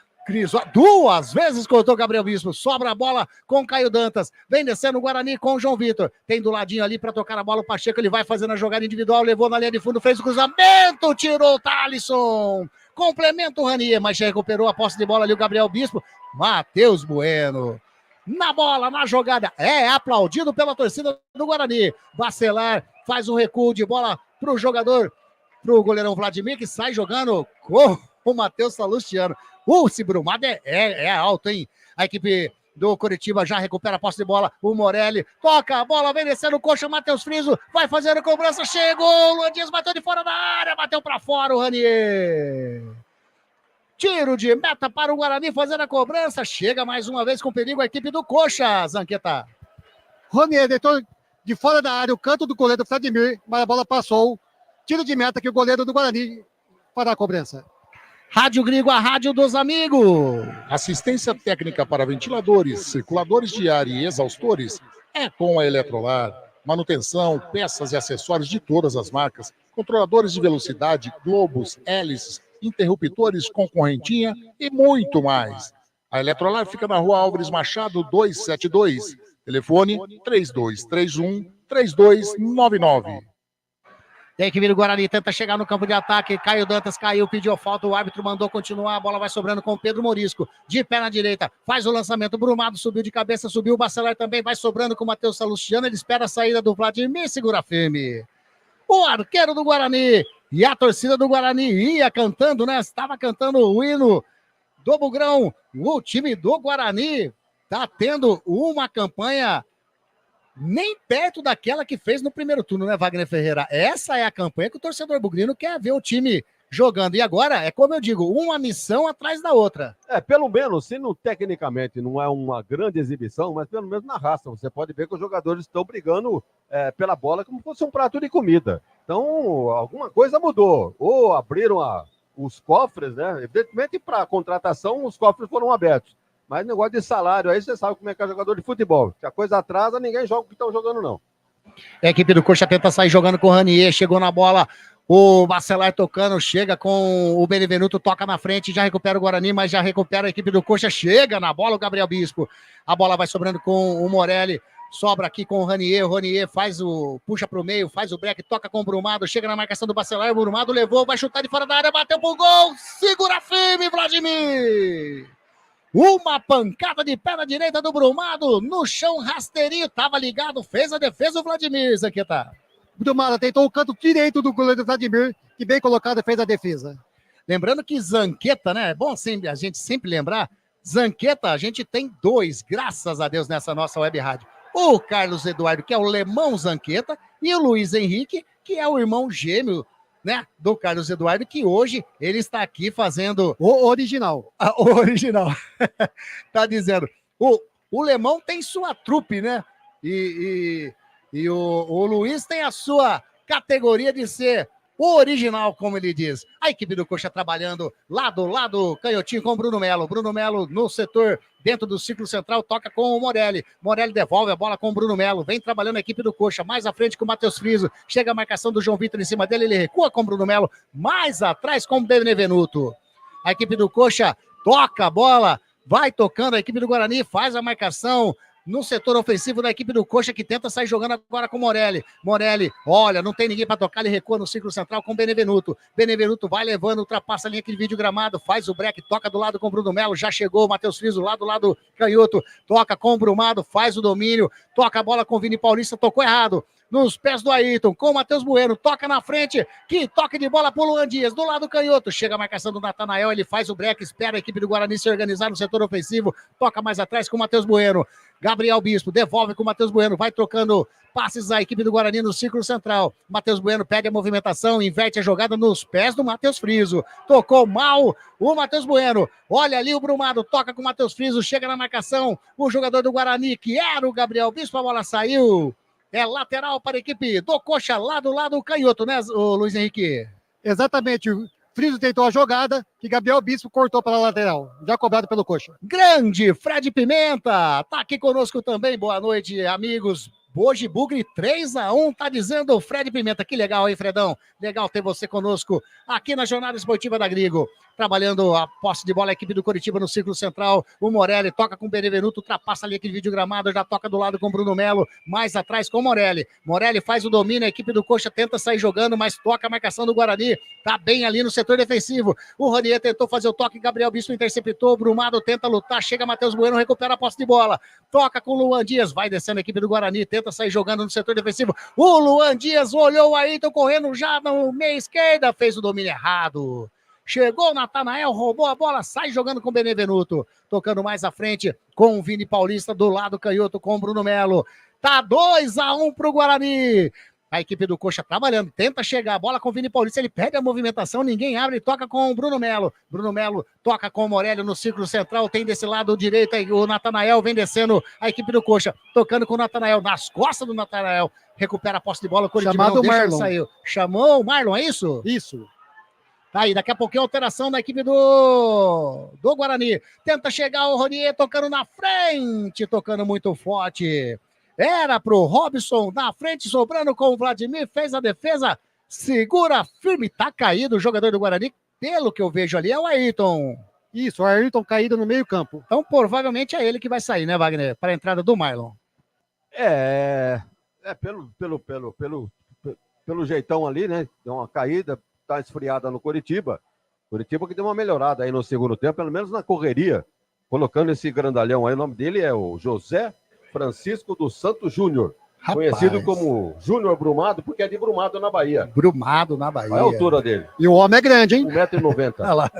duas vezes cortou o Gabriel Bispo, sobra a bola com Caio Dantas, vem descendo o Guarani com o João Vitor, tem do ladinho ali para tocar a bola o Pacheco, ele vai fazendo a jogada individual, levou na linha de fundo, fez o cruzamento, tirou o Thalisson, complementa o Ranier, mas já recuperou a posse de bola ali o Gabriel Bispo, Matheus Bueno. Na bola, na jogada, aplaudido pela torcida do Guarani. Bacelar faz um recuo de bola pro pro goleirão Vladimir, que sai jogando com o Matheus Salustiano. Esse Brumado é alto, hein? A equipe do Curitiba já recupera a posse de bola. O Morelli toca a bola, vem descendo o Coxa, Matheus Friso vai fazendo a cobrança, chegou, o Luan Dias bateu de fora da área, bateu para fora o Ranier. Tiro de meta para o Guarani fazendo a cobrança. Chega mais uma vez com perigo a equipe do Coxa, Zanqueta. Ronier deitou de fora da área o canto do goleiro Vladimir, mas a bola passou. Tiro de meta que o goleiro do Guarani para a cobrança. Rádio Grigo, a rádio dos amigos. Assistência técnica para ventiladores, circuladores de ar e exaustores é com a Eletrolar. Manutenção, peças e acessórios de todas as marcas. Controladores de velocidade, globos, hélices, interruptores com correntinha e muito mais. A Eletrolar fica na Rua Álvares Machado 272. Telefone 3231-3299. Tem que vir o Guarani, tenta chegar no campo de ataque. Caio Dantas caiu, pediu falta, o árbitro mandou continuar. A bola vai sobrando com o Pedro Morisco. De pé na direita, faz o lançamento. Brumado subiu de cabeça, subiu o Bacelar também. Vai sobrando com o Matheus Salustiano. Ele espera a saída do Vladimir, segura firme. O arqueiro do Guarani. E a torcida do Guarani ia cantando, né? Estava cantando o hino do Bugrão. O time do Guarani está tendo uma campanha nem perto daquela que fez no primeiro turno, né, Wagner Ferreira? Essa é a campanha que o torcedor bugrino quer ver o time jogando. E agora, é como eu digo, uma missão atrás da outra. Pelo menos, se não tecnicamente não é uma grande exibição, mas pelo menos na raça, você pode ver que os jogadores estão brigando pela bola como se fosse um prato de comida. Então, alguma coisa mudou. Ou abriram os cofres, né? Evidentemente, para a contratação, os cofres foram abertos. Mas negócio de salário, aí você sabe como é que é jogador de futebol. Se a coisa atrasa, ninguém joga o que estão jogando, não. A equipe do Coxa tenta sair jogando com o Ranier, chegou na bola, o Bacelar tocando, chega com o Benevenuto, toca na frente, já recupera o Guarani, mas já recupera a equipe do Coxa, chega na bola o Gabriel Bispo. A bola vai sobrando com o Morelli, sobra aqui com o Ranier puxa pro meio, faz o break, toca com o Brumado, chega na marcação do Bacelar, o Brumado levou, vai chutar de fora da área, bateu pro gol, segura firme, Vladimir! Uma pancada de perna direita do Brumado, no chão rasteirinho, tava ligado, fez a defesa o Vladimir, Zanqueta. Brumado tentou o canto direito do goleiro Vladimir, que bem colocado fez a defesa. Lembrando que Zanqueta, né, é bom sempre, a gente sempre lembrar, Zanqueta, a gente tem 2, graças a Deus, nessa nossa web rádio. O Carlos Eduardo, que é o Lemão Zanqueta, e o Luiz Henrique, que é o irmão gêmeo, né, do Carlos Eduardo, que hoje ele está aqui fazendo... O original. O original. Tá dizendo. O Lemão tem sua trupe, né? E o Luiz tem a sua categoria de ser o original, como ele diz. A equipe do Coxa trabalhando lado canhotinho com o Bruno Melo. Bruno Melo no setor dentro do círculo central, toca com o Morelli. Morelli devolve a bola com o Bruno Melo. Vem trabalhando a equipe do Coxa. Mais à frente com o Matheus Friso. Chega a marcação do João Vitor em cima dele. Ele recua com o Bruno Melo. Mais atrás com o Benevenuto. A equipe do Coxa toca a bola. Vai tocando. A equipe do Guarani faz a marcação no setor ofensivo da equipe do Coxa, que tenta sair jogando agora com o Morelli. Morelli, olha, não tem ninguém para tocar, ele recua no círculo central com o Benevenuto. Benevenuto vai levando, ultrapassa a linha aqui de vídeo gramado, faz o break, toca do lado com o Bruno Melo, já chegou o Matheus Friso lá do lado canhoto, toca com o Brumado, faz o domínio, toca a bola com o Vini Paulista, tocou errado. Nos pés do Ayrton, com o Matheus Bueno, toca na frente, que toque de bola pro Luan Dias, do lado canhoto, chega a marcação do Natanael, ele faz o break, espera a equipe do Guarani se organizar no setor ofensivo, toca mais atrás com o Matheus Bueno, Gabriel Bispo, devolve com o Matheus Bueno, vai trocando passes à equipe do Guarani no círculo central, Matheus Bueno pede a movimentação, inverte a jogada nos pés do Matheus Friso, tocou mal o Matheus Bueno, olha ali o Brumado, toca com o Matheus Friso, chega na marcação, o jogador do Guarani, que era o Gabriel Bispo, a bola saiu. É lateral para a equipe do Coxa, lá do lado canhoto, né, o Luiz Henrique? Exatamente. O Friso tentou a jogada, que Gabriel Bispo cortou para a lateral. Já cobrado pelo Coxa. Grande Fred Pimenta, tá aqui conosco também. Boa noite, amigos. Hoje, Bugre 3-1, tá dizendo o Fred Pimenta. Que legal, hein, Fredão? Legal ter você conosco aqui na Jornada Esportiva da Grigo. Trabalhando a posse de bola, a equipe do Coritiba no círculo central. O Morelli toca com o Benevenuto, ultrapassa ali aquele vídeo gramado, já toca do lado com o Bruno Melo, mais atrás com o Morelli. Morelli faz o domínio, a equipe do Coxa tenta sair jogando, mas toca a marcação do Guarani. Tá bem ali no setor defensivo. O Ranier tentou fazer o toque, Gabriel Bispo interceptou, o Brumado tenta lutar, chega Matheus Bueno, recupera a posse de bola. Toca com o Luan Dias, vai descendo a equipe do Guarani, tenta sair jogando no setor defensivo. O Luan Dias olhou aí, tô correndo já no meia esquerda, fez o domínio errado. Chegou o Natanael, roubou a bola, sai jogando com o Benevenuto. Tocando mais à frente com o Vini Paulista do lado canhoto com o Bruno Melo. Tá 2-1 pro Guarani. A equipe do Coxa trabalhando, tenta chegar, a bola com o Vini Paulista, ele perde a movimentação, ninguém abre, toca com o Bruno Melo. Bruno Melo toca com o Morelli no círculo central, tem desse lado direito, aí o Natanael vem descendo, a equipe do Coxa, tocando com o Natanael, nas costas do Natanael, recupera a posse de bola, o Coritiba não deixa, ele saiu. Chamou o Marlon, é isso? Isso. Tá aí, daqui a pouquinho alteração da equipe do Guarani. Tenta chegar o Ronier tocando na frente, tocando muito forte. Era pro Robson na frente, sobrando com o Vladimir, fez a defesa, segura firme, tá caído o jogador do Guarani. Pelo que eu vejo ali é o Ayrton. Isso, o Ayrton caído no meio campo. Então provavelmente é ele que vai sair, né, Wagner? Para a entrada do Marlon. Pelo jeitão ali, né? Deu uma caída. Tá esfriada no Coritiba. Coritiba que deu uma melhorada aí no segundo tempo, pelo menos na correria, colocando esse grandalhão aí. O nome dele é o José Francisco dos Santos Júnior, conhecido como Júnior Brumado, porque é de Brumado, na Bahia. Brumado, na Bahia. Qual é a altura dele? E o homem é grande, hein? 1,90 m. Olha lá.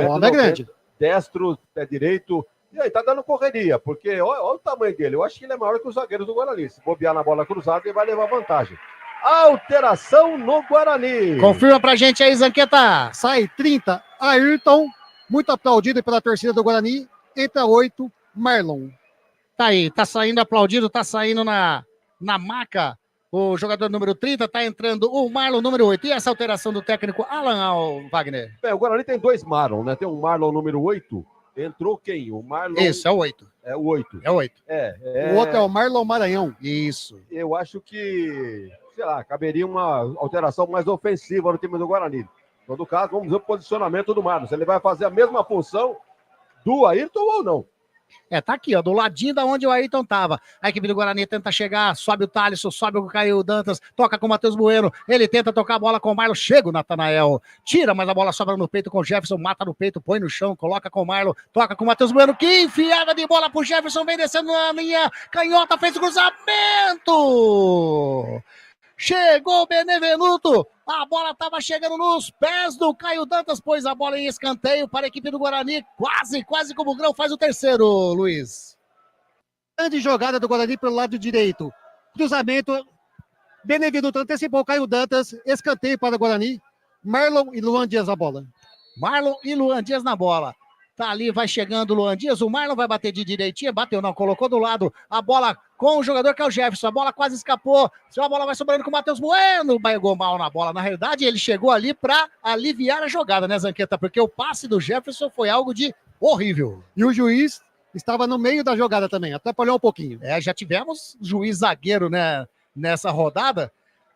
O homem é grande. Destro, pé direito, E aí tá dando correria, porque olha o tamanho dele. Eu acho que ele é maior que os zagueiros do Guarani. Se bobear na bola cruzada, ele vai levar vantagem. Alteração no Guarani. Confirma pra gente aí, Zanqueta. Sai 30, Ayrton, muito aplaudido pela torcida do Guarani. Entra 8, Marlon. Tá aí, tá saindo aplaudido, tá saindo na maca. O jogador número 30, tá entrando o Marlon número 8. E essa alteração do técnico Alan Wagner? Bem, o Guarani tem 2 Marlon, né? Tem um Marlon número 8. Entrou quem? O Marlon... Isso, é o 8. É o 8. É o 8. O outro é o Marlon Maranhão. Isso. Eu acho que, sei lá, caberia uma alteração mais ofensiva no time do Guarani. Em todo caso, vamos ver o posicionamento do Marlon. Se ele vai fazer a mesma função do Ayrton ou não. Tá aqui, ó, do ladinho da onde o Ayrton tava. A equipe do Guarani tenta chegar, sobe o Thalisson, sobe o Caio Dantas, toca com o Matheus Bueno, ele tenta tocar a bola com o Marlon, chega o Natanael, tira, mas a bola sobra no peito com o Jefferson, mata no peito, põe no chão, coloca com o Marlon, toca com o Matheus Bueno, que enfiada de bola pro Jefferson, vem descendo na linha, canhota, fez o cruzamento! Chegou o Benevenuto, a bola estava chegando nos pés do Caio Dantas, pôs a bola em escanteio para a equipe do Guarani, quase como o Grão faz o terceiro, Luiz. Grande jogada do Guarani pelo lado direito. Cruzamento, Benevenuto antecipou o Caio Dantas, escanteio para o Guarani, Marlon e Luan Dias na bola. Marlon e Luan Dias na bola. Tá ali, vai chegando o Luan Dias, o Marlon vai bater de direitinha, bateu não, colocou do lado, a bola com o jogador que é o Jefferson, a bola quase escapou, a bola vai sobrando com o Matheus Bueno, pegou mal na bola, na realidade ele chegou ali para aliviar a jogada, né, Zanqueta, porque o passe do Jefferson foi algo de horrível. E o juiz estava no meio da jogada também, atrapalhou um pouquinho. Já tivemos juiz zagueiro, né, nessa rodada,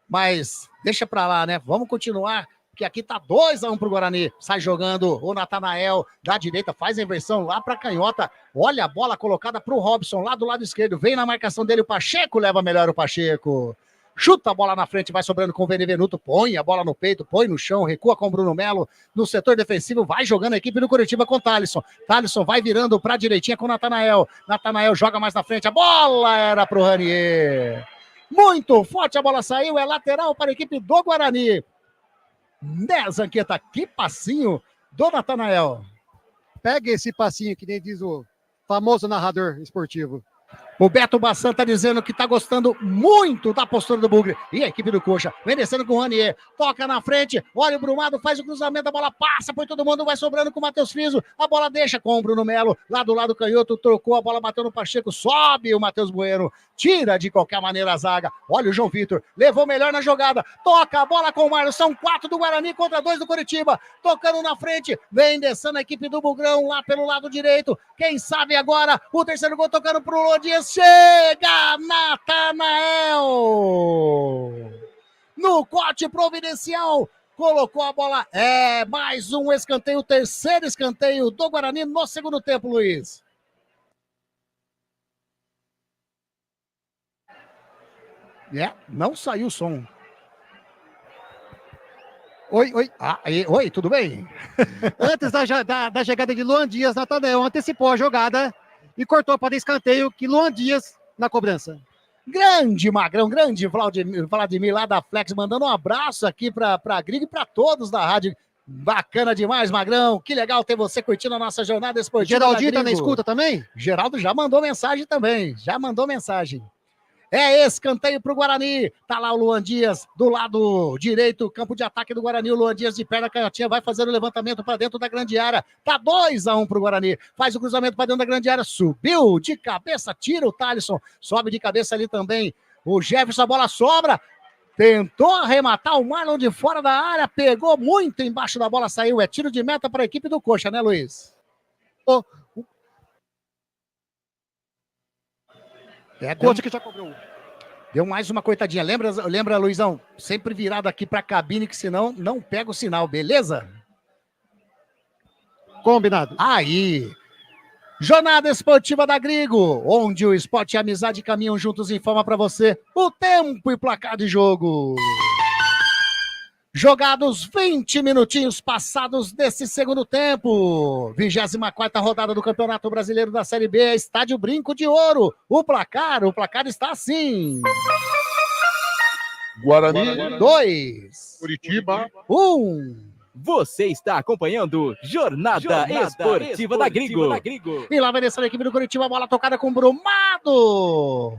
mas deixa pra lá, né, vamos continuar, que aqui tá 2-1 pro Guarani, sai jogando o Natanael, da direita, faz a inversão lá pra canhota, olha a bola colocada pro Robson, lá do lado esquerdo, vem na marcação dele o Pacheco, leva melhor o Pacheco, chuta a bola na frente, vai sobrando com o Benevenuto, põe a bola no peito, põe no chão, recua com o Bruno Melo, no setor defensivo, vai jogando a equipe do Curitiba com o Thalisson, Thalisson vai virando pra direitinha com o Natanael joga mais na frente, a bola era pro Ranier, muito forte a bola saiu, é lateral para a equipe do Guarani. Né, Zanqueta, que passinho do Natanael. Pega esse passinho que nem diz o famoso narrador esportivo. O Beto Bassan tá dizendo que tá gostando muito da postura do Bugre. E a equipe do Coxa vem descendo com o Ranier. Toca na frente, olha o Brumado, faz o cruzamento, a bola passa por todo mundo, vai sobrando com o Matheus Friso. A bola deixa com o Bruno Melo, lá do lado canhoto, trocou, a bola bateu no Pacheco, sobe o Matheus Bueno, tira de qualquer maneira a zaga. Olha o João Vitor, levou melhor na jogada, toca a bola com o Marlon, são 4 do Guarani contra 2 do Curitiba. Tocando na frente, vem descendo a equipe do Bugrão lá pelo lado direito. Quem sabe agora o terceiro gol tocando pro Lodias. Chega Natanael no corte providencial, colocou a bola, mais um escanteio, terceiro escanteio do Guarani no segundo tempo, Luiz. Não saiu o som. Oi. Oi, tudo bem? Antes da chegada de Luan Dias, Natanael antecipou a jogada e cortou para escanteio que Luan Dias na cobrança. Grande Magrão, grande Vladimir lá da Flex, mandando um abraço aqui para Grigo e para todos da rádio. Bacana demais, Magrão. Que legal ter você curtindo a nossa jornada esportiva. Geraldinho tá na escuta também? Geraldo já mandou mensagem também. Escanteio pro Guarani, tá lá o Luan Dias do lado direito, campo de ataque do Guarani, o Luan Dias de perna canhotinha, vai fazer o levantamento para dentro da grande área, tá 2-1 pro Guarani, faz o cruzamento para dentro da grande área, subiu de cabeça, tira o Thalisson, sobe de cabeça ali também, o Jefferson, a bola sobra, tentou arrematar o Marlon de fora da área, pegou muito embaixo da bola, saiu, é tiro de meta para a equipe do Coxa, né, Luiz? Coxa que já cobrou. Deu mais uma coitadinha. Lembra, Luizão? Sempre virado aqui pra cabine, que senão não pega o sinal, beleza? Combinado. Aí. Jornada Esportiva da Grigo, onde o esporte e a amizade caminham juntos, informa pra você o tempo e placar de jogo. Jogados 20 minutinhos passados desse segundo tempo. 24ª rodada do Campeonato Brasileiro da Série B, Estádio Brinco de Ouro. O placar está assim. Guarani 2. Curitiba 1. Você está acompanhando Jornada Esportiva da Gringo. E lá vai descer a equipe do Curitiba, a bola tocada com o Brumado.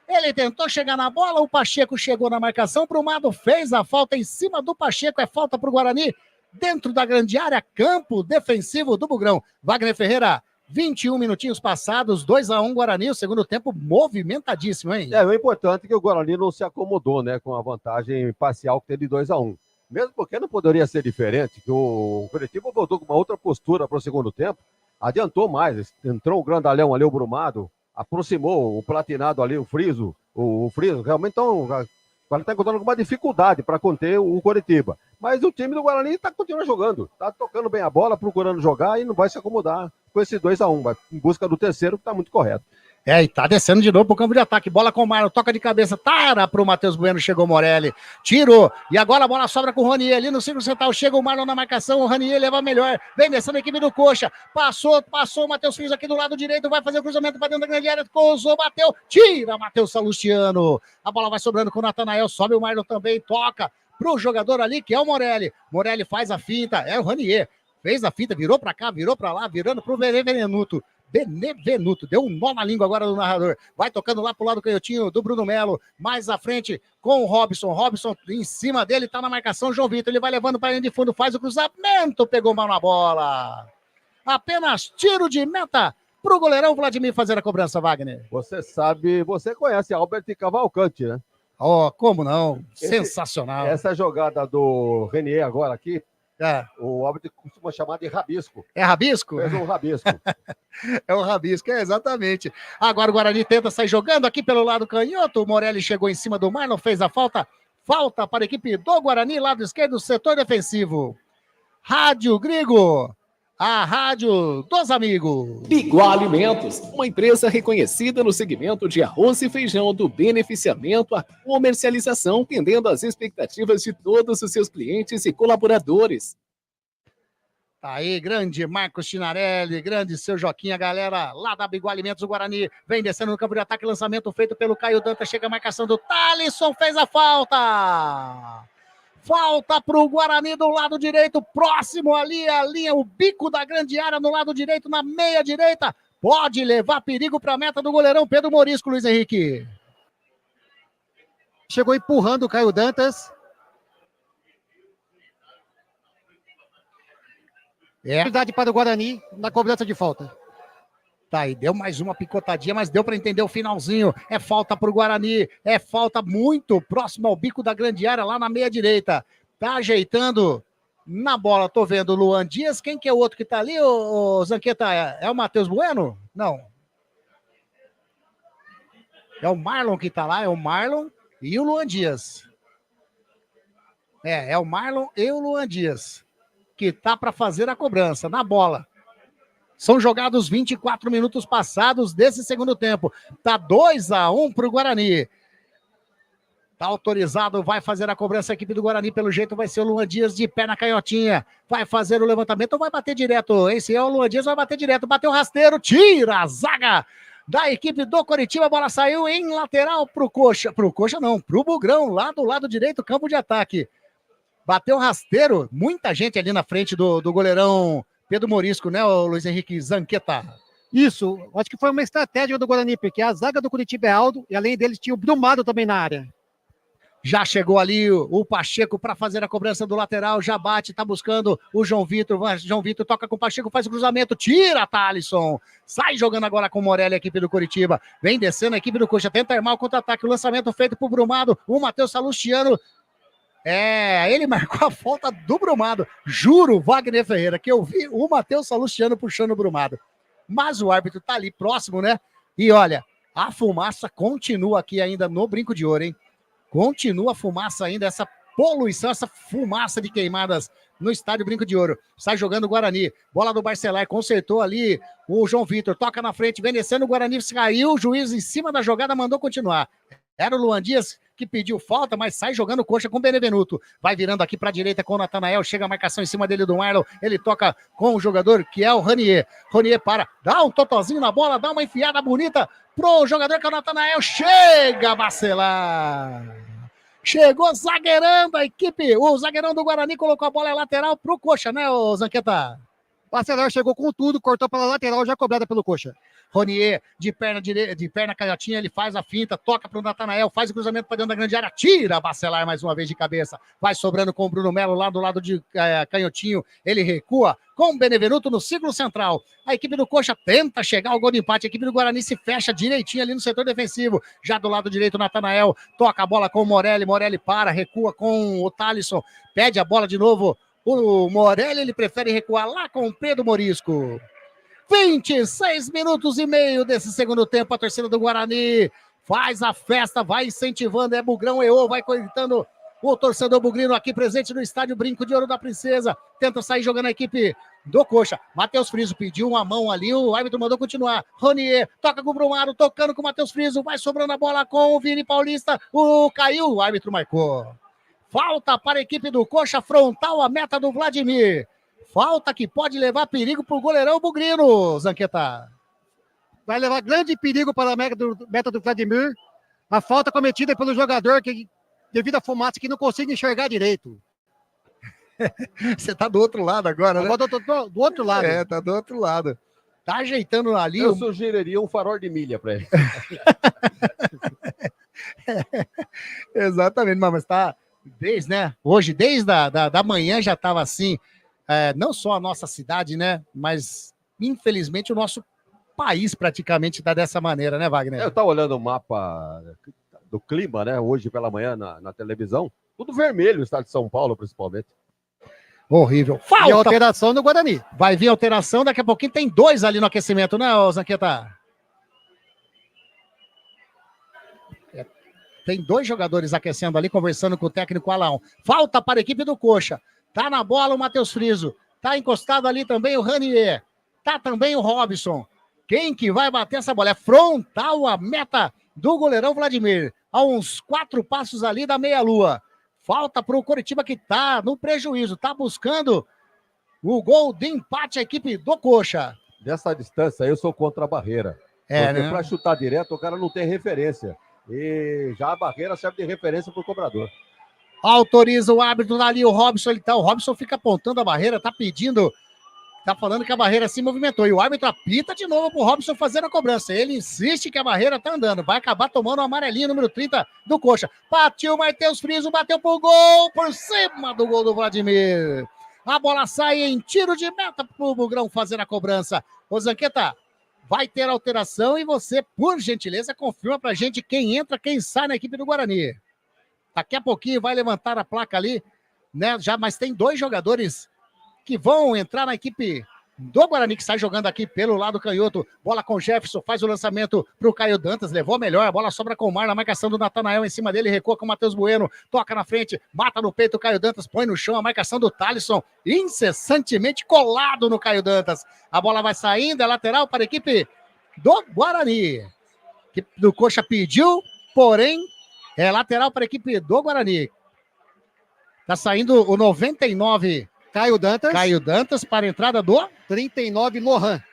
Ele tentou chegar na bola, o Pacheco chegou na marcação, Brumado fez a falta em cima do Pacheco, é falta para o Guarani, dentro da grande área, campo defensivo do Bugrão. Wagner Ferreira, 21 minutinhos passados, 2-1 Guarani, o segundo tempo movimentadíssimo, hein? O importante é que o Guarani não se acomodou, né, com a vantagem parcial que teve de 2-1. Mesmo porque não poderia ser diferente, que o Curitiba voltou com uma outra postura para o segundo tempo, adiantou mais, entrou o grandalhão ali, o Brumado, aproximou o Platinado ali, o Friso, realmente está encontrando alguma dificuldade para conter o Curitiba. Mas o time do Guarani continua jogando, está tocando bem a bola, procurando jogar e não vai se acomodar com esse 2-1, vai em busca do terceiro, que está muito correto. E tá descendo de novo pro campo de ataque, bola com o Marlon, toca de cabeça, tara pro Matheus Bueno, chegou o Morelli, tirou, e agora a bola sobra com o Ranier, ali no círculo central, chega o Marlon na marcação, o Ranier leva melhor, vem descendo a equipe do Coxa, passou o Matheus Friso aqui do lado direito, vai fazer o cruzamento para dentro da grande área, cruzou, bateu, tira Matheus Salustiano, a bola vai sobrando com o Natanael, sobe o Marlon também, toca pro jogador ali, que é o Morelli faz a finta, é o Ranier, fez a finta, virou pra cá, virou pra lá, virando pro Benevenuto, deu um nó na língua agora do narrador, vai tocando lá pro lado canhotinho do Bruno Melo, mais à frente com o Robson em cima dele, tá na marcação, João Vitor, ele vai levando para linha de fundo, faz o cruzamento, pegou mal na bola, apenas tiro de meta pro goleirão Vladimir fazer a cobrança, Wagner. Você conhece Albert Cavalcante, né? Como não? Sensacional. Essa jogada do Renier agora aqui, o Albert costuma chamar de rabisco. É rabisco? Fez um rabisco. É o rabisco, exatamente. Agora o Guarani tenta sair jogando aqui pelo lado canhoto. O Morelli chegou em cima do Marlon, fez a falta. Falta para a equipe do Guarani, lado esquerdo, setor defensivo. Rádio Grigo, a rádio dos amigos. Biguá Alimentos, uma empresa reconhecida no segmento de arroz e feijão, do beneficiamento à comercialização, atendendo às expectativas de todos os seus clientes e colaboradores. Tá aí, grande Marcos Chinarelli, grande seu Joaquim, a galera lá da Biguá Alimentos, o Guarani vem descendo no campo de ataque, lançamento feito pelo Caio Dantas, chega a marcação do Thalisson, fez a falta! Falta para o Guarani do lado direito, próximo ali a linha, o bico da grande área no lado direito, na meia direita. Pode levar perigo para a meta do goleirão Pedro Morisco, Luiz Henrique. Chegou empurrando o Caio Dantas. Verdade para o Guarani na cobrança de falta. Tá aí, deu mais uma picotadinha, mas deu para entender o finalzinho. É falta pro Guarani, é falta muito próximo ao bico da grande área, lá na meia direita. Tá ajeitando na bola, tô vendo o Luan Dias. Quem que é o outro que tá ali, o Zanqueta? É o Matheus Bueno? Não. É o Marlon que tá lá, é o Marlon e o Luan Dias. É o Marlon e o Luan Dias, que tá para fazer a cobrança na bola. São jogados 24 minutos passados desse segundo tempo. Tá 2-1 para o Guarani. Tá autorizado, vai fazer a cobrança a equipe do Guarani. Pelo jeito vai ser o Luan Dias de pé na canhotinha. Vai fazer o levantamento ou vai bater direto? Esse é o Luan Dias, vai bater direto. Bateu rasteiro, tira a zaga da equipe do Coritiba. A bola saiu em lateral pro Coxa. Pro Coxa não, pro Bugrão, lá do lado direito, campo de ataque. Bateu rasteiro, muita gente ali na frente do goleirão Pedro Morisco, né, o Luiz Henrique Zanqueta? Isso, acho que foi uma estratégia do Guarani, porque a zaga do Curitiba é alto e além deles tinha o Brumado também na área. Já chegou ali o Pacheco para fazer a cobrança do lateral, já bate, tá buscando o João Vitor. João Vitor toca com o Pacheco, faz o cruzamento, tira Thalisson. Sai jogando agora com o Morelli, a equipe do Curitiba. Vem descendo a equipe do Coxa, tenta armar o contra-ataque, o lançamento feito pro Brumado, o Matheus Salustiano. Ele marcou a falta do Brumado. Juro, Wagner Ferreira, que eu vi o Matheus Salustiano puxando o Brumado. Mas o árbitro tá ali próximo, né? E olha, a fumaça continua aqui ainda no Brinco de Ouro, hein? Continua a fumaça ainda, essa poluição, essa fumaça de queimadas no estádio Brinco de Ouro. Sai jogando o Guarani. Bola do Barcelar, consertou ali o João Vitor. Toca na frente, vem descendo o Guarani, caiu. O juiz em cima da jogada mandou continuar. Era o Luan Dias que pediu falta, mas sai jogando Coxa com o Benevenuto. Vai virando aqui para a direita com o Natanael. Chega a marcação em cima dele do Marlon. Ele toca com o jogador que é o Ranier. Ranier para, dá um totozinho na bola, dá uma enfiada bonita pro jogador que é o Natanael. Chega a vacilar. Chegou zagueirando a equipe. O zagueirão do Guarani colocou a bola lateral pro Coxa, né, ô Zanqueta? Bacelar chegou com tudo, cortou pela lateral, já cobrada pelo Coxa. Ronier, de perna direita, de perna canhotinha, ele faz a finta, toca pro Natanael, faz o cruzamento para dentro da grande área, tira Bacelar mais uma vez de cabeça. Vai sobrando com o Bruno Melo lá do lado de canhotinho, ele recua com o Benevenuto no círculo central. A equipe do Coxa tenta chegar ao gol de empate, a equipe do Guarani se fecha direitinho ali no setor defensivo. Já do lado direito, o Natanael toca a bola com o Morelli, Morelli para, recua com o Thalisson, pede a bola de novo. O Morelli, ele prefere recuar lá com o Pedro Morisco. 26 minutos e meio desse segundo tempo, a torcida do Guarani faz a festa, vai incentivando, é Bugrão EO, vai gritando o torcedor bugrino aqui presente no estádio Brinco de Ouro da Princesa, tenta sair jogando a equipe do Coxa. Matheus Friso pediu uma mão ali, o árbitro mandou continuar. Ronier toca com o Brumaro, tocando com o Matheus Friso, vai sobrando a bola com o Vini Paulista, caiu, o árbitro marcou. Falta para a equipe do Coxa, frontal a meta do Vladimir. Falta que pode levar perigo para o goleirão bugrino, Zanqueta. Vai levar grande perigo para a meta do Vladimir. A falta cometida pelo jogador que, devido à fumaça, que não consegue enxergar direito. Você tá do outro lado agora, né? Do outro lado. É, tá do outro lado. Tá ajeitando ali. Eu sugeriria um farol de milha para ele. Exatamente, mas tá... Hoje, desde da manhã já estava assim, não só a nossa cidade, né? Mas, infelizmente, o nosso país praticamente está dessa maneira, né, Wagner? Eu estava olhando o mapa do clima, né? Hoje pela manhã na televisão, tudo vermelho o estado de São Paulo, principalmente. Horrível. Falta! E alteração no Guarani. Vai vir alteração, daqui a pouquinho tem 2 ali no aquecimento, né, Zanqueta? Tem 2 jogadores aquecendo ali, conversando com o técnico Alain. Falta para a equipe do Coxa. Tá na bola o Matheus Friso. Tá encostado ali também o Ranier. Tá também o Robson. Quem que vai bater essa bola? É frontal a meta do goleirão Vladimir. A uns 4 passos ali da meia-lua. Falta para o Coritiba que tá no prejuízo. Tá buscando o gol de empate a equipe do Coxa. Dessa distância aí eu sou contra a barreira. Porque né? para chutar direto o cara não tem referência. E já a barreira serve de referência para o cobrador. Autoriza o árbitro ali, o Robson, o Robson fica apontando a barreira, tá pedindo, tá falando que a barreira se movimentou, e o árbitro apita de novo pro Robson fazer a cobrança, ele insiste que a barreira tá andando, vai acabar tomando o amarelinho, número 30 do Coxa, bateu o Matheus Friso, bateu pro gol, por cima do gol do Vladimir, a bola sai em tiro de meta pro Bugrão fazer a cobrança. Ô Zanqueta, vai ter alteração e você, por gentileza, confirma pra gente quem entra, quem sai na equipe do Guarani. Daqui a pouquinho vai levantar a placa ali, né? Mas tem 2 jogadores que vão entrar na equipe do Guarani, que sai jogando aqui pelo lado canhoto. Bola com o Jefferson, faz o lançamento pro Caio Dantas, levou melhor, a bola sobra com o Mar, na marcação do Natanael em cima dele, recua com o Matheus Bueno, toca na frente, mata no peito o Caio Dantas, põe no chão a marcação do Thalisson, incessantemente colado no Caio Dantas. A bola vai saindo, é lateral para a equipe do Guarani. A equipe do Coxa pediu, porém, é lateral para a equipe do Guarani. Tá saindo o 99... Caio Dantas para a entrada do 39, Lohan.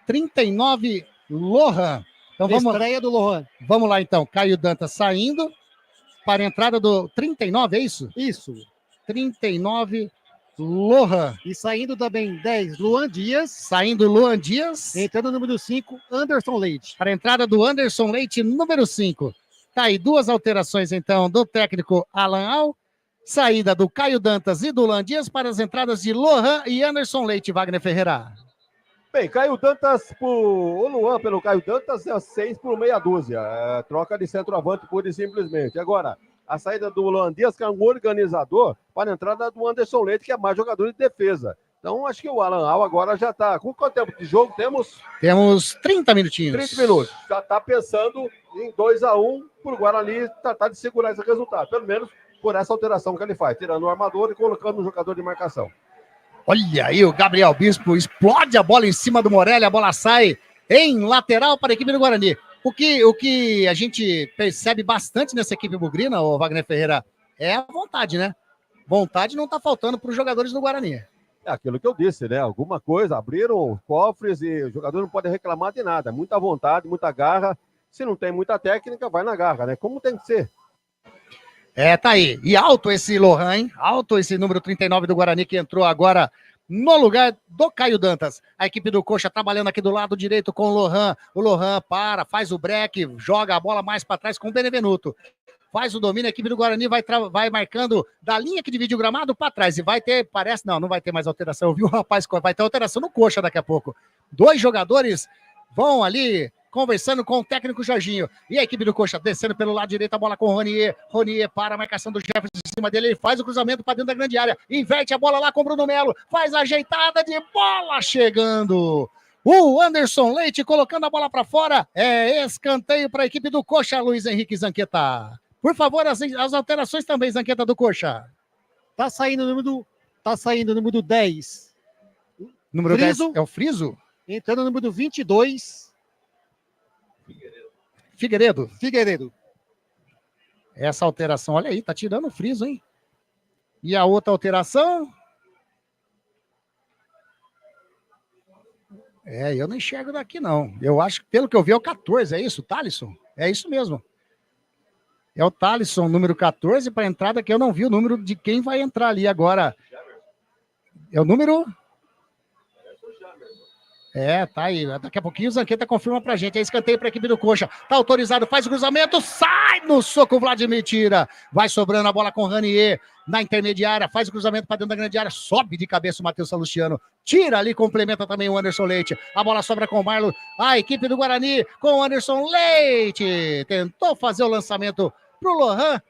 39, Lohan. Então Estreia do Lohan. Vamos lá então. Caio Dantas saindo para a entrada do 39, é isso? Isso. 39, Lohan. E saindo também 10, Luan Dias. Saindo Luan Dias. Entrando no número 5, Anderson Leite. Para a entrada do Anderson Leite, número 5. Tá aí 2 alterações então do técnico Alan Al. Saída do Caio Dantas e do Luan Dias para as entradas de Lohan e Anderson Leite, Wagner Ferreira. Bem, Caio Dantas o Luan pelo Caio Dantas é 6 por meia dúzia. Troca de centroavante pura e simplesmente. Agora, a saída do Luan Dias, que é um organizador, para a entrada do Anderson Leite, que é mais jogador de defesa. Então, acho que o Alan Al agora já está... Com quanto tempo de jogo temos? Temos 30 minutinhos. 30 minutos. Já está pensando em 2-1 para o Guarani tratar de segurar esse resultado. Pelo menos por essa alteração que ele faz, tirando o armador e colocando um jogador de marcação. Olha aí, o Gabriel Bispo explode a bola em cima do Morelli, a bola sai em lateral para a equipe do Guarani. O que a gente percebe bastante nessa equipe bugrina, o Wagner Ferreira, é a vontade, né? Vontade não está faltando para os jogadores do Guarani. É aquilo que eu disse, né? Alguma coisa, abriram os cofres e o jogador não pode reclamar de nada. Muita vontade, muita garra. Se não tem muita técnica, vai na garra, né? Como tem que ser. Tá aí. E alto esse Lohan, hein? Alto esse número 39 do Guarani que entrou agora no lugar do Caio Dantas. A equipe do Coxa trabalhando aqui do lado direito com o Lohan. O Lohan faz o break, joga a bola mais para trás com o Benevenuto. Faz o domínio, a equipe do Guarani vai marcando da linha que divide o gramado para trás. E vai ter, não vai ter mais alteração. Eu vi o rapaz, vai ter alteração no Coxa daqui a pouco. 2 jogadores vão ali conversando com o técnico Jorginho. E a equipe do Coxa descendo pelo lado direito, a bola com o Ronier. Ronier para a marcação do Jefferson em cima dele. Ele faz o cruzamento para dentro da grande área. Inverte a bola lá com o Bruno Melo. Faz a ajeitada de bola chegando. O Anderson Leite colocando a bola para fora. Escanteio para a equipe do Coxa, Luiz Henrique Zanqueta. Por favor, as alterações também, Zanqueta, do Coxa. Tá saindo o número 10. Número Friso. 10 é o Friso? Entrando o número 22. Figueiredo. Essa alteração, olha aí, tá tirando o Friso, hein? E a outra alteração? Eu não enxergo daqui, não. Eu acho que, pelo que eu vi, é o 14, é isso, Thalisson? É isso mesmo. É o Thalisson, número 14, para entrada, que eu não vi o número de quem vai entrar ali agora. É o número... tá aí. Daqui a pouquinho o Zanqueta confirma pra gente. É escanteio pra equipe do Coxa. Tá autorizado, faz o cruzamento, sai no soco, o Vladimir tira. Vai sobrando a bola com o Ranier na intermediária, faz o cruzamento pra dentro da grande área, sobe de cabeça o Matheus Salustiano. Tira ali, complementa também o Anderson Leite. A bola sobra com o Marlon. A equipe do Guarani com o Anderson Leite. Tentou fazer o lançamento pro Lohan.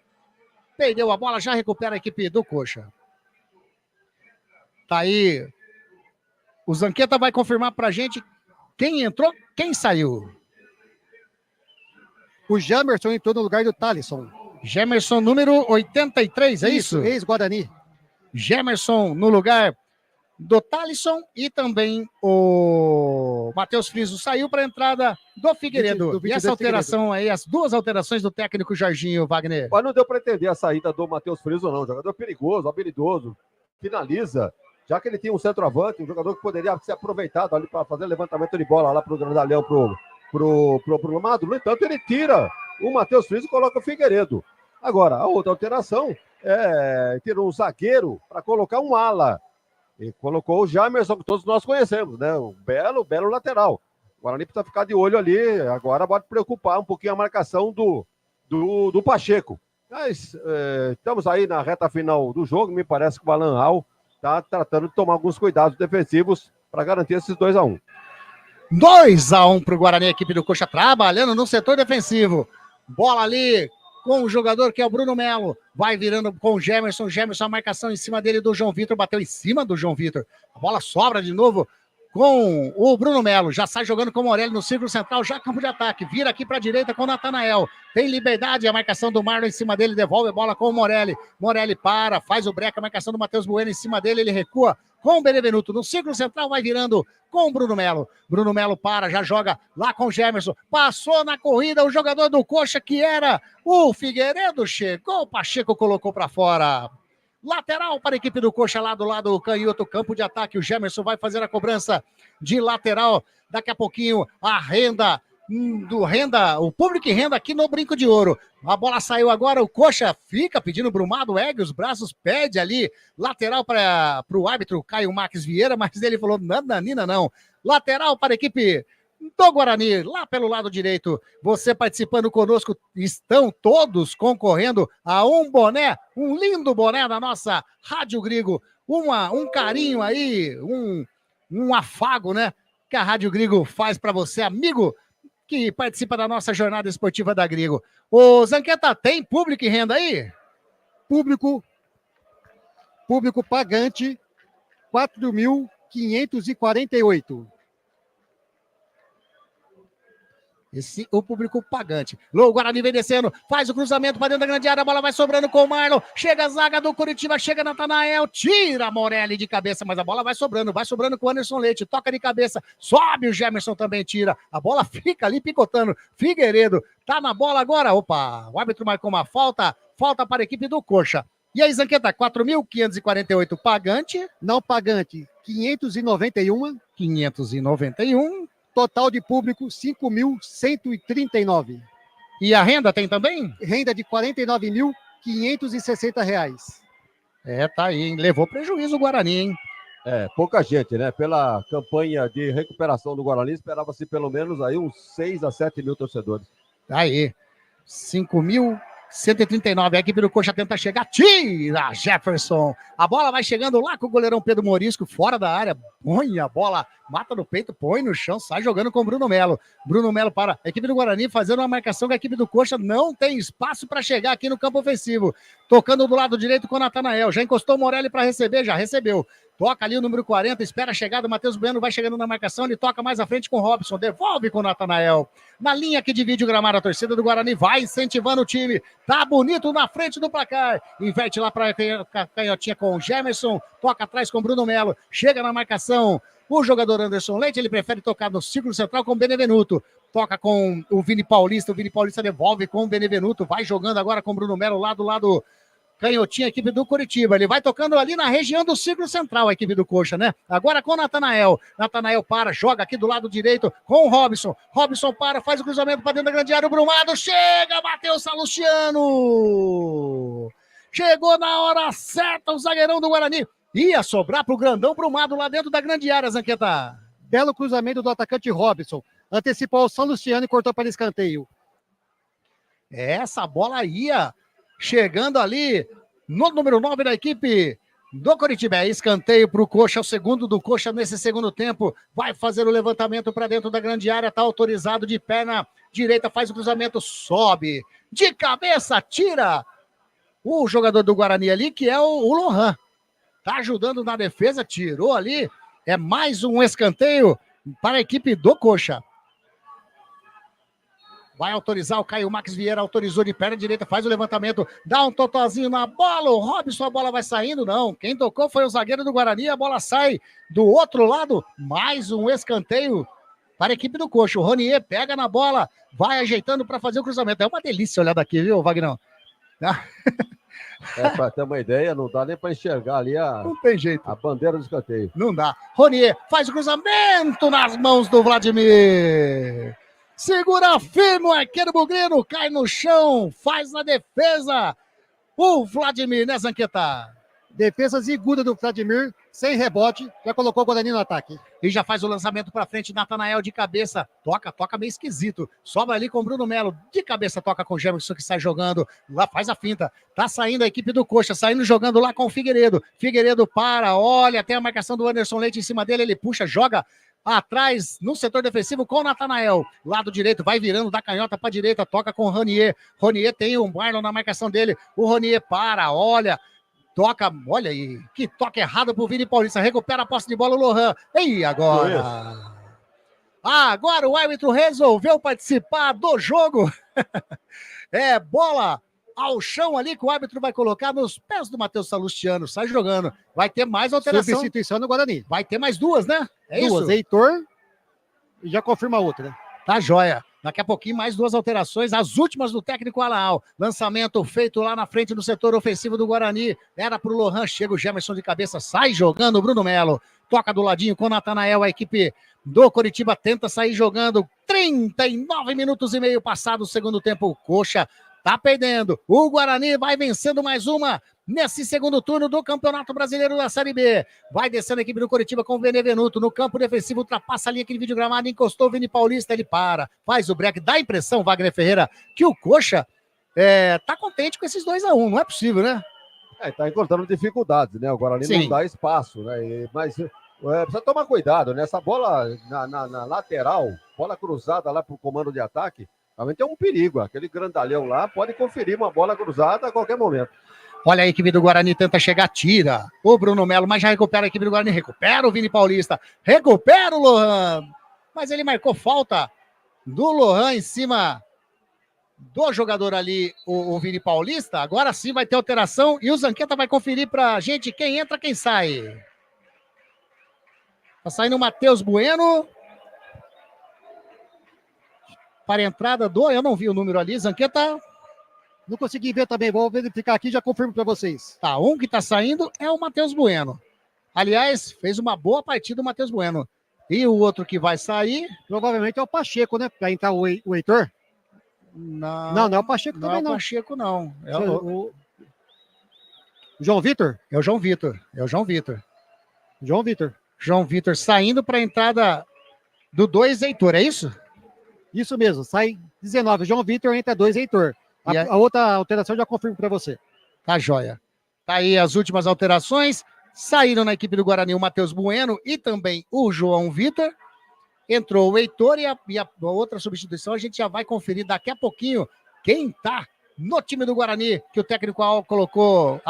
Perdeu a bola, já recupera a equipe do Coxa. Tá aí. O Zanqueta vai confirmar pra gente quem entrou, quem saiu. O Jamerson entrou no lugar do Thalisson. Jamerson, número 83, é isso? Ex-Guarani. Jamerson no lugar do Thalisson e também o Matheus Friso saiu para a entrada do Figueiredo. E essa alteração aí, as 2 alterações do técnico Jorginho, Wagner. Mas não deu para entender a saída do Matheus Friso, não. Jogador perigoso, habilidoso, finaliza. Já que ele tinha um centroavante, um jogador que poderia ser aproveitado ali para fazer levantamento de bola lá para o Grandalhão, pro gramado. No entanto, ele tira o Matheus Friso e coloca o Figueiredo. Agora, a outra alteração tirou um zagueiro para colocar um ala. E colocou o Jamerson, que todos nós conhecemos, né? Um belo lateral. O Guarani precisa ficar de olho ali. Agora pode preocupar um pouquinho a marcação do Pacheco. Mas estamos aí na reta final do jogo. Me parece que o Alan Hall está tratando de tomar alguns cuidados defensivos para garantir esses 2-1. 2-1 para o Guarani, a equipe do Coxa trabalhando no setor defensivo. Bola ali com o jogador que é o Bruno Melo. Vai virando com o Jamerson. Jamerson, a marcação em cima dele do João Vitor. Bateu em cima do João Vitor. A bola sobra de novo com o Bruno Melo. Já sai jogando com o Morelli no círculo central. Já campo de ataque. Vira aqui para a direita com o Natanael. Tem liberdade. A marcação do Marlon em cima dele. Devolve a bola com o Morelli. Morelli para. Faz o break. A marcação do Matheus Bueno em cima dele. Ele recua com o Benevenuto. No círculo central vai virando com o Bruno Melo. Bruno Melo para, já joga lá com o Jamerson. Passou na corrida o jogador do Coxa, que era o Figueiredo. Chegou, o Pacheco colocou para fora. Lateral para a equipe do Coxa, lá do lado canhoto, campo de ataque. O Jamerson vai fazer a cobrança de lateral. Daqui a pouquinho, o público e renda aqui no Brinco de Ouro. A bola saiu agora, o Coxa fica pedindo Brumado, ergue os braços, pede ali, lateral para o árbitro Caio Marques Vieira, mas ele falou, nananina não. Lateral para a equipe do Guarani, lá pelo lado direito. Você participando conosco, estão todos concorrendo a um boné, um lindo boné da nossa Rádio Grigo, um carinho aí, um afago, né, que a Rádio Grigo faz para você, amigo, que participa da nossa jornada esportiva da Grigo. Ô, Zanqueta, tem público e renda aí? Público pagante, 4.548. O público pagante. O Guarani vem descendo, faz o cruzamento para dentro da grande área, a bola vai sobrando com o Marlon, chega a zaga do Curitiba, chega Natanael, tira a Morelli de cabeça, mas a bola vai sobrando com o Anderson Leite, toca de cabeça, sobe o Jamerson também, tira, a bola fica ali picotando, Figueiredo tá na bola agora, opa, o árbitro marcou uma falta para a equipe do Coxa. E aí, Zanqueta, 4.548 pagante. Não pagante, 591. 591. Total de público, 5.139. E a renda tem também? Renda de 49.000, R$560. Tá aí, hein? Levou prejuízo o Guarani, hein? Pouca gente, né? Pela campanha de recuperação do Guarani, esperava-se pelo menos aí uns 6 a 7 mil torcedores. Aí, 5.139. A equipe do Coxa tenta chegar. Tira Jefferson. A bola vai chegando lá com o goleirão Pedro Morisco, fora da área. Põe a bola, mata no peito, põe no chão, sai jogando com o Bruno Melo. Bruno Melo para a equipe do Guarani, fazendo uma marcação que a equipe do Coxa não tem espaço para chegar aqui no campo ofensivo. Tocando do lado direito com o Natanael. Já encostou o Morelli para receber, já recebeu. Toca ali o número 40, espera a chegada, o Matheus Bueno vai chegando na marcação, ele toca mais à frente com o Robson, devolve com o Natanael. Na linha que divide o gramado, a torcida do Guarani vai incentivando o time, tá bonito na frente do placar, inverte lá para a canhotinha com o Gemerson, toca atrás com o Bruno Melo, chega na marcação, o jogador Anderson Leite, ele prefere tocar no círculo central com o Benevenuto, toca com o Vini Paulista devolve com o Benevenuto, vai jogando agora com o Bruno Melo lá do lado canhotinha, a equipe do Curitiba. Ele vai tocando ali na região do círculo central, a equipe do Coxa, né? Agora com o Natanael. Natanael para, joga aqui do lado direito com o Robson. Robson para, faz o cruzamento para dentro da grande área. O Brumado chega, bateu o Salustiano. Chegou na hora certa o zagueirão do Guarani. Ia sobrar pro grandão Brumado lá dentro da grande área, Zanqueta. Belo cruzamento do atacante Robson. Antecipou o Salustiano e cortou para escanteio. Essa bola ia chegando ali no número 9 da equipe do Coritiba. Escanteio para o Coxa, o segundo do Coxa nesse segundo tempo. Vai fazer o levantamento para dentro da grande área. Está autorizado de perna direita, faz o cruzamento, sobe. De cabeça, tira o jogador do Guarani ali, que é o Lohan. Está ajudando na defesa, tirou ali. É mais um escanteio para a equipe do Coxa. Vai autorizar o Caio Max Vieira, autorizou de perna direita, faz o levantamento, dá um totozinho na bola, o Robson, a bola vai saindo, não. Quem tocou foi o zagueiro do Guarani, a bola sai do outro lado, mais um escanteio para a equipe do Coxa. O Ronier pega na bola, vai ajeitando para fazer o cruzamento. É uma delícia olhar daqui, viu, Wagner? Para ter uma ideia, não dá nem para enxergar ali não tem jeito. A bandeira do escanteio. Não dá. Ronier faz o cruzamento nas mãos do Vladimir. Segura firme o arqueiro bugrino, cai no chão, faz na defesa o Vladimir, né, Zanqueta? Defesa segura do Vladimir, sem rebote, já colocou o Guarani no ataque. E já faz o lançamento para frente, Natanael de cabeça, toca meio esquisito, sobra ali com o Bruno Melo, de cabeça toca com o Gemerson que sai jogando, lá faz a finta, tá saindo a equipe do Coxa, saindo jogando lá com o Figueiredo para, olha, tem a marcação do Anderson Leite em cima dele, ele puxa, joga atrás, no setor defensivo com o Natanael, lado direito, vai virando da canhota para direita, toca com o Ronier, tem o Marlon na marcação dele, o Ronier para, olha aí, que toque errado pro Vini Paulista, recupera a posse de bola o Lohan, e agora? Agora o árbitro resolveu participar do jogo, bola ao chão ali que o árbitro vai colocar nos pés do Matheus Salustiano, sai jogando, vai ter mais alteração. Substituição no Guarani. Vai ter mais duas, né? Duas, isso? Heitor, e já confirma a outra, né? Tá joia. Daqui a pouquinho mais duas alterações, as últimas do técnico Alaal. Lançamento feito lá na frente do setor ofensivo do Guarani, era pro Lohan, chega o Gemerson de cabeça, sai jogando o Bruno Melo, toca do ladinho com o Natanael, a equipe do Coritiba tenta sair jogando, 39 minutos e meio passado o segundo tempo, o Coxa tá perdendo, o Guarani vai vencendo mais uma nesse segundo turno do Campeonato Brasileiro da Série B. Vai descendo a equipe do Coritiba com o Benevenuto no campo defensivo, ultrapassa ali aquele vídeo gramado, encostou o Vini Paulista, ele para, faz o break, dá a impressão, Wagner Ferreira, que o Coxa tá contente com esses 2-1, não é possível, né? Tá encontrando dificuldades, né? O Guarani não dá espaço, né? Mas precisa tomar cuidado, né? Essa bola na lateral, bola cruzada lá pro comando de ataque, realmente é um perigo. Aquele grandalhão lá pode conferir uma bola cruzada a qualquer momento. Olha a equipe do Guarani, tenta chegar, tira o Bruno Melo, mas já recupera a equipe do Guarani, recupera o Vini Paulista, recupera o Lohan, mas ele marcou falta do Lohan em cima do jogador ali, o Vini Paulista. Agora sim vai ter alteração e o Zanqueta vai conferir pra gente quem entra, quem sai. Tá saindo o Matheus Bueno para a entrada do... Eu não vi o número ali, Zanqueta... Não consegui ver também, vou verificar aqui e já confirmo para vocês. Tá, um que tá saindo é o Matheus Bueno. Aliás, fez uma boa partida o Matheus Bueno. E o outro que vai sair... Provavelmente é o Pacheco, né? Para entrar o Heitor. Não é o Pacheco também, não. Não é o Pacheco, não. João Vitor? É o João Vitor. João Vitor. João Vitor saindo para a entrada do 2, Heitor, é isso? Isso mesmo, sai 19. João Vitor entra 2, Heitor. A outra alteração eu já confirmo para você. Tá joia. Tá aí as últimas alterações. Saíram na equipe do Guarani o Matheus Bueno e também o João Vitor. Entrou o Heitor e a outra substituição a gente já vai conferir daqui a pouquinho quem tá no time do Guarani, que o técnico Alan colocou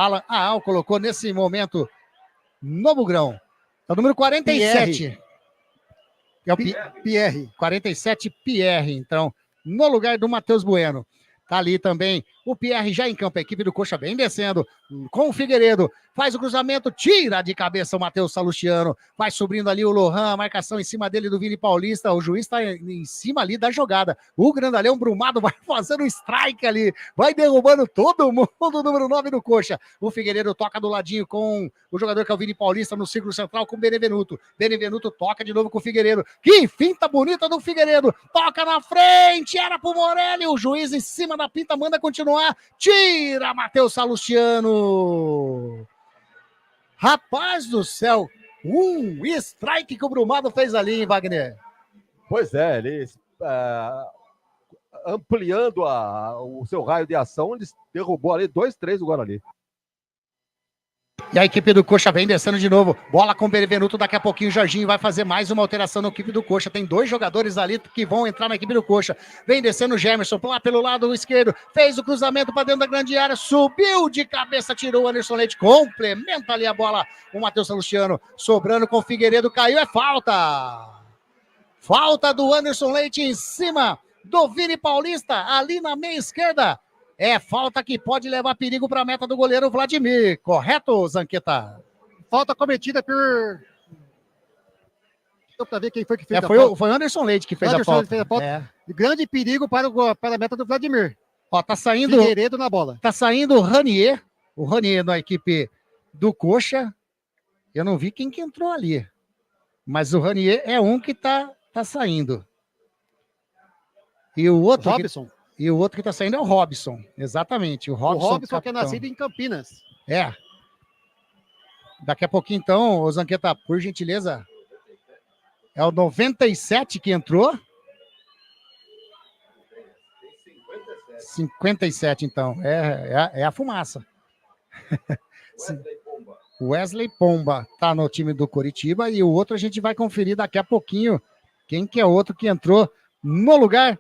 nesse momento no Bugrão. É o número 47. É o Pierre. 47, Pierre, então, no lugar do Matheus Bueno. Tá ali também o Pierre já em campo, a equipe do Coxa vem descendo com o Figueiredo, faz o cruzamento, tira de cabeça o Matheus Salustiano, vai subindo ali o Lohan, a marcação em cima dele do Vini Paulista, o juiz tá em cima ali da jogada, o Grandalhão Brumado vai fazendo um strike ali, vai derrubando todo mundo, o número 9 do Coxa, o Figueiredo toca do ladinho com o jogador que é o Vini Paulista no círculo central com o Benevenuto toca de novo com o Figueiredo, que finta bonita do Figueiredo, toca na frente, era pro Morelli, o juiz em cima da pinta, manda continuar, tira Matheus Salustiano. Rapaz do céu, um strike que o Brumado fez ali, hein, Wagner? Pois é, ele ampliando o seu raio de ação, ele derrubou ali 2-3 do Guarani. E a equipe do Coxa vem descendo de novo. Bola com o Benevenuto. Daqui a pouquinho o Jorginho vai fazer mais uma alteração na equipe do Coxa. Tem 2 jogadores ali que vão entrar na equipe do Coxa. Vem descendo o Gemerson lá pelo lado esquerdo. Fez o cruzamento para dentro da grande área. Subiu de cabeça, tirou o Anderson Leite. Complementa ali a bola. O Matheus Salustiano sobrando com o Figueiredo. Caiu, é falta. Falta do Anderson Leite em cima do Vini Paulista. Ali na meia esquerda. É falta que pode levar perigo para a meta do goleiro Vladimir. Correto, Zanqueta? Falta cometida por... Para ver quem foi que fez a foi falta. Foi o Anderson Leite que fez a falta. Fez a falta. Grande perigo para a meta do Vladimir. Ó, tá saindo... Figueiredo na bola. Tá saindo o Ranier. O Ranier na equipe do Coxa. Eu não vi quem que entrou ali. Mas o Ranier é um que tá saindo. E o outro... Robson. E o outro que tá saindo é o Robson. Exatamente. O Robson que é nascido em Campinas. É. Daqui a pouquinho, então, o Zanqueta, por gentileza, é o 97 que entrou. 57, então. É a fumaça. Wesley Pomba tá no time do Coritiba e o outro a gente vai conferir daqui a pouquinho quem que é o outro que entrou no lugar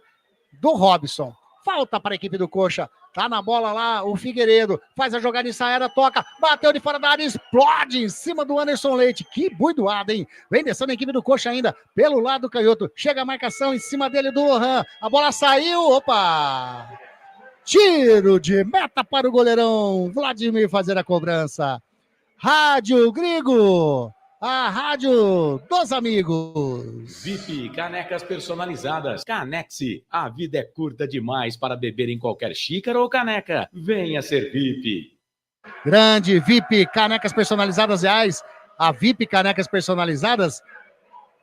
do Robson. Falta para a equipe do Coxa. Tá na bola lá o Figueiredo. Faz a jogada ensaiada, toca. Bateu de fora da área, explode em cima do Anderson Leite. Que buidoada, hein? Vem descendo a equipe do Coxa ainda. Pelo lado do canhoto. Chega a marcação em cima dele do Lohan. A bola saiu. Opa! Tiro de meta para o goleirão Vladimir fazer a cobrança. Rádio Grigo. A rádio dos amigos. VIP, canecas personalizadas. Canexe, a vida é curta demais para beber em qualquer xícara ou caneca. Venha ser VIP. Grande VIP, canecas personalizadas, aliás, a VIP Canecas Personalizadas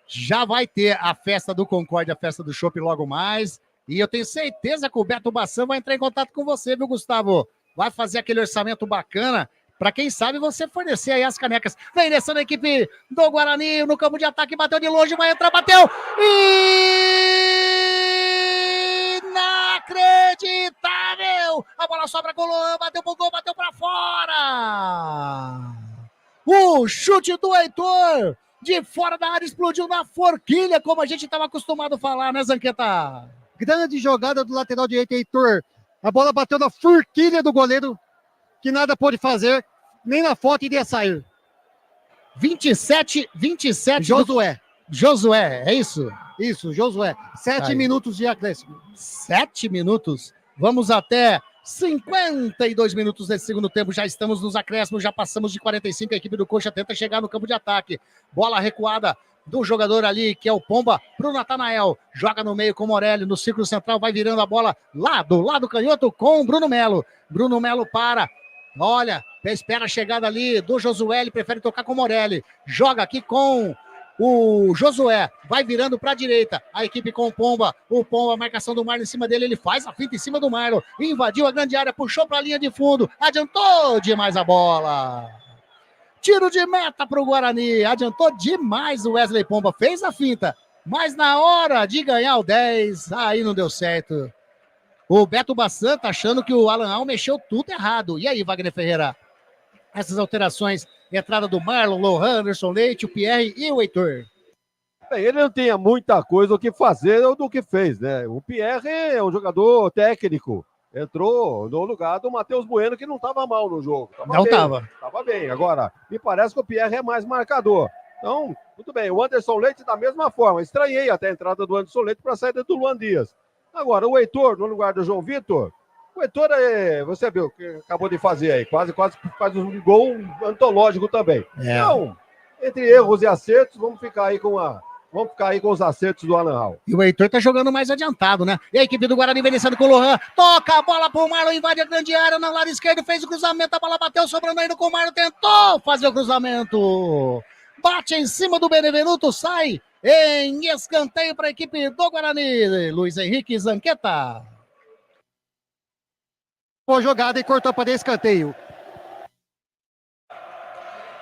já vai ter a festa do Concorde, a festa do Chopp logo mais. E eu tenho certeza que o Beto Bassan vai entrar em contato com você, viu, Gustavo? Vai fazer aquele orçamento bacana. Para quem sabe você fornecer aí as canecas. Vem descendo a equipe do Guarani no campo de ataque, bateu de longe, vai entrar, bateu! Inacreditável! A bola sobra com o Lohan, bateu pro gol, bateu para fora! O chute do Heitor, de fora da área, explodiu na forquilha, como a gente estava acostumado a falar, né, Zanqueta? Grande jogada do lateral direito, Heitor. A bola bateu na forquilha do goleiro, que nada pôde fazer, nem na foto iria sair. 27. Josué, é isso? Isso, Josué. 7 minutos de acréscimo. 7 minutos. Vamos até 52 minutos desse segundo tempo. Já estamos nos acréscimos, já passamos de 45. A equipe do Coxa tenta chegar no campo de ataque. Bola recuada do jogador ali, que é o Pomba, pro Natanael. Joga no meio com o Morelli, no círculo central, vai virando a bola lá do lado canhoto com o Bruno Melo. Bruno Melo para. Olha, espera a chegada ali do Josué, ele prefere tocar com o Morelli. Joga aqui com O Josué vai virando para a direita. A equipe com o Pomba. O Pomba, a marcação do Marlon em cima dele. Ele faz a finta em cima do Marlon. Invadiu a grande área, puxou para a linha de fundo. Adiantou demais a bola. Tiro de meta para o Guarani. Adiantou demais o Wesley Pomba. Fez a finta. Mas na hora de ganhar o 10, aí não deu certo. O Beto Bassan tá achando que o Alan Al mexeu tudo errado. E aí, Wagner Ferreira? Essas alterações. Entrada do Marlon, Lohan, Anderson Leite, o Pierre e o Heitor. Bem, ele não tinha muita coisa o que fazer ou do que fez, né? O Pierre é um jogador técnico. Entrou no lugar do Matheus Bueno, que não estava mal no jogo. Estava bem. Agora, me parece que o Pierre é mais marcador. Então, muito bem. O Anderson Leite da mesma forma. Estranhei até a entrada do Anderson Leite para a saída do Luan Dias. Agora, o Heitor no lugar do João Vitor. O Heitor, você viu o que acabou de fazer aí, quase faz um gol antológico também. Então, entre erros e acertos, vamos ficar aí com os acertos do Alan Al. E o Heitor tá jogando mais adiantado, né? E a equipe do Guarani vem descendo com o Lohan, toca a bola pro Marlon, invade a grande área, no lado esquerdo, fez o cruzamento, a bola bateu, sobrando ainda com o Marlon, tentou fazer o cruzamento. Bate em cima do Benevenuto, sai em escanteio para a equipe do Guarani. Luiz Henrique Zanqueta. Boa jogada e cortou para escanteio.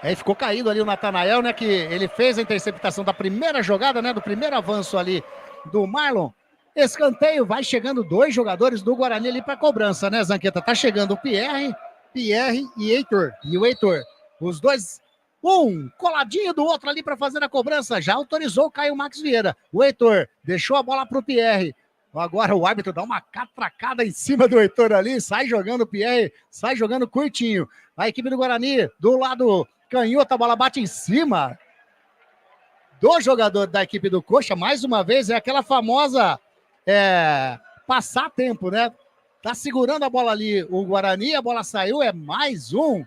Aí ficou caído ali o Natanael, né? Que ele fez a interceptação da primeira jogada, né? Do primeiro avanço ali do Marlon. Escanteio, vai chegando 2 jogadores do Guarani ali para cobrança, né, Zanqueta? Tá chegando o Pierre e Heitor. E o Heitor. Os dois, um coladinho do outro ali para fazer a cobrança. Já autorizou o Caio Max Vieira. O Heitor deixou a bola pro Pierre. Agora o árbitro dá uma catracada em cima do Heitor ali, sai jogando o Pierre, sai jogando curtinho. A equipe do Guarani, do lado canhoto, a bola bate em cima do jogador da equipe do Coxa. Mais uma vez, é aquela famosa passar tempo, né? Tá segurando a bola ali o Guarani, a bola saiu, é mais um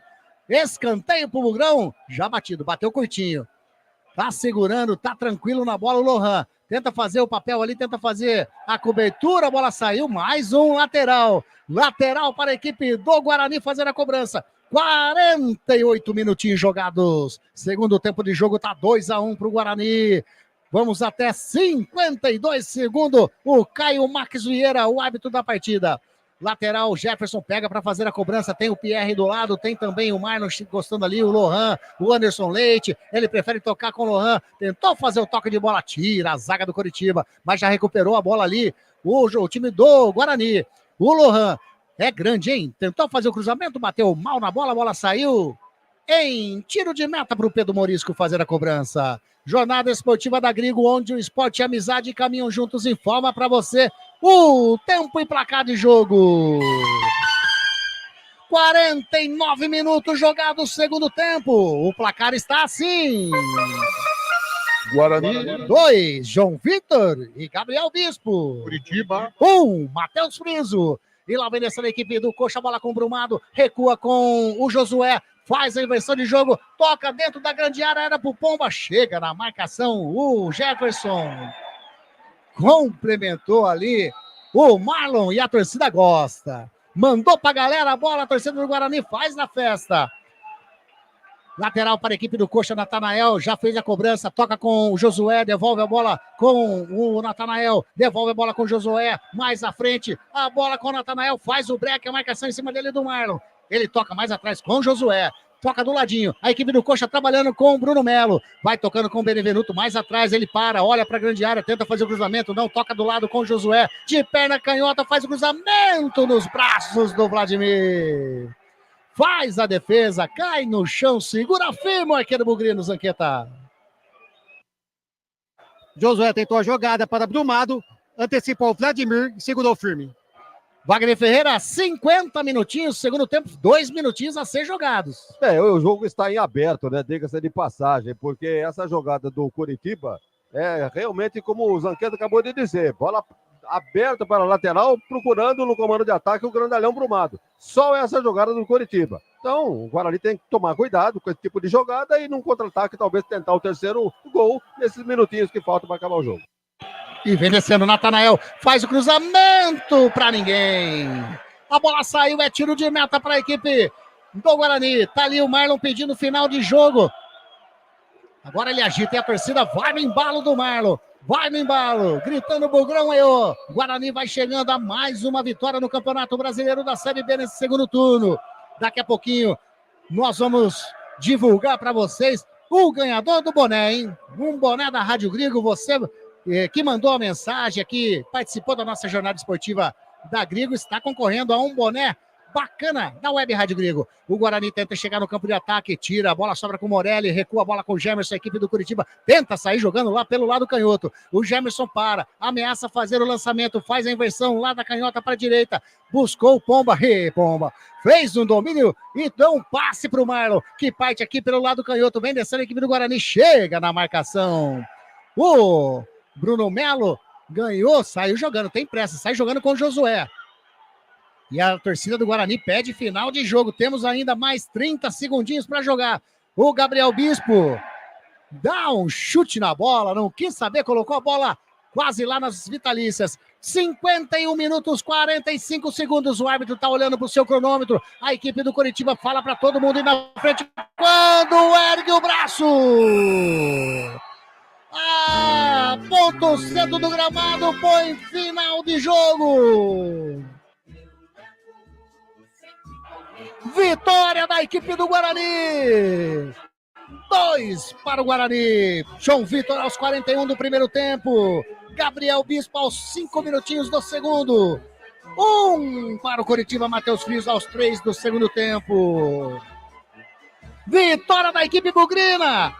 escanteio pro Bugrão, já batido, bateu curtinho. Tá segurando, tá tranquilo na bola o Lohan. Tenta fazer o papel ali, tenta fazer a cobertura, a bola saiu, mais um lateral. Lateral para a equipe do Guarani fazer a cobrança. 48 minutinhos jogados. Segundo tempo de jogo tá 2-1 para o Guarani. Vamos até 52 segundos. O Caio Max Vieira, o árbitro da partida. Lateral, Jefferson pega para fazer a cobrança, tem o Pierre do lado, tem também o Marlon gostando ali, o Lohan, o Anderson Leite, ele prefere tocar com o Lohan, tentou fazer o toque de bola, tira a zaga do Coritiba, mas já recuperou a bola ali, o time do Guarani. O Lohan é grande, hein? Tentou fazer o cruzamento, bateu mal na bola, a bola saiu em tiro de meta para o Pedro Morisco fazer a cobrança. Jornada Esportiva da Grigo, onde o esporte e a amizade caminham juntos, informa para você o tempo e placar de jogo. 49 minutos jogados, segundo tempo. O placar está assim. Guarani 2, João Vitor e Gabriel Bispo. Curitiba 1, Matheus Friso. E lá vem descendo a equipe do Coxa, bola com o Brumado, recua com o Josué, faz a inversão de jogo, toca dentro da grande área, era pro Pomba, chega na marcação o Jefferson. Complementou ali o Marlon e a torcida gosta. Mandou pra galera a bola, a torcida do Guarani faz na festa. Lateral para a equipe do Coxa, Natanael já fez a cobrança, toca com o Josué, devolve a bola com o Natanael, devolve a bola com o Josué, mais à frente, a bola com o Natanael, faz o break, a marcação em cima dele do Marlon. Ele toca mais atrás com o Josué, toca do ladinho, a equipe do Coxa trabalhando com o Bruno Melo, vai tocando com o Benevenuto, mais atrás, ele para, olha para a grande área, tenta fazer o cruzamento, não, toca do lado com o Josué, de perna canhota, faz o cruzamento nos braços do Vladimir. Faz a defesa, cai no chão, segura firme o arqueiro Bugrino, Zanqueta. Josué tentou a jogada para Brumado, antecipou o Vladimir e segurou firme. Wagner Ferreira, 50 minutinhos, segundo tempo, 2 minutinhos a ser jogados. O jogo está em aberto, né? Diga-se de passagem, porque essa jogada do Curitiba é realmente como o Zanqueta acabou de dizer, bola aberta para a lateral, procurando no comando de ataque o grandalhão Brumado. Só essa jogada do Coritiba. Então, o Guarani tem que tomar cuidado com esse tipo de jogada e num contra-ataque talvez tentar o terceiro gol nesses minutinhos que faltam para acabar o jogo. E vem descendo o Natanael, faz o cruzamento para ninguém. A bola saiu, é tiro de meta para a equipe do Guarani. Tá ali o Marlon pedindo final de jogo. Agora ele agita e a torcida vai no embalo do Marlon. Vai no embalo, gritando Bugrão Eô. Guarani vai chegando a mais uma vitória no Campeonato Brasileiro da Série B nesse segundo turno. Daqui a pouquinho nós vamos divulgar para vocês o ganhador do boné, hein? Um boné da Rádio Grigo, você que mandou a mensagem aqui, participou da nossa jornada esportiva da Grigo, está concorrendo a um boné bacana da Web Rádio Grigo. O Guarani tenta chegar no campo de ataque, tira, a bola sobra com o Morelli, recua a bola com o Gemerson, a equipe do Curitiba tenta sair jogando lá pelo lado canhoto. O Gemerson para, ameaça fazer o lançamento, faz a inversão lá da canhota para a direita, buscou o Pomba, Pomba, fez um domínio e dá um passe para o Marlon, que parte aqui pelo lado canhoto, vem descendo a equipe do Guarani, chega na marcação. O Bruno Melo ganhou, saiu jogando, tem pressa, sai jogando com o Josué. E a torcida do Guarani pede final de jogo. Temos ainda mais 30 segundinhos para jogar. O Gabriel Bispo dá um chute na bola, não quis saber, colocou a bola quase lá nas vitalícias. 51 minutos, 45 segundos. O árbitro está olhando para o seu cronômetro. A equipe do Curitiba fala para todo mundo ir na frente. Quando ergue o braço! Ponto cedo do gramado, põe final de jogo! Vitória da equipe do Guarani! 2 para o Guarani. João Vitor aos 41 do primeiro tempo. Gabriel Bispo aos 5 minutinhos do segundo. 1 para o Curitiba, Matheus Frios aos 3 do segundo tempo. Vitória da equipe bugrina!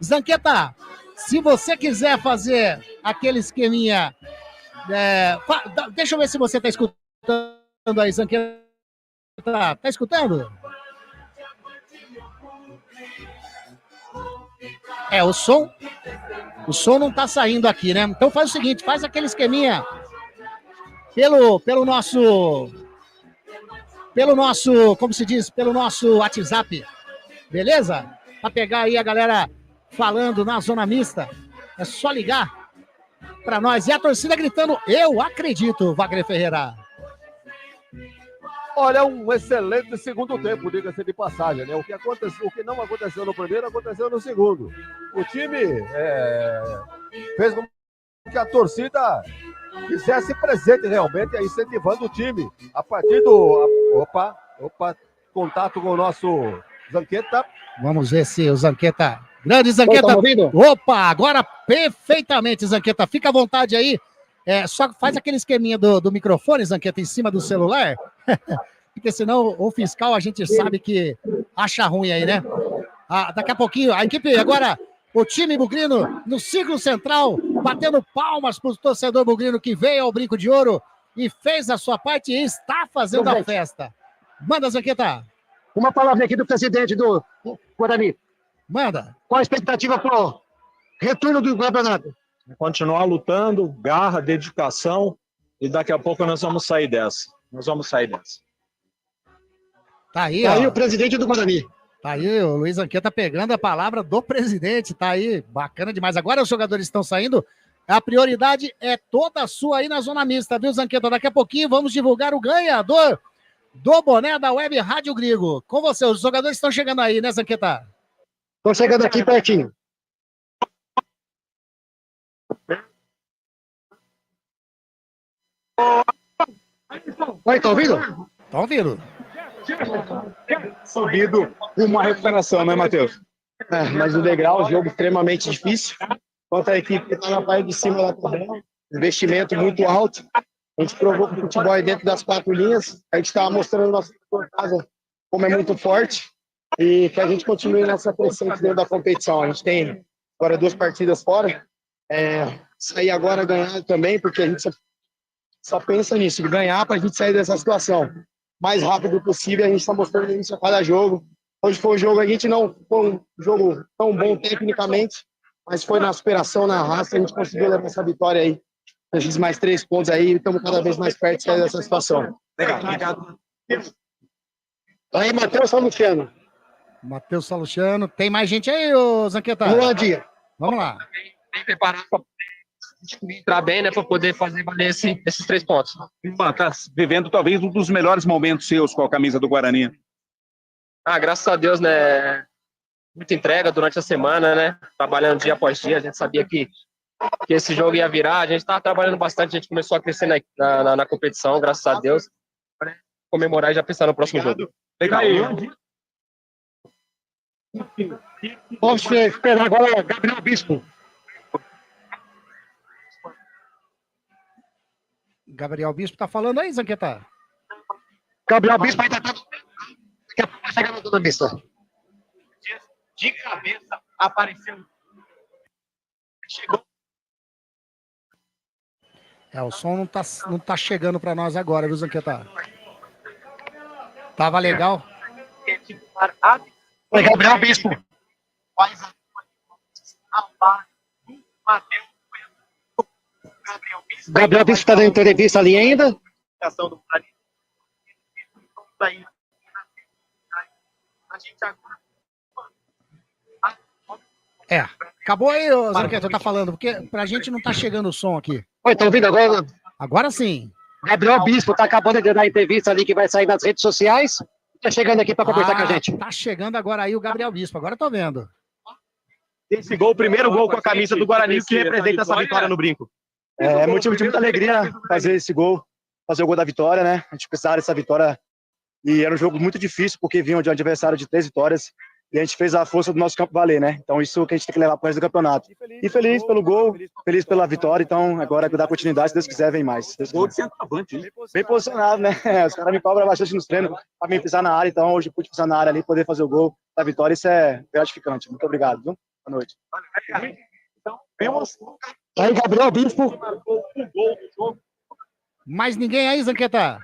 Zanqueta, se você quiser fazer aquele esqueminha... deixa eu ver se você está escutando aí, Zanqueta. Tá escutando? O som não tá saindo aqui, né? Então faz o seguinte, faz aquele esqueminha pelo nosso, como se diz, pelo nosso WhatsApp, beleza? Pra pegar aí a galera falando na zona mista, é só ligar pra nós. E a torcida gritando, eu acredito, Wagner Ferreira. Olha, um excelente segundo tempo, diga-se de passagem, né? O que não aconteceu no primeiro, aconteceu no segundo. O time fez com que a torcida fizesse presente realmente, incentivando o time. A partir do... contato com o nosso Zanqueta. Vamos ver se o Zanqueta... Grande Zanqueta! Tá ouvindo? Opa, agora perfeitamente, Zanqueta. Fica à vontade aí. Só faz aquele esqueminha do microfone, Zanqueta, em cima do celular, porque senão o fiscal a gente sabe que acha ruim aí, né? Daqui a pouquinho, a equipe agora, o time bugrino no círculo central, batendo palmas para o torcedor bugrino que veio ao Brinco de Ouro e fez a sua parte e está fazendo a festa. Manda, Zanqueta. Uma palavra aqui do presidente do Guarani. Manda. Qual a expectativa para o retorno do campeonato? Continuar lutando, garra, dedicação, e daqui a pouco nós vamos sair dessa. Tá aí, o presidente do Guarani. Tá aí, o Luiz Zanqueta pegando a palavra do presidente, tá aí, bacana demais. Agora os jogadores estão saindo, a prioridade é toda sua aí na zona mista, viu, Zanqueta? Daqui a pouquinho vamos divulgar o ganhador do boné da Web Rádio Grigo. Com você, os jogadores estão chegando aí, né, Zanqueta? Estão chegando aqui pertinho. Oi, tá ouvindo? Tá ouvindo. Subido uma recuperação, né, Matheus? Mas o degrau, jogo extremamente difícil. Contra a equipe que está na parte de cima da tabela, investimento muito alto. A gente provou que o futebol é dentro das 4 linhas. A gente está mostrando nossa casa como é muito forte e que a gente continue nessa pressão dentro da competição. A gente tem agora 2 partidas fora. Sair agora ganhar também, porque a gente só pensa nisso, de ganhar para a gente sair dessa situação mais rápido possível. A gente está mostrando isso a cada jogo. Hoje foi um jogo, a gente não foi um jogo tão bom tecnicamente, mas foi na superação, na raça, a gente conseguiu levar essa vitória aí. A gente mais 3 pontos aí e estamos cada vez mais perto de sair dessa situação. Legal, obrigado. Aí, Matheus Salustiano. Matheus Salustiano. Tem mais gente aí, ô Zanqueta? Vamos lá. Bem preparado para entrar bem, né, para poder fazer valer esses 3 pontos. Tá vivendo talvez um dos melhores momentos seus com a camisa do Guarani. Graças a Deus, né, muita entrega durante a semana, né? Trabalhando dia após dia, a gente sabia que esse jogo ia virar, a gente estava trabalhando bastante, a gente começou a crescer na competição, graças a Deus, para comemorar e já pensar no próximo jogo. Legal. Vamos esperar agora o Gabriel Bispo. Gabriel Bispo tá falando aí, Zanqueta? Gabriel Bispo ainda tá... Daqui a pouco chega na Dona Bispo. De cabeça, apareceu. Chegou. O som não tá chegando para nós agora, viu, Zanqueta? Tava legal. Oi, Gabriel Bispo. Gabriel Bispo está dando entrevista ali ainda? Acabou aí, Zanqueta, tá falando, porque pra gente não tá chegando o som aqui. Oi, tá ouvindo agora? Agora sim. Gabriel Bispo tá acabando de dar entrevista ali que vai sair nas redes sociais. Tá chegando aqui para conversar com a gente. Tá chegando agora aí o Gabriel Bispo, agora eu tô vendo. Esse gol, o primeiro gol com a camisa do Guarani, que representa essa vitória no Brinco. É motivo de muita alegria fazer esse gol, fazer o gol da vitória, né? A gente precisava dessa vitória e era um jogo muito difícil, porque vinha de um adversário de 3 vitórias e a gente fez a força do nosso campo valer, né? Então isso que a gente tem que levar para o resto do campeonato. E feliz pelo gol, feliz pela vitória, então agora dar continuidade, se Deus quiser, vem mais. Gol de centroavante, hein? Bem posicionado, né? Os caras me cobram bastante nos treinos para mim pisar na área, então hoje pude pisar na área ali, poder fazer o gol da vitória, isso é gratificante. Muito obrigado, viu? Boa noite. Então, vemos... Aí, Gabriel Bispo. Mais ninguém aí, Zanqueta?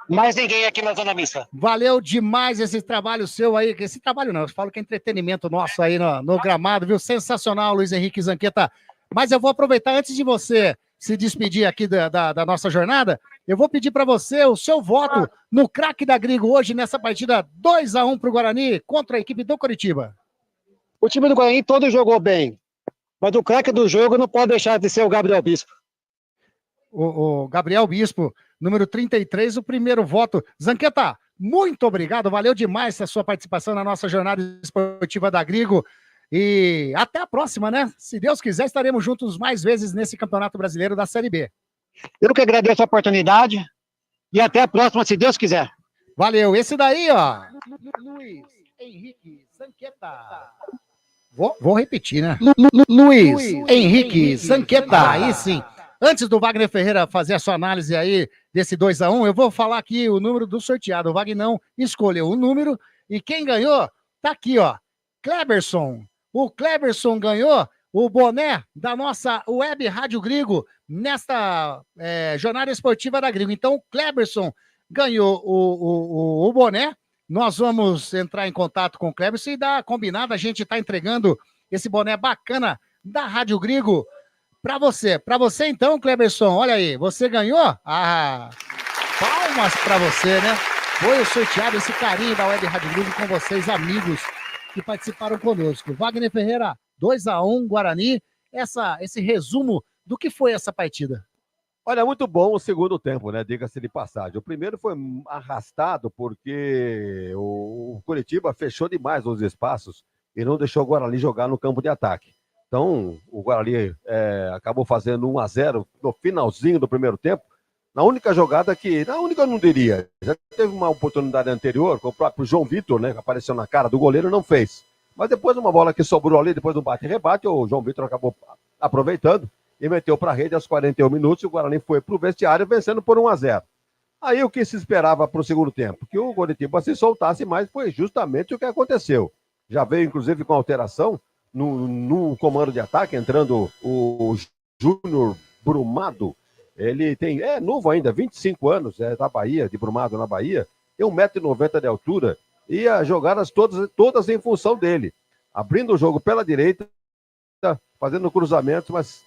Mais ninguém aqui na Zona Mista. Valeu demais esse trabalho seu aí. Esse trabalho não, eu falo que é entretenimento nosso aí no gramado, viu? Sensacional, Luiz Henrique Zanqueta. Mas eu vou aproveitar, antes de você se despedir aqui da nossa jornada, eu vou pedir para você o seu voto no craque da Grigo hoje, nessa partida 2-1 para o Guarani contra a equipe do Coritiba. O time do Guarani todo jogou bem, mas o craque do jogo não pode deixar de ser o Gabriel Bispo. O Gabriel Bispo, número 33, o primeiro voto. Zanqueta, muito obrigado, valeu demais a sua participação na nossa jornada esportiva da Grigo. E até a próxima, né? Se Deus quiser, estaremos juntos mais vezes nesse Campeonato Brasileiro da Série B. Eu que agradeço a oportunidade e até a próxima, se Deus quiser. Valeu, esse daí, ó. Luiz Henrique Zanqueta. Vou repetir, né? Luiz Henrique Zanqueta. Aí sim. Antes do Wagner Ferreira fazer a sua análise aí desse 2-1, eu vou falar aqui o número do sorteado. O Wagner não escolheu o número e quem ganhou tá aqui, ó. Kleberson. O Kleberson ganhou o boné da nossa Web Rádio Grigo nesta jornada esportiva da Grigo. Então, o Kleberson ganhou o boné. Nós vamos entrar em contato com o Kleberson e dar combinado. A gente está entregando esse boné bacana da Rádio Grigo para você. Para você, então, Kleberson, olha aí, você ganhou? Palmas para você, né? Foi o sorteado, esse carinho da Web Rádio Grigo com vocês, amigos que participaram conosco. Wagner Ferreira, 2-1, Guarani. Esse resumo do que foi essa partida. Olha, muito bom o segundo tempo, né? Diga-se de passagem. O primeiro foi arrastado porque o Coritiba fechou demais os espaços e não deixou o Guarani jogar no campo de ataque. Então, o Guarani acabou fazendo 1-0 no finalzinho do primeiro tempo. Na única jogada na única eu não diria. Já teve uma oportunidade anterior com o próprio João Vitor, né? Que apareceu na cara do goleiro e não fez. Mas depois uma bola que sobrou ali, depois do bate-rebate, o João Vitor acabou aproveitando e meteu para a rede aos 41 minutos e o Guarani foi para o vestiário vencendo por 1-0. Aí o que se esperava para o segundo tempo? Que o Coritiba se soltasse mais, foi justamente o que aconteceu. Já veio, inclusive, com alteração no comando de ataque, entrando o Júnior Brumado. Ele é novo ainda, 25 anos, da Bahia, de Brumado na Bahia, tem 1,90 m de altura, e as jogadas todas em função dele. Abrindo o jogo pela direita, fazendo cruzamentos, mas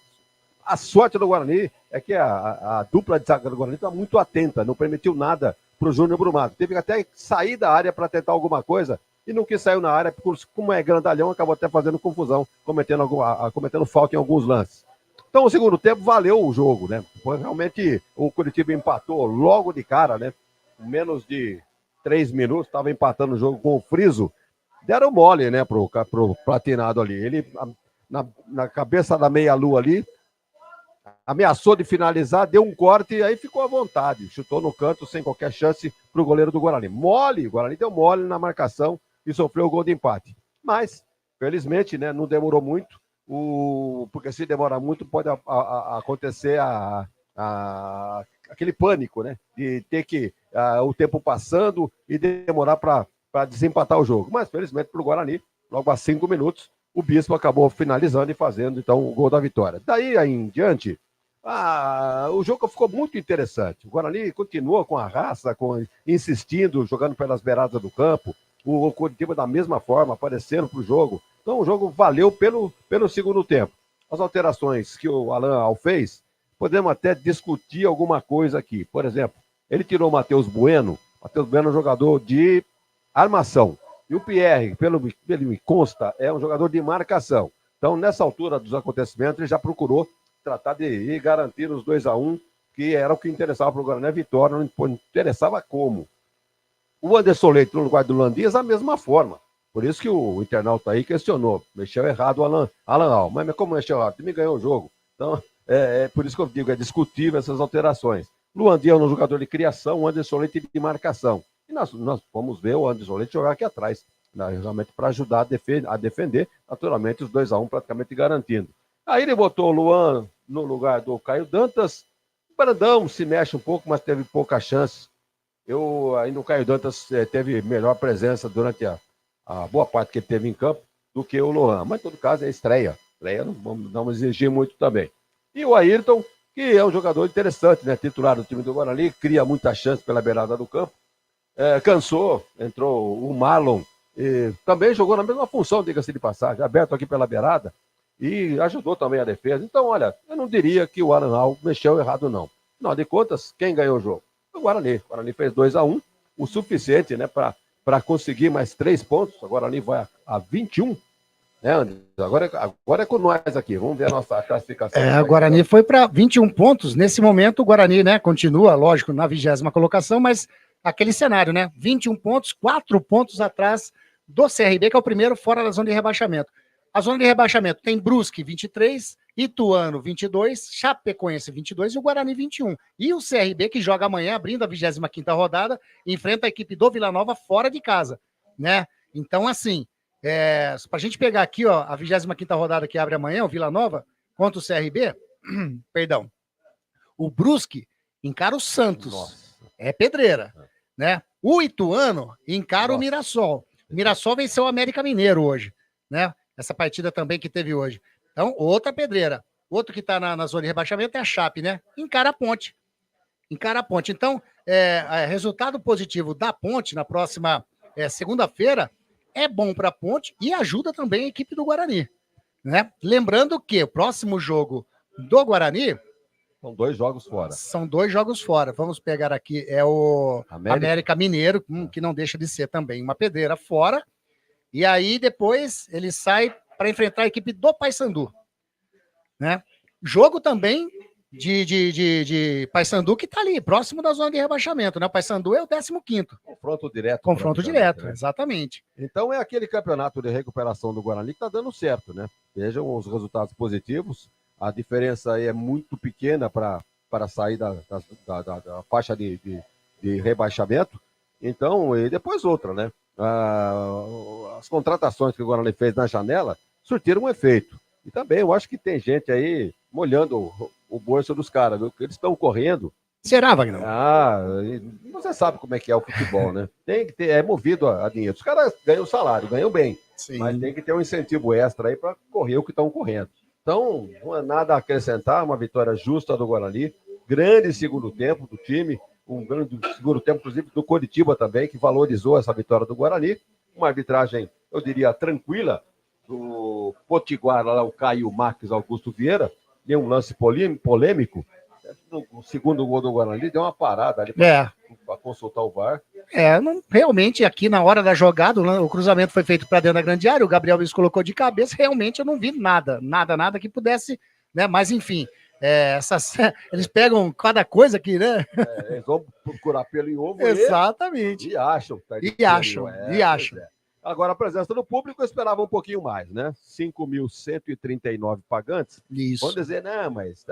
a sorte do Guarani é que a dupla de zaga do Guarani está muito atenta, não permitiu nada para o Júnior Brumado. Teve que até sair da área para tentar alguma coisa, e no que saiu na área, como é grandalhão, acabou até fazendo confusão, cometendo falta em alguns lances. Então, o segundo tempo valeu o jogo, né? Realmente, o Coritiba empatou logo de cara, né? Com menos de 3 minutos, estava empatando o jogo com o Friso, deram mole, né, pro Platinado ali. Ele, na cabeça da meia-lua ali, ameaçou de finalizar, deu um corte e aí ficou à vontade. Chutou no canto sem qualquer chance para o goleiro do Guarani. Mole, o Guarani deu mole na marcação e sofreu o gol de empate. Mas, felizmente, né, não demorou muito, porque se demora muito pode acontecer aquele pânico, né, de ter que o tempo passando e demorar para desempatar o jogo. Mas, felizmente, para o Guarani, logo a 5 minutos, o Bispo acabou finalizando e fazendo, então, o gol da vitória. Daí em diante, o jogo ficou muito interessante. O Guarani continuou com a raça, insistindo, jogando pelas beiradas do campo. O Coritiba, da mesma forma, aparecendo para o jogo. Então, o jogo valeu pelo segundo tempo. As alterações que o Alan fez, podemos até discutir alguma coisa aqui. Por exemplo, ele tirou o Matheus Bueno. Matheus Bueno é um jogador de armação. E o Pierre, pelo me consta, é um jogador de marcação. Então, nessa altura dos acontecimentos, ele já procurou tratar de ir garantir os 2-1, que era o que interessava para o Guarani, a vitória, não interessava como. O Anderson Leite, no lugar do Landias, a mesma forma. Por isso que o internauta aí questionou. Mexeu errado o Alan Al. Mas como mexeu errado? Ele ganhou o jogo. Então, por isso que eu digo, é discutível essas alterações. Luan Dias é um jogador de criação, o Anderson Leite de marcação. E nós vamos ver o Anderson Leite jogar aqui atrás, né, realmente para ajudar a defender, naturalmente os 2-1 praticamente garantindo. Aí ele botou o Luan no lugar do Caio Dantas. O Brandão se mexe um pouco, mas teve pouca chance. Ainda o Caio Dantas teve melhor presença durante a boa parte que ele teve em campo do que o Luan. Mas, em todo caso, é estreia. Estreia não vamos exigir muito também. E o Ayrton, que é um jogador interessante, né? Titular do time do Guarani, cria muita chance pela beirada do campo. Cansou, entrou o Marlon, também jogou na mesma função, diga-se de passagem, aberto aqui pela beirada, e ajudou também a defesa. Então, olha, eu não diria que o Aranal mexeu errado, não. Afinal de contas, quem ganhou o jogo? O Guarani. O Guarani fez 2-1, o suficiente, né, para conseguir mais 3 pontos. O Guarani vai a 21, né, Anderson? Agora é com nós aqui, vamos ver a nossa classificação. O Guarani foi para 21 pontos. Nesse momento, o Guarani, né, continua, lógico, na 20ª colocação, mas aquele cenário, né? 21 pontos, 4 pontos atrás do CRB, que é o primeiro fora da zona de rebaixamento. A zona de rebaixamento tem Brusque, 23, Ituano, 22, Chapecoense, 22 e o Guarani, 21. E o CRB, que joga amanhã, abrindo a 25ª rodada, enfrenta a equipe do Vila Nova fora de casa, né? Então, assim, para a gente pegar aqui, ó, a 25ª rodada que abre amanhã, o Vila Nova, contra o CRB, perdão, o Brusque encara o Santos. Nossa. É pedreira, né? O Ituano encara o Mirassol. O Mirassol venceu o América Mineiro hoje, né? Essa partida também que teve hoje. Então, outra pedreira. Outro que está na zona de rebaixamento é a Chape, né? Encara a Ponte. Encara a Ponte. Então, resultado positivo da Ponte na próxima segunda-feira é bom para a Ponte e ajuda também a equipe do Guarani, né? Lembrando que o próximo jogo do Guarani... São 2 jogos fora. São 2 jogos fora. Vamos pegar aqui, o América Mineiro, que não deixa de ser também uma pedreira fora. E aí, depois, ele sai para enfrentar a equipe do Paysandu, né? Jogo também de Paysandu que está ali, próximo da zona de rebaixamento, né? O Paysandu é o 15º. Confronto direto. Confronto direto, né? Exatamente. Então, é aquele campeonato de recuperação do Guarani que está dando certo, né? Vejam os resultados positivos. A diferença aí é muito pequena para sair da faixa de rebaixamento. Então, e depois outra, né? As contratações que o Guarani fez na janela surtiram um efeito. E também eu acho que tem gente aí molhando o bolso dos caras, viu? Eles estão correndo. Será, Wagner? Você sabe como é que é o futebol, né? Tem que ter, é movido a dinheiro. Os caras ganham salário, ganham bem. Sim. Mas tem que ter um incentivo extra aí para correr o que estão correndo. Então, não é nada a acrescentar, uma vitória justa do Guarani, grande segundo tempo do time, um grande segundo tempo, inclusive, do Coritiba também, que valorizou essa vitória do Guarani, uma arbitragem, eu diria, tranquila, do Potiguar, lá o Caio Marques Augusto Vieira, deu um lance polêmico, no segundo gol do Guarani, deu uma parada ali para consultar o VAR. Realmente, aqui na hora da jogada, o cruzamento foi feito para dentro da grande área, o Gabriel Luiz colocou de cabeça, realmente eu não vi nada que pudesse, né? Mas enfim, eles pegam cada coisa aqui, né? Eles vão procurar pelo em ovo. Exatamente. E acham. E acham. Agora, a presença do público, eu esperava um pouquinho mais, né? 5.139 pagantes. Isso. Vão dizer, não, mas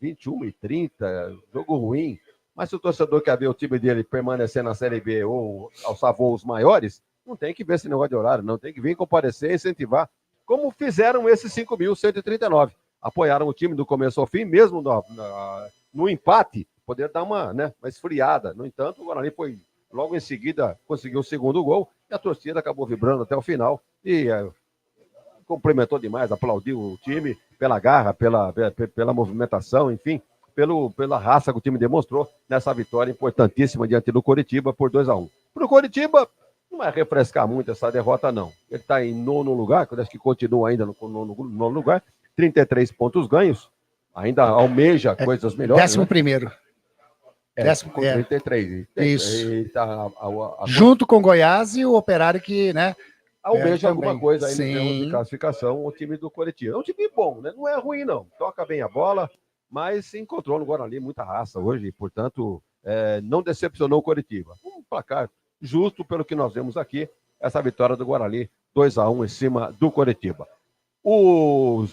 21h30, jogo ruim. Mas se o torcedor quer ver o time dele permanecer na Série B ou alçar voos maiores, não tem que ver esse negócio de horário, não. Tem que vir comparecer e incentivar, como fizeram esses 5.139. Apoiaram o time do começo ao fim, mesmo no empate, poder dar uma esfriada. No entanto, o Guarani foi, logo em seguida, conseguiu o segundo gol, e a torcida acabou vibrando até o final, e cumprimentou demais, aplaudiu o time pela garra, pela movimentação, enfim, pela raça que o time demonstrou nessa vitória importantíssima diante do Coritiba por 2-1. Para o Coritiba, não vai refrescar muito essa derrota, não. Ele está em 9º lugar, que eu acho que continua ainda no 9º lugar, 33 pontos ganhos, ainda almeja coisas melhores. 11º. 33. Isso. E tá, junto com o Goiás e o Operário que, né? Almeja alguma coisa aí Sim. no termo de classificação, o time do Coritiba. É um time bom, né? Não é ruim, não. Toca bem a bola, mas se encontrou no Guarani muita raça hoje, e, portanto, não decepcionou o Coritiba. Um placar justo pelo que nós vemos aqui, essa vitória do Guarani, 2-1 em cima do Coritiba. O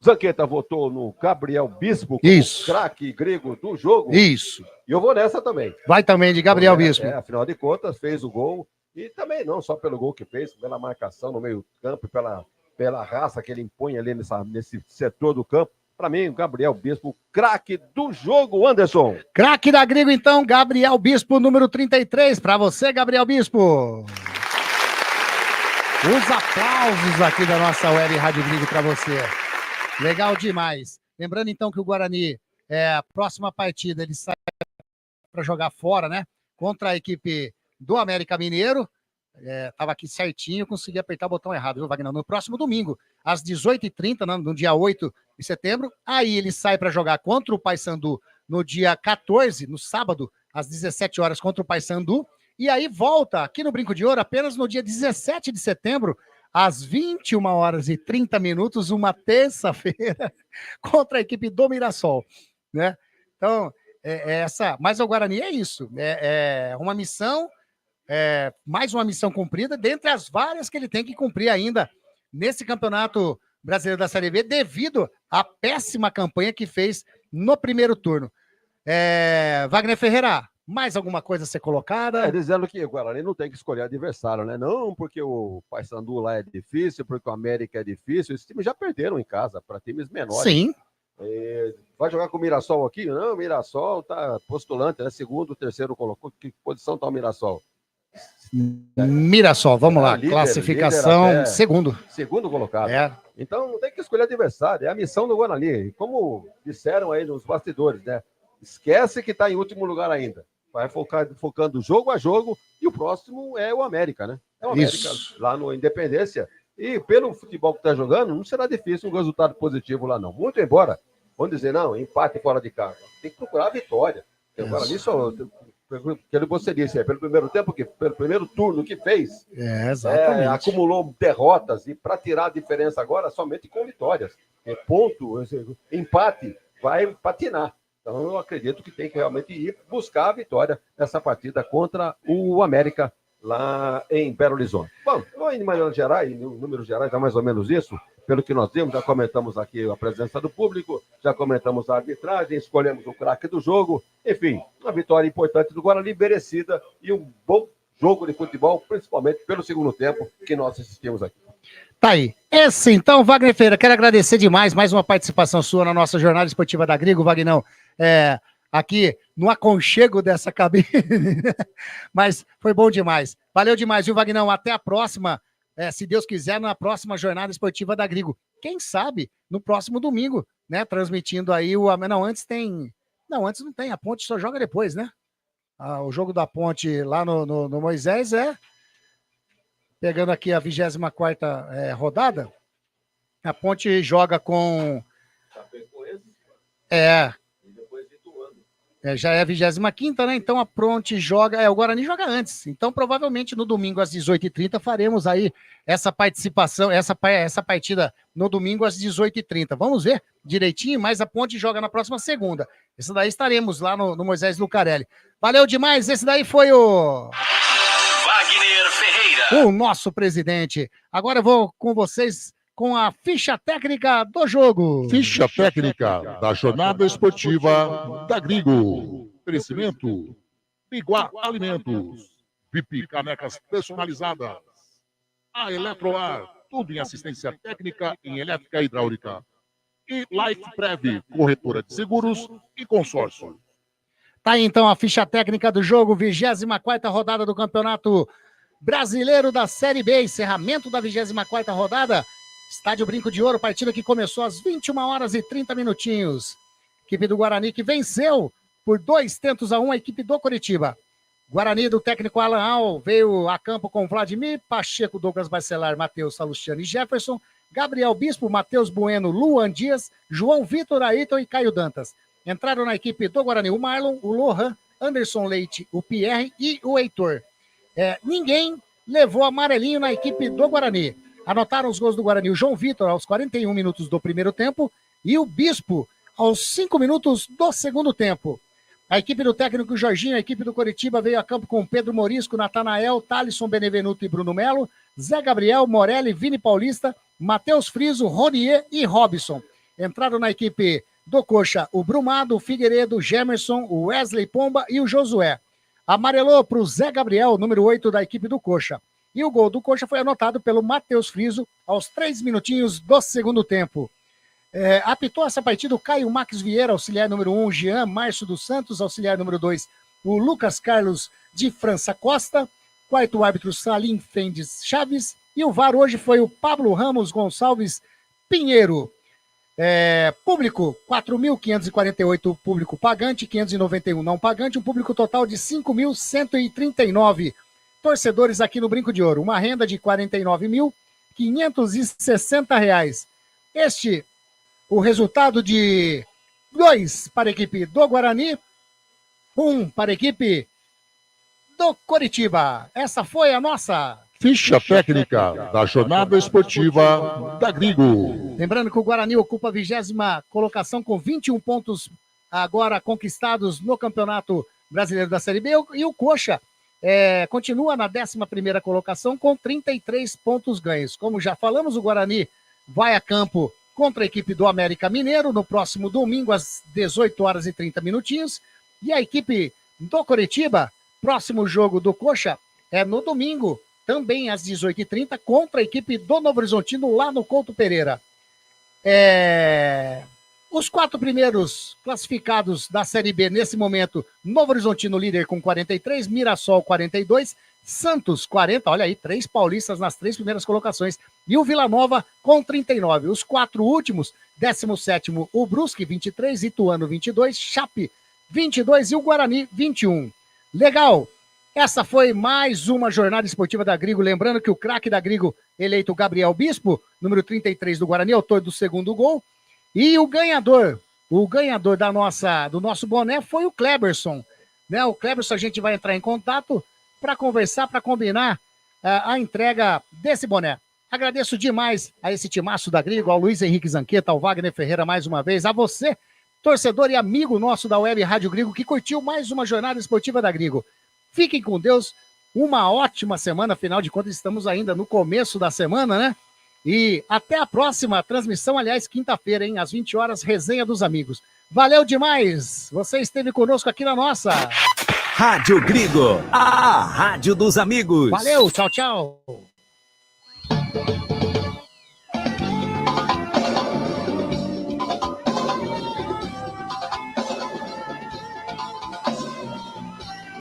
Zanqueta votou no Gabriel Bispo como craque grego do jogo. Isso. E eu vou nessa também. Vai também de Gabriel Bispo. Afinal de contas, fez o gol. E também não só pelo gol que fez, pela marcação no meio campo, pela raça que ele impõe ali nesse setor do campo. Para mim, o Gabriel Bispo, craque do jogo, Anderson. Craque da Grego, então, Gabriel Bispo, número 33. Para você, Gabriel Bispo. Os aplausos aqui da nossa web Rádio Grego para você. Legal demais. Lembrando, então, que o Guarani, a próxima partida, ele sai para jogar fora, né? Contra a equipe do América Mineiro. Estava aqui certinho, consegui apertar o botão errado, viu, Wagner? No próximo domingo, às 18h30, no dia 8 de setembro. Aí ele sai para jogar contra o Paysandu no dia 14, no sábado, às 17 horas, contra o Paysandu. E aí volta aqui no Brinco de Ouro apenas no dia 17 de setembro, às 21h30, uma terça-feira, contra a equipe do Mirassol, né? Então, mas o Guarani é isso, é uma missão, mais uma missão cumprida, dentre as várias que ele tem que cumprir ainda nesse Campeonato Brasileiro da Série B, devido à péssima campanha que fez no primeiro turno. Wagner Ferreira, mais alguma coisa a ser colocada? Dizendo que o Guarani não tem que escolher adversário, né? Não porque o Paysandu lá é difícil, porque o América é difícil. Esses times já perderam em casa para times menores. Sim. Vai jogar com o Mirassol aqui? Não, o Mirassol tá postulante, né? Segundo, terceiro colocou. Que posição tá o Mirassol? Mirassol, vamos lá. Líder, classificação, líder segundo. Segundo colocado. Então não tem que escolher adversário, é a missão do Guarani. Como disseram aí nos bastidores, né? Esquece que está em último lugar ainda. Vai focando jogo a jogo, e o próximo é o América, né? É o América lá no Independência. E pelo futebol que está jogando, não será difícil um resultado positivo lá, não. Muito embora, vamos dizer, não, empate fora de casa. Tem que procurar a vitória. O Guarani só, pelo você disse, pelo primeiro tempo, pelo primeiro turno que fez, exatamente. Acumulou derrotas, e para tirar a diferença agora, somente com vitórias. Empate vai patinar. Então, eu acredito que tem que realmente ir buscar a vitória nessa partida contra o América, lá em Belo Horizonte. Bom, em maneira geral, em números gerais, é mais ou menos isso. Pelo que nós vimos, já comentamos aqui a presença do público, já comentamos a arbitragem, escolhemos o craque do jogo. Enfim, uma vitória importante do Guarani, merecida, e um bom jogo de futebol, principalmente pelo segundo tempo que nós assistimos aqui. Tá aí. Esse, então, Wagner Ferreira, quero agradecer demais mais uma participação sua na nossa jornada esportiva da Grego, Wagnão. Aqui no aconchego dessa cabine, mas foi bom demais. Valeu demais, viu, Wagnão? Até a próxima, se Deus quiser, na próxima jornada esportiva da Grego. Quem sabe no próximo domingo, né? Transmitindo aí o. Não, antes tem. Não, antes não tem. A Ponte só joga depois, né? O jogo da Ponte lá no Moisés pegando aqui a 24ª rodada. A Ponte joga com. Já é a 25ª, né? Então a Ponte joga. O Guarani joga antes. Então, provavelmente, no domingo, às 18h30, faremos aí essa participação, essa partida no domingo às 18h30. Vamos ver direitinho, mas a Ponte joga na próxima segunda. Esse daí estaremos lá no Moisés Lucarelli. Valeu demais, esse daí foi o... Wagner Ferreira. o nosso presidente. Agora eu vou com vocês com a ficha técnica do jogo. Ficha técnica da jornada esportiva da Grigo. Oferecimento Biguá Alimentos. VIP Canecas Personalizadas. A Eletroar, tudo em assistência técnica em elétrica e hidráulica. E Life Prev, corretora de seguros e consórcio. Tá aí então a ficha técnica do jogo, 24ª rodada do Campeonato Brasileiro da Série B, encerramento da 24ª rodada, Estádio Brinco de Ouro, partida que começou às 21h30 minutinhos. Equipe do Guarani que venceu por 2-1 a equipe do Coritiba. Guarani do técnico Alan Al veio a campo com Vladimir, Pacheco, Douglas Bacelar, Matheus Salustiano e Jefferson, Gabriel Bispo, Matheus Bueno, Luan Dias, João Vitor, Ayrton e Caio Dantas. Entraram na equipe do Guarani o Marlon, o Lohan, Anderson Leite, o Pierre e o Heitor. Ninguém levou amarelinho na equipe do Guarani. Anotaram os gols do Guarani o João Vitor aos 41 minutos do primeiro tempo e o Bispo aos 5 minutos do segundo tempo. A equipe do técnico Jorginho, a equipe do Coritiba veio a campo com Pedro Morisco, Natanael, Thalisson Benevenuto e Bruno Melo, Zé Gabriel, Morelli, Vini Paulista, Matheus Friso, Ronier e Robson. Entraram na equipe do Coxa o Brumado, o Figueiredo, o Gemerson, o Wesley Pomba e o Josué. Amarelou para o Zé Gabriel, número 8 da equipe do Coxa. E o gol do Coxa foi anotado pelo Matheus Friso aos 3 minutinhos do segundo tempo. Apitou essa partida o Caio Max Vieira, auxiliar número 1, Jean Márcio dos Santos, auxiliar número 2, o Lucas Carlos de França Costa, quarto árbitro Salim Fendes Chaves, e o VAR hoje foi o Pablo Ramos Gonçalves Pinheiro. Público, 4.548 público pagante, 591 não pagante, um público total de 5.139 torcedores aqui no Brinco de Ouro, uma renda de R$ 49.560. O resultado de 2 para a equipe do Guarani, 1 para a equipe do Coritiba. Essa foi a nossa ficha técnica da jornada esportiva da Grigo. Lembrando que o Guarani ocupa a 20ª colocação com 21 pontos agora conquistados no Campeonato Brasileiro da Série B, e o Coxa continua na 11ª colocação com 33 pontos ganhos. Como já falamos, o Guarani vai a campo contra a equipe do América Mineiro no próximo domingo às 18h30. E a equipe do Coritiba, próximo jogo do Coxa, é no domingo, também às 18h30, contra a equipe do Novo Horizontino lá no Couto Pereira. Os 4 primeiros classificados da Série B nesse momento, Novo Horizontino líder com 43, Mirassol 42, Santos 40, olha aí, 3 paulistas nas 3 primeiras colocações, e o Vila Nova com 39. Os 4 últimos, 17º o Brusque 23, Ituano 22, Chape 22 e o Guarani 21. Legal! Essa foi mais uma jornada esportiva da Grigo. Lembrando que o craque da Grigo, eleito Gabriel Bispo, número 33 do Guarani, autor do segundo gol. E o ganhador do nosso boné foi o Kleberson. O Kleberson, a gente vai entrar em contato para conversar, para combinar a entrega desse boné. Agradeço demais a esse timaço da Grigo, ao Luiz Henrique Zanqueta, ao Wagner Ferreira mais uma vez, a você, torcedor e amigo nosso da Web Rádio Grigo, que curtiu mais uma jornada esportiva da Grigo. Fiquem com Deus, uma ótima semana, afinal de contas estamos ainda no começo da semana, né? E até a próxima transmissão, aliás, quinta-feira, hein? Às 20 horas, resenha dos amigos. Valeu demais! Você esteve conosco aqui na nossa Rádio Grigo, a rádio dos amigos. Valeu, tchau, tchau!